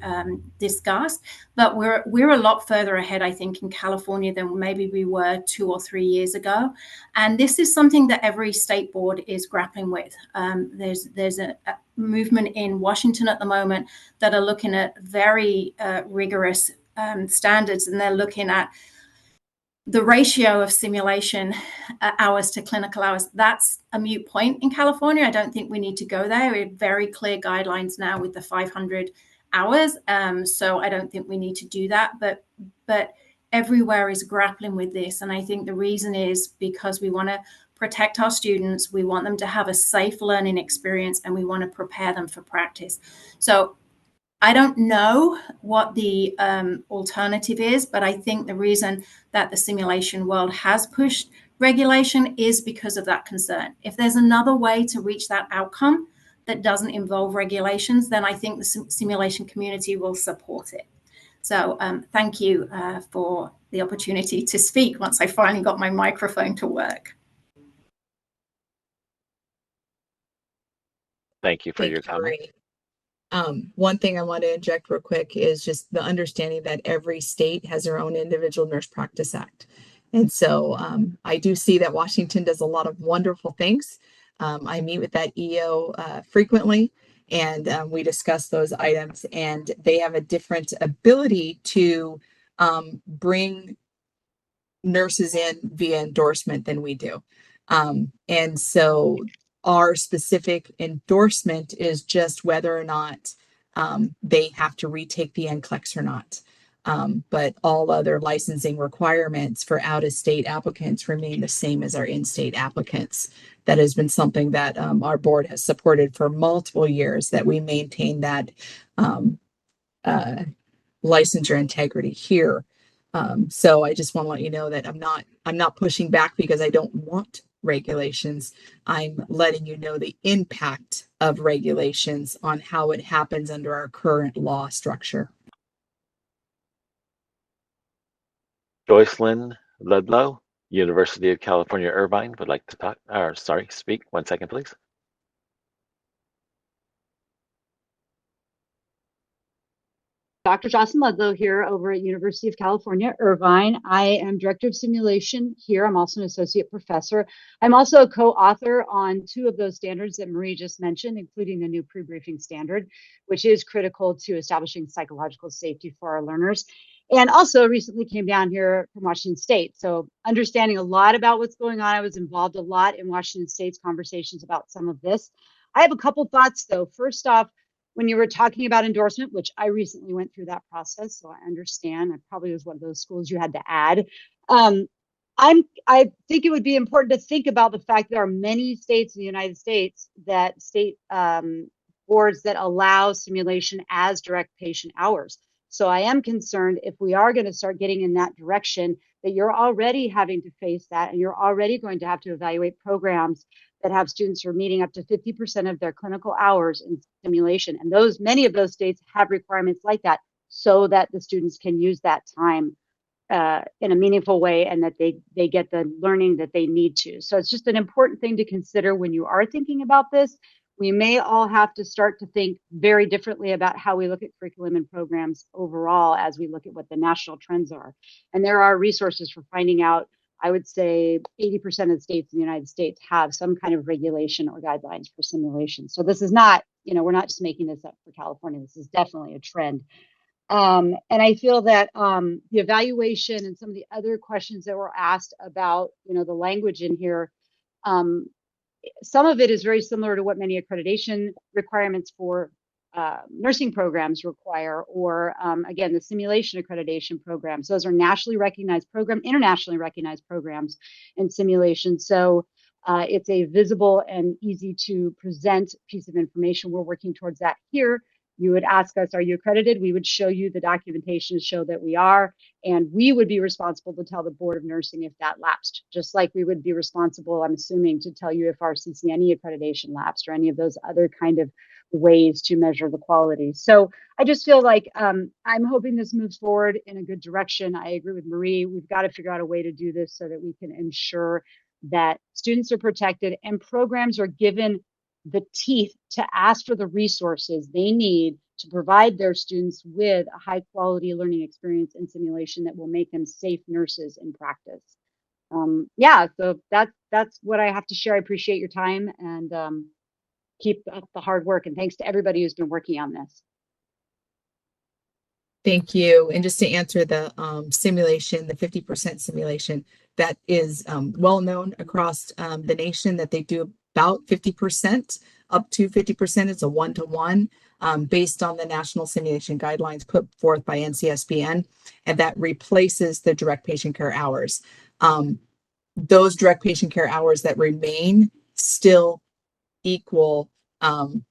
discussed, but we're a lot further ahead, I think, in California than maybe we were 2 or 3 years ago. And this is something that every state board is grappling with. There's a movement in Washington at the moment that are looking at very rigorous standards, and they're looking at the ratio of simulation hours to clinical hours. That's a moot point in California. I don't think we need to go there. We have very clear guidelines now with the 500 hours. So I don't think we need to do that. But everywhere is grappling with this. And I think the reason is because we want to protect our students. We want them to have a safe learning experience, and we want to prepare them for practice. So I don't know what the alternative is, but I think the reason that the simulation world has pushed regulation is because of that concern. If there's another way to reach that outcome that doesn't involve regulations, then I think the simulation community will support it. So thank you for the opportunity to speak once I finally got my microphone to work. Thank you for your comment. One thing I want to inject real quick is just the understanding that every state has their own individual Nurse Practice Act. And so I do see that Washington does a lot of wonderful things. I meet with that EO frequently, and we discuss those items, and they have a different ability to bring nurses in via endorsement than we do. And so our specific endorsement is just whether or not they have to retake the NCLEX or not. But all other licensing requirements for out-of-state applicants remain the same as our in-state applicants. That has been something that our board has supported for multiple years, that we maintain that licensure integrity here. So I just want to let you know that I'm not pushing back because I don't want regulations. I'm letting you know the impact of regulations on how it happens under our current law structure. Joycelyn Ludlow, University of California, Irvine, would like to speak. 1 second, please. Dr. Jocelyn Ludlow here over at University of California, Irvine. I am Director of Simulation here. I'm also an Associate Professor. I'm also a co-author on 2 of those standards that Marie just mentioned, including the new pre-briefing standard, which is critical to establishing psychological safety for our learners. And also recently came down here from Washington State. So understanding a lot about what's going on, I was involved a lot in Washington State's conversations about some of this. I have a couple thoughts though. First off, when you were talking about endorsement, which I recently went through that process, so I understand. I probably was one of those schools you had to add. I think it would be important to think about the fact there are many states in the United States that state boards that allow simulation as direct patient hours. So I am concerned if we are going to start getting in that direction, that you're already having to face that, and you're already going to have to evaluate programs that have students who are meeting up to 50% of their clinical hours in simulation. And many of those states have requirements like that so that the students can use that time in a meaningful way, and that they get the learning that they need to. So it's just an important thing to consider when you are thinking about this. We may all have to start to think very differently about how we look at curriculum and programs overall as we look at what the national trends are. And there are resources for finding out. I would say 80% of the states in the United States have some kind of regulation or guidelines for simulation. So this is not, we're not just making this up for California. This is definitely a trend. And I feel that the evaluation and some of the other questions that were asked about, the language in here, some of it is very similar to what many accreditation requirements for nursing programs require, or again, the simulation accreditation programs. Those are nationally recognized internationally recognized programs in simulation. So it's a visible and easy to present piece of information. We're working towards that here. You would ask us, are you accredited? We would show you the documentation to show that we are, and we would be responsible to tell the Board of Nursing if that lapsed, just like we would be responsible, I'm assuming, to tell you if our CCNE accreditation lapsed or any of those other kind of ways to measure the quality. So I just feel like I'm hoping this moves forward in a good direction. I agree with Marie. We've got to figure out a way to do this so that we can ensure that students are protected and programs are given the teeth to ask for the resources they need to provide their students with a high quality learning experience and simulation that will make them safe nurses in practice. Yeah, so that's what I have to share. I appreciate your time, and keep up the hard work. And thanks to everybody who's been working on this. Thank you. And just to answer the simulation, the 50% simulation, that is well known across the nation that they do about 50%, up to 50%. It's a 1-to-1 based on the national simulation guidelines put forth by NCSBN, and that replaces the direct patient care hours. Those direct patient care hours that remain still equal the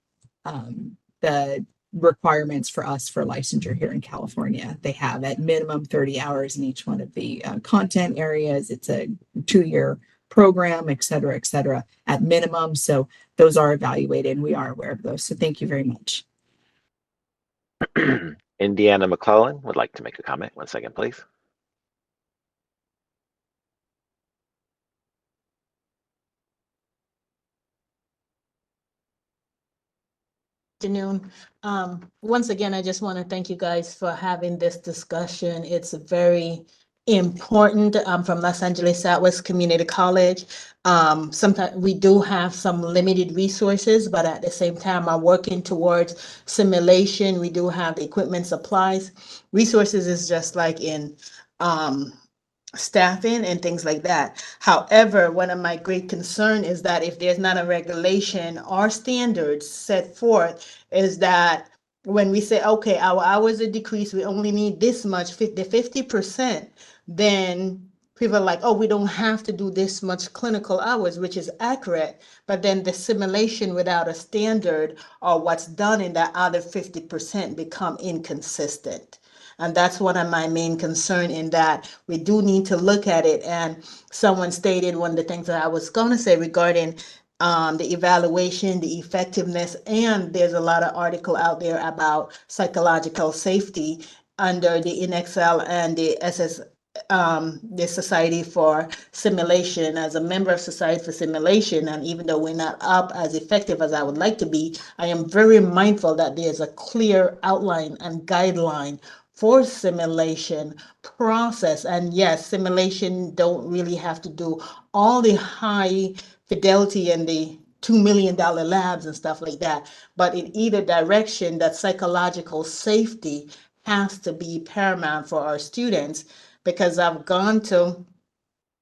requirements for us for licensure here in California. They have at minimum 30 hours in each one of the content areas. It's a 2-year program, et cetera, at minimum. So those are evaluated and we are aware of those. So thank you very much. Indiana McClellan would like to make a comment. 1 second, please. Afternoon. Once again, I just want to thank you guys for having this discussion. It's very important from Los Angeles Southwest Community College. Sometimes we do have some limited resources, but at the same time are working towards simulation. We do have the equipment, supplies. Resources is just like in staffing and things like that. However, one of my great concern is that if there's not a regulation or standards set forth, is that when we say, okay, our hours are decreased, we only need this much, 50%, then people are like, oh, we don't have to do this much clinical hours, which is accurate. But then the simulation without a standard or what's done in that other 50% become inconsistent. And that's one of my main concern, in that we do need to look at it. And someone stated one of the things that I was going to say regarding the evaluation, the effectiveness, and there's a lot of article out there about psychological safety under the INEXCEL and the Society for Simulation. As a member of Society for Simulation, and even though we're not up as effective as I would like to be, I am very mindful that there's a clear outline and guideline for simulation process. And yes, simulation don't really have to do all the high fidelity and the $2 million labs and stuff like that. But in either direction, that psychological safety has to be paramount for our students, because I've gone to,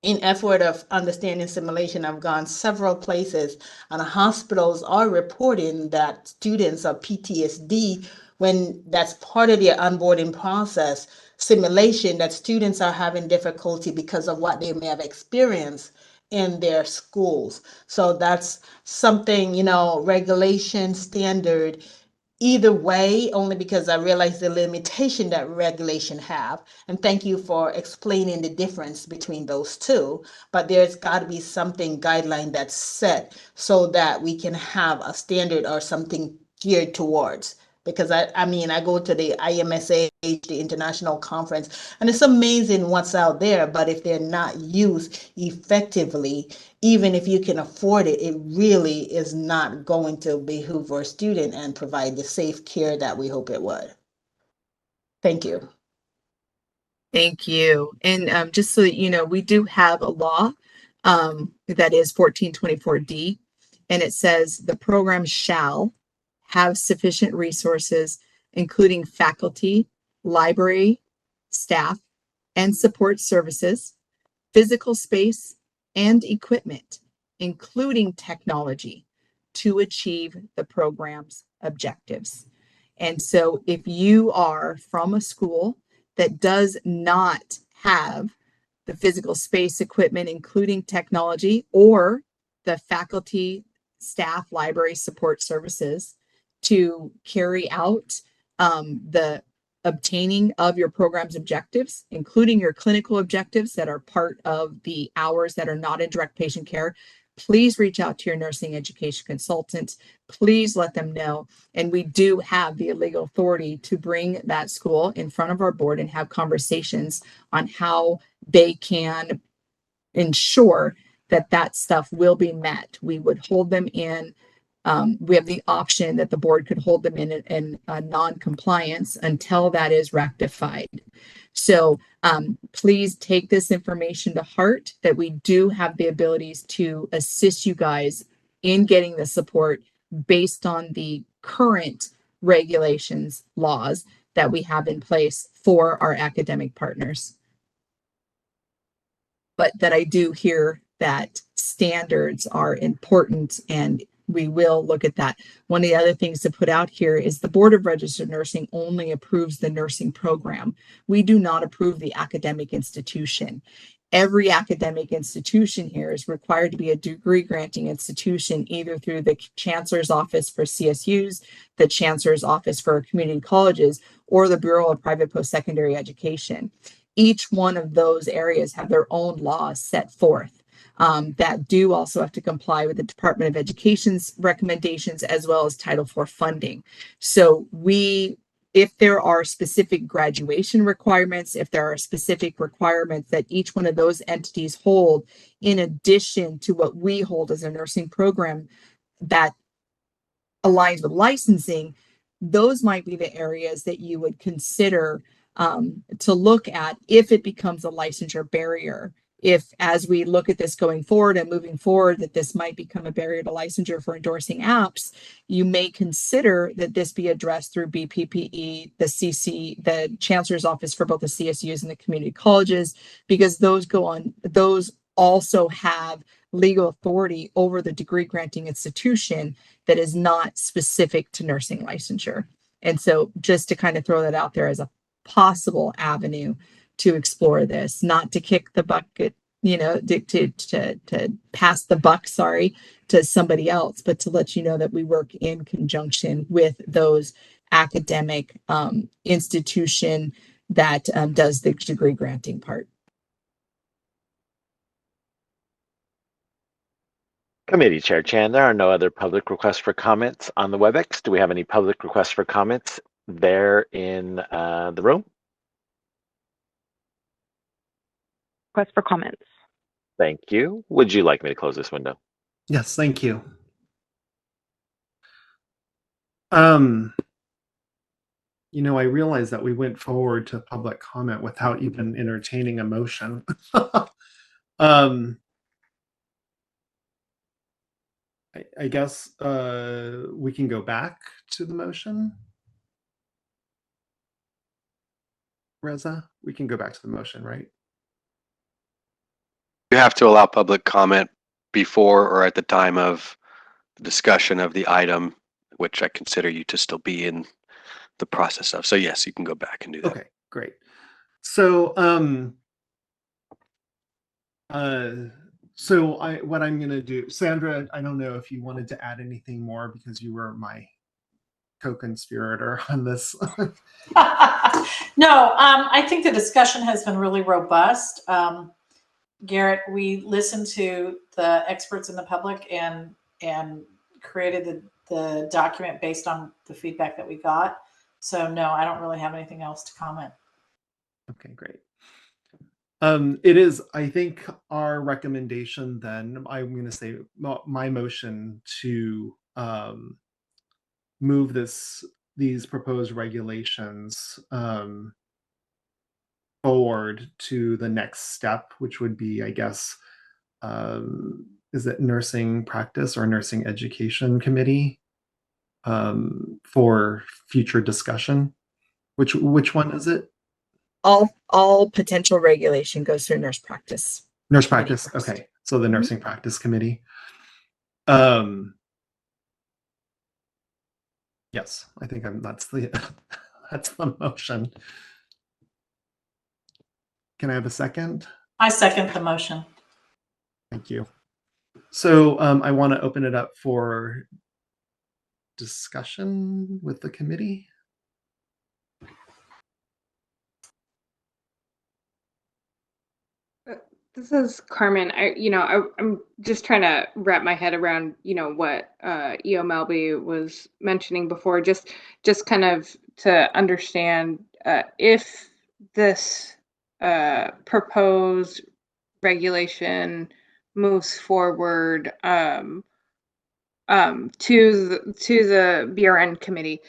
in effort of understanding simulation, I've gone several places, and hospitals are reporting that students are PTSD when that's part of their onboarding process, simulation, that students are having difficulty because of what they may have experienced in their schools. So that's something, regulation, standard, either way, only because I realize the limitation that regulation have. And thank you for explaining the difference between those two. But there's got to be something, guideline that's set so that we can have a standard or something geared towards. Because I go to the IMSA, the international conference, and it's amazing what's out there. But if they're not used effectively, even if you can afford it, it really is not going to behoove our student and provide the safe care that we hope it would. Thank you. Thank you. And just so that you know, we do have a law that is 1424D, and it says the program shall have sufficient resources, including faculty, library, staff, and support services, physical space, and equipment, including technology, to achieve the program's objectives. And so if you are from a school that does not have the physical space, equipment, including technology, or the faculty, staff, library, support services to carry out the obtaining of your program's objectives, including your clinical objectives that are part of the hours that are not in direct patient care, please reach out to your nursing education consultant. Please let them know. And we do have the legal authority to bring that school in front of our board and have conversations on how they can ensure that stuff will be met. We would hold them in. We have the option that the board could hold them in non-compliance until that is rectified. So please take this information to heart, that we do have the abilities to assist you guys in getting the support based on the current regulations, laws that we have in place for our academic partners. But that I do hear that standards are important, and we will look at that. One of the other things to put out here is the Board of Registered Nursing only approves the nursing program. We do not approve the academic institution. Every academic institution here is required to be a degree granting institution, either through the Chancellor's Office for CSUs, the Chancellor's Office for community colleges, or the Bureau of Private Post-Secondary Education. Each one of those areas have their own laws set forth that do also have to comply with the Department of Education's recommendations, as well as Title IV funding. So if there are specific graduation requirements, if there are specific requirements that each one of those entities hold, in addition to what we hold as a nursing program that aligns with licensing, those might be the areas that you would consider to look at if it becomes a licensure barrier. If, as we look at this going forward and moving forward, that this might become a barrier to licensure for endorsing apps, you may consider that this be addressed through BPPE, the Chancellor's Office for both the CSUs and the community colleges, because those also have legal authority over the degree granting institution that is not specific to nursing licensure. And so just to kind of throw that out there as a possible avenue to explore this, not to kick the bucket, to pass the buck, to somebody else, but to let you know that we work in conjunction with those academic institution that does the degree granting part. Committee Chair Chan, there are no other public requests for comments on the WebEx. Do we have any public requests for comments there in the room? Request for comments. Thank you. Would you like me to close this window? Yes, thank you. I realized that we went forward to public comment without even entertaining a motion. I guess we can go back to the motion. Reza, we can go back to the motion, right? You have to allow public comment before or at the time of the discussion of the item, which I consider you to still be in the process of. So yes, you can go back and do that. Okay, great. So what I'm going to do, Sandra, I don't know if you wanted to add anything more because you were my co-conspirator on this. No, I think the discussion has been really robust. Garrett, we listened to the experts in the public and created the document based on the feedback that we got. So no, I don't really have anything else to comment. Okay, great. It is, I think, our recommendation then, I'm going to say my motion to move these proposed regulations forward to the next step, which would be, I guess, is it Nursing Practice or Nursing Education Committee for future discussion? Which one is it? All potential regulation goes through nurse practice. Nurse practice. Okay. So the Nursing Practice Committee. Yes, I think that's the motion. Can I have a second? I second the motion. Thank you. So I want to open it up for discussion with the committee. This is Carmen. I'm just trying to wrap my head around, what EO Melby was mentioning before, just kind of to understand if this proposed regulation moves forward to the BRN committee.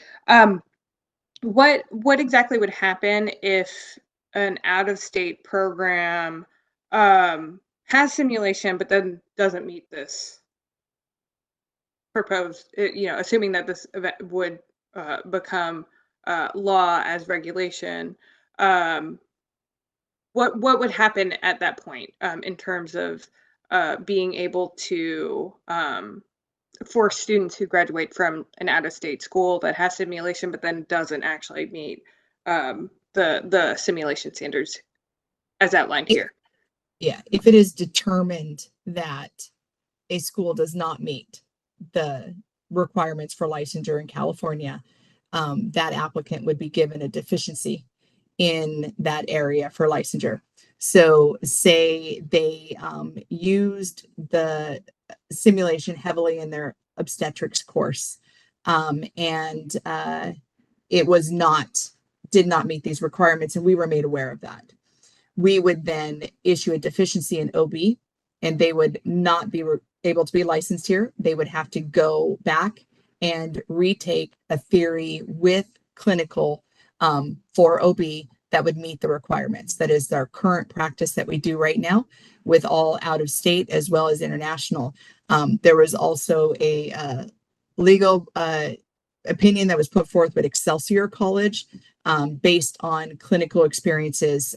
What exactly would happen if an out-of-state program has simulation but then doesn't meet this proposed, assuming that this event would become law as regulation? What would happen at that point in terms of being able to for students who graduate from an out-of-state school that has simulation but then doesn't actually meet the simulation standards as outlined here? Yeah, if it is determined that a school does not meet the requirements for licensure in California, that applicant would be given a deficiency in that area for licensure. So say they used the simulation heavily in their obstetrics course, and it was did not meet these requirements, and we were made aware of that. We would then issue a deficiency in OB, and they would not be able to be licensed here. They would have to go back and retake a theory with clinical for OB that would meet the requirements. That is our current practice that we do right now with all out of state as well as international. There was also a legal opinion that was put forth with Excelsior College based on clinical experiences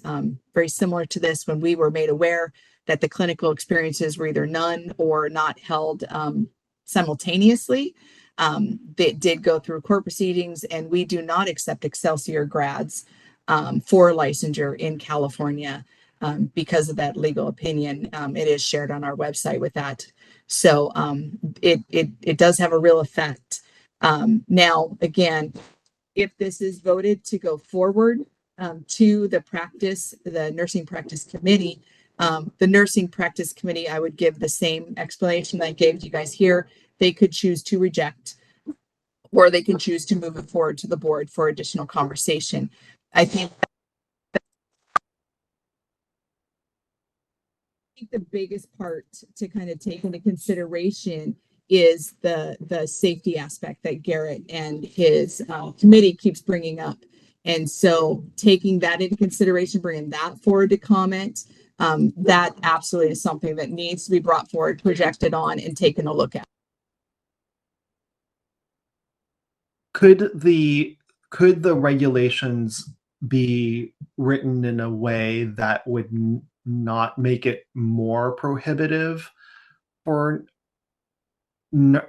very similar to this, when we were made aware that the clinical experiences were either none or not held simultaneously. They did go through court proceedings, and we do not accept Excelsior grads for licensure in California because of that legal opinion. It is shared on our website with that. So it does have a real effect. Now, again, if this is voted to go forward to the nursing practice committee, the nursing practice committee, I would give the same explanation that I gave you guys here. They could choose to reject, or they can choose to move it forward to the board for additional conversation. I think the biggest part to kind of take into consideration is the safety aspect that Garrett and his committee keeps bringing up. And so taking that into consideration, bringing that forward to comment, that absolutely is something that needs to be brought forward, projected on, and taken a look at. Could the regulations be written in a way that would not make it more prohibitive for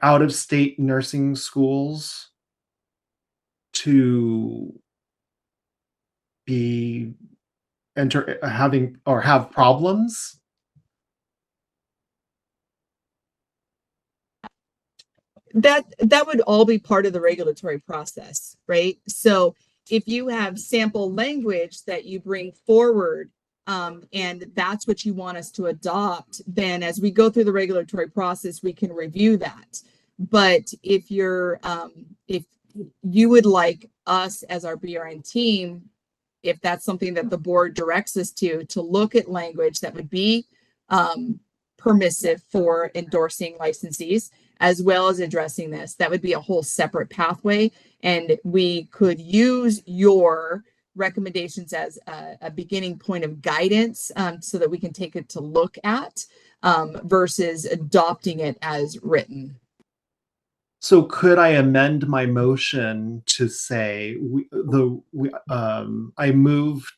out-of-state nursing schools to have problems? That would all be part of the regulatory process, right? So if you have sample language that you bring forward, and that's what you want us to adopt, then as we go through the regulatory process, we can review that. But if if you would like us as our BRN team, if that's something that the board directs us to look at language that would be permissive for endorsing licensees, as well as addressing this, that would be a whole separate pathway. And we could use your recommendations as a beginning point of guidance, so that we can take it to look at versus adopting it as written. So could I amend my motion to say I move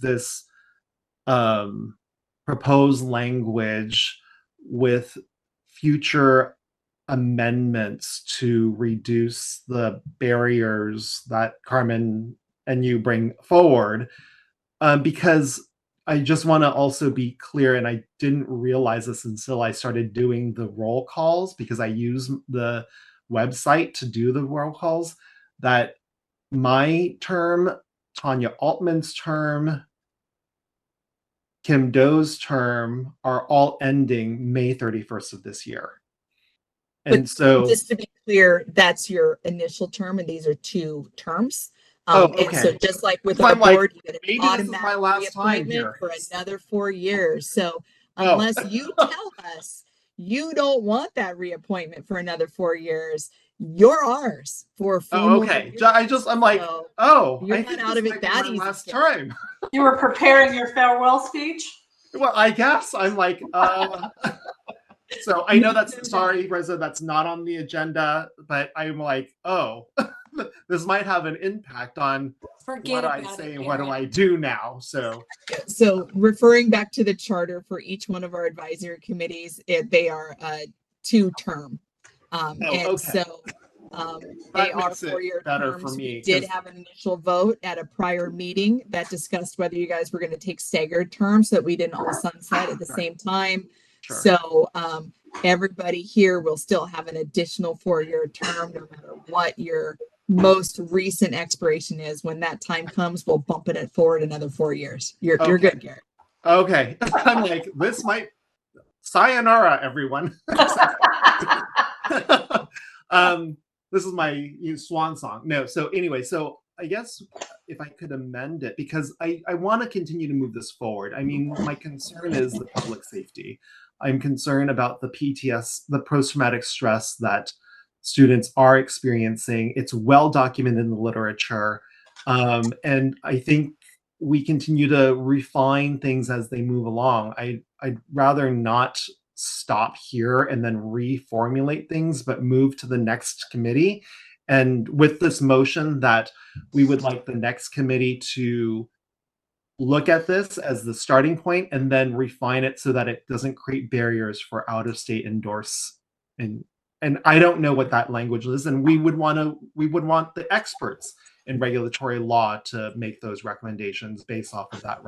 this proposed language with future amendments to reduce the barriers that Carmen and you bring forward, because I just want to also be clear, and I didn't realize this until I started doing the roll calls, because I use the website to do the roll calls, that my term, Tanya Altman's term, Kim Doe's term are all ending May 31st of this year. And but so just to be clear, that's your initial term, and these are 2 terms. Okay. And so just like with So our I'm like, board, you get an maybe this is my automatic last time reappointment here. for another 4 years. So Oh. unless you tell us you don't want that reappointment for another 4 years. You're ours for 4 Oh, more okay. years. I'm like, So oh, you're I not think out this of it might be that my easy. last Garrett. time. You were preparing your farewell speech? Well, I guess I'm like, so I know that's, sorry, Reza, that's not on the agenda, but I'm like, oh, this might have an impact on Forget what I about say it, and what do Garrett. I do now. So referring back to the charter for each one of our advisory committees, they are 2-term. And okay. so they are makes it 4-year better terms. for me, We did 'cause- have an initial vote at a prior meeting that discussed whether you guys were going to take staggered terms so that we didn't all sunset at the same time. Sure. So everybody here will still have an additional 4-year term, no matter what your most recent expiration is. When that time comes, we'll bump it forward another 4 years. You're good, Garrett. Okay. I'm like, this might, sayonara, everyone. This is my swan song. No, so anyway, so I guess if I could amend it, because I want to continue to move this forward. I mean, my concern is the public safety. I'm concerned about the PTS, the post-traumatic stress that students are experiencing. It's well documented in the literature. And I think we continue to refine things as they move along. I'd rather not stop here and then reformulate things, but move to the next committee. And with this motion that we would like the next committee to look at this as the starting point and then refine it so that it doesn't create barriers for out-of-state endorse. And I don't know what that language is. And we would want the experts in regulatory law to make those recommendations based off of that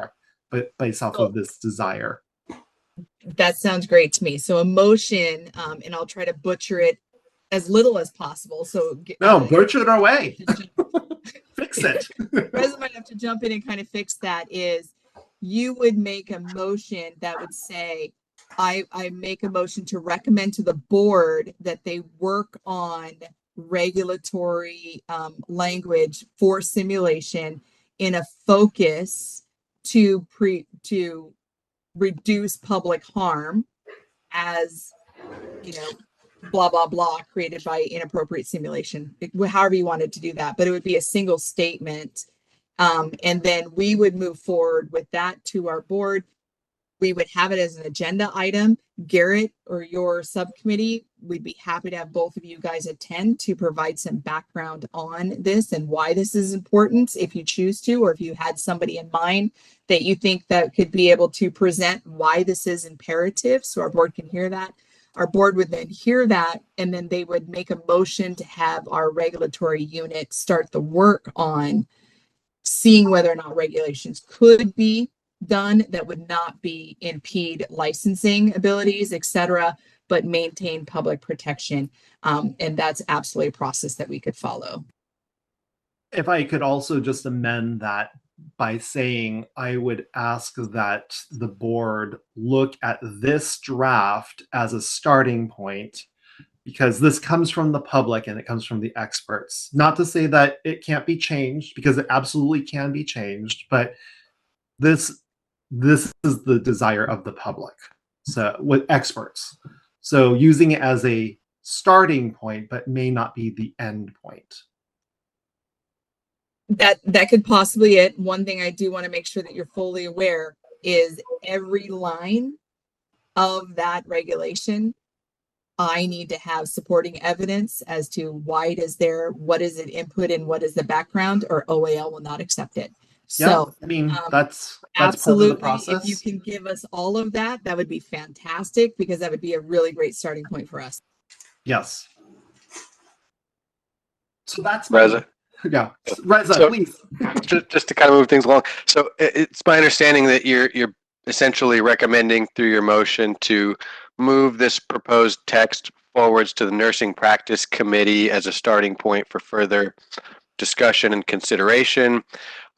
based off of this desire. That sounds great to me. So a motion, and I'll try to butcher it as little as possible. So no, butcher it away. Fix it. President might have to jump in and kind of fix that. Is you would make a motion that would say, I make a motion to recommend to the board that they work on regulatory language for simulation in a focus to reduce public harm as, blah, blah, blah, created by inappropriate simulation, however you wanted to do that. But it would be a single statement. And then we would move forward with that to our board. We would have it as an agenda item. Garrett or your subcommittee, we'd be happy to have both of you guys attend to provide some background on this and why this is important if you choose to, or if you had somebody in mind that you think that could be able to present why this is imperative so our board can hear that. Our board would then hear that, and then they would make a motion to have our regulatory unit start the work on seeing whether or not regulations could be done that would not impede licensing abilities, et cetera, but maintain public protection. And that's absolutely a process that we could follow. If I could also just amend that by saying I would ask that the board look at this draft as a starting point, because this comes from the public and it comes from the experts. Not to say that it can't be changed, because it absolutely can be changed, but this is the desire of the public. So with experts. So using it as a starting point, but may not be the end point. That could possibly it. One thing I do want to make sure that you're fully aware is every line of that regulation, I need to have supporting evidence as to why it is there, what is it input and what is the background, or OAL will not accept it. So I mean, that's absolutely, part of the process. If you can give us all of that, that would be fantastic, because that would be a really great starting point for us. Yes. So that's Reza. Yeah, Reza, So, please. Just to kind of move things along. So it's my understanding that you're essentially recommending through your motion to move this proposed text forwards to the Nursing Practice Committee as a starting point for further discussion and consideration.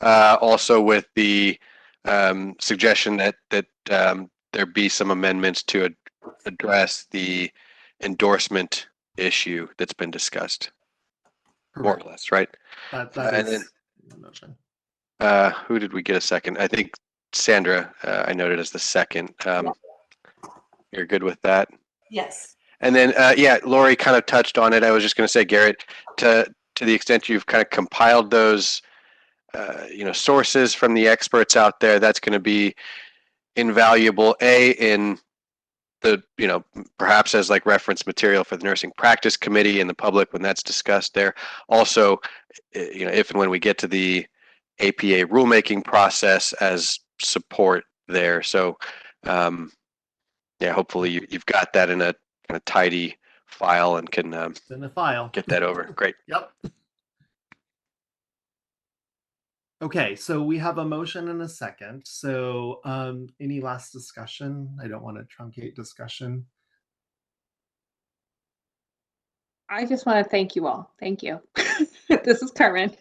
Also with the suggestion that there be some amendments to address the endorsement issue that's been discussed. More or less, right? That And is then, the motion. who did we get a second? I think Sandra, I noted as the second. You're good with that? Yes. And then, yeah, Lori kind of touched on it. I was just going to say, Garrett, to the extent you've kind of compiled those, sources from the experts out there, that's going to be invaluable, in the, perhaps as like reference material for the nursing practice committee and the public when that's discussed there. Also, if and when we get to the APA rulemaking process, as support there. So, yeah, hopefully you've got that in a kind of tidy file and can in the file. get that over. Great. Yep. Okay, so we have a motion and a second. So any last discussion? I don't want to truncate discussion. I just want to thank you all. Thank you. This is Carmen.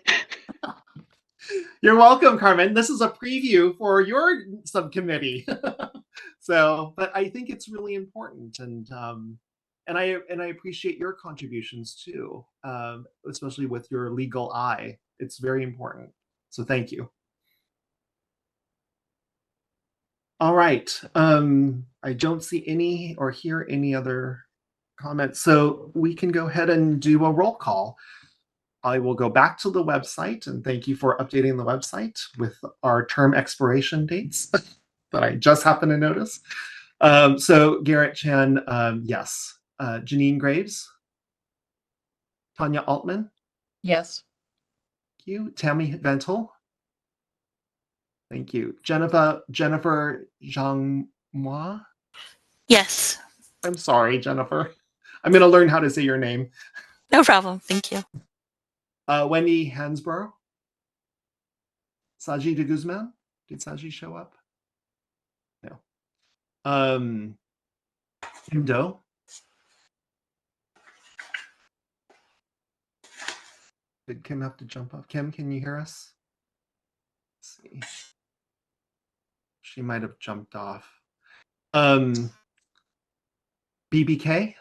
You're welcome, Carmen. This is a preview for your subcommittee. So, but I think it's really important, and I appreciate your contributions too, especially with your legal eye. It's very important. So thank you. All right. I don't see any or hear any other comments, so we can go ahead and do a roll call. I will go back to the website, and thank you for updating the website with our term expiration dates that I just happened to notice. So Garrett Chan, yes. Janine Graves? Tanya Altman? Yes. Thank you. Tammy Ventel? Thank you. Jennifer Zhangmois? Yes. I'm sorry, Jennifer. I'm going to learn how to say your name. No problem. Thank you. Wendy Hansborough? Saji de Guzman? Did Saji show up? No. Kim Doe? Did Kim have to jump off? Kim, can you hear us? Let's see. She might have jumped off. BBK?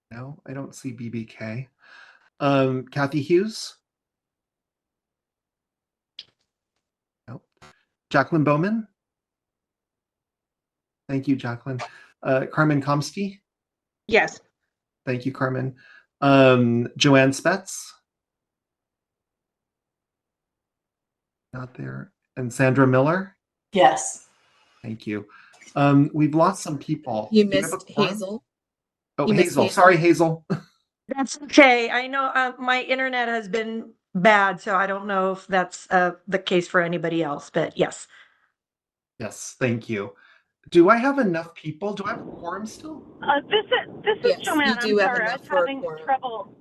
No, I don't see BBK. Kathy Hughes? No. Jacqueline Bowman? Thank you, Jacqueline. Carmen Komsky? Yes. Thank you, Carmen. Joanne Spetz? Not there. And Sandra Miller? Yes. Thank you. We've lost some people. You Do we have a missed quorum? Hazel. Oh, You missed Hazel. Hazel. Sorry, Hazel. That's okay. I know my internet has been bad, so I don't know if that's the case for anybody else, but yes. Yes, thank you. Do I have enough people? Do I have a quorum still? This Yes, is Joanne. you do I'm have sorry, I enough was for a having quorum. trouble.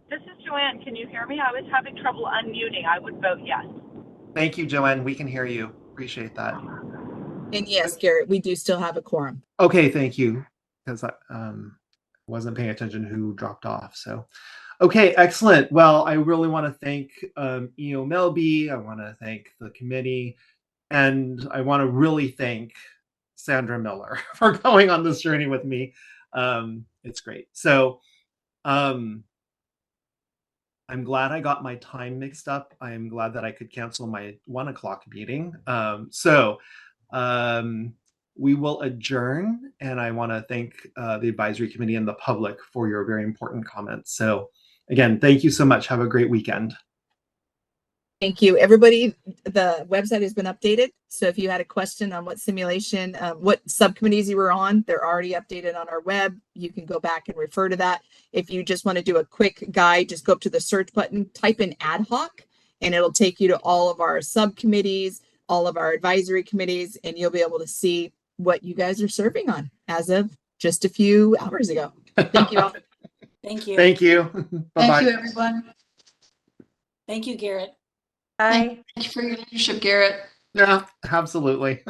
This is Joanne. Can you hear me? I was having trouble unmuting. I would vote yes. Thank you, Joanne. We can hear you. Appreciate that. And yes, Garrett, we do still have a quorum. Okay, thank you. Because I wasn't paying attention who dropped off. So, okay, excellent. Well, I really want to thank EO Melby. I want to thank the committee. And I want to really thank Sandra Miller for going on this journey with me. It's great. So I'm glad I got my time mixed up. I am glad that I could cancel my 1 o'clock meeting. We will adjourn, and I want to thank the advisory committee and the public for your very important comments. So again, thank you so much. Have a great weekend. Thank you, everybody. The website has been updated. So if you had a question on what simulation, what subcommittees you were on, they're already updated on our web. You can go back and refer to that. If you just want to do a quick guide, just go up to the search button, type in ad hoc, and it'll take you to all of our subcommittees, all of our advisory committees, and you'll be able to see what you guys are serving on as of just a few hours ago. Thank you all. Thank you. Thank you. Bye-bye. Thank you, everyone. Thank you, Garrett. Bye. Thank you for your leadership, Garrett. Yeah, absolutely.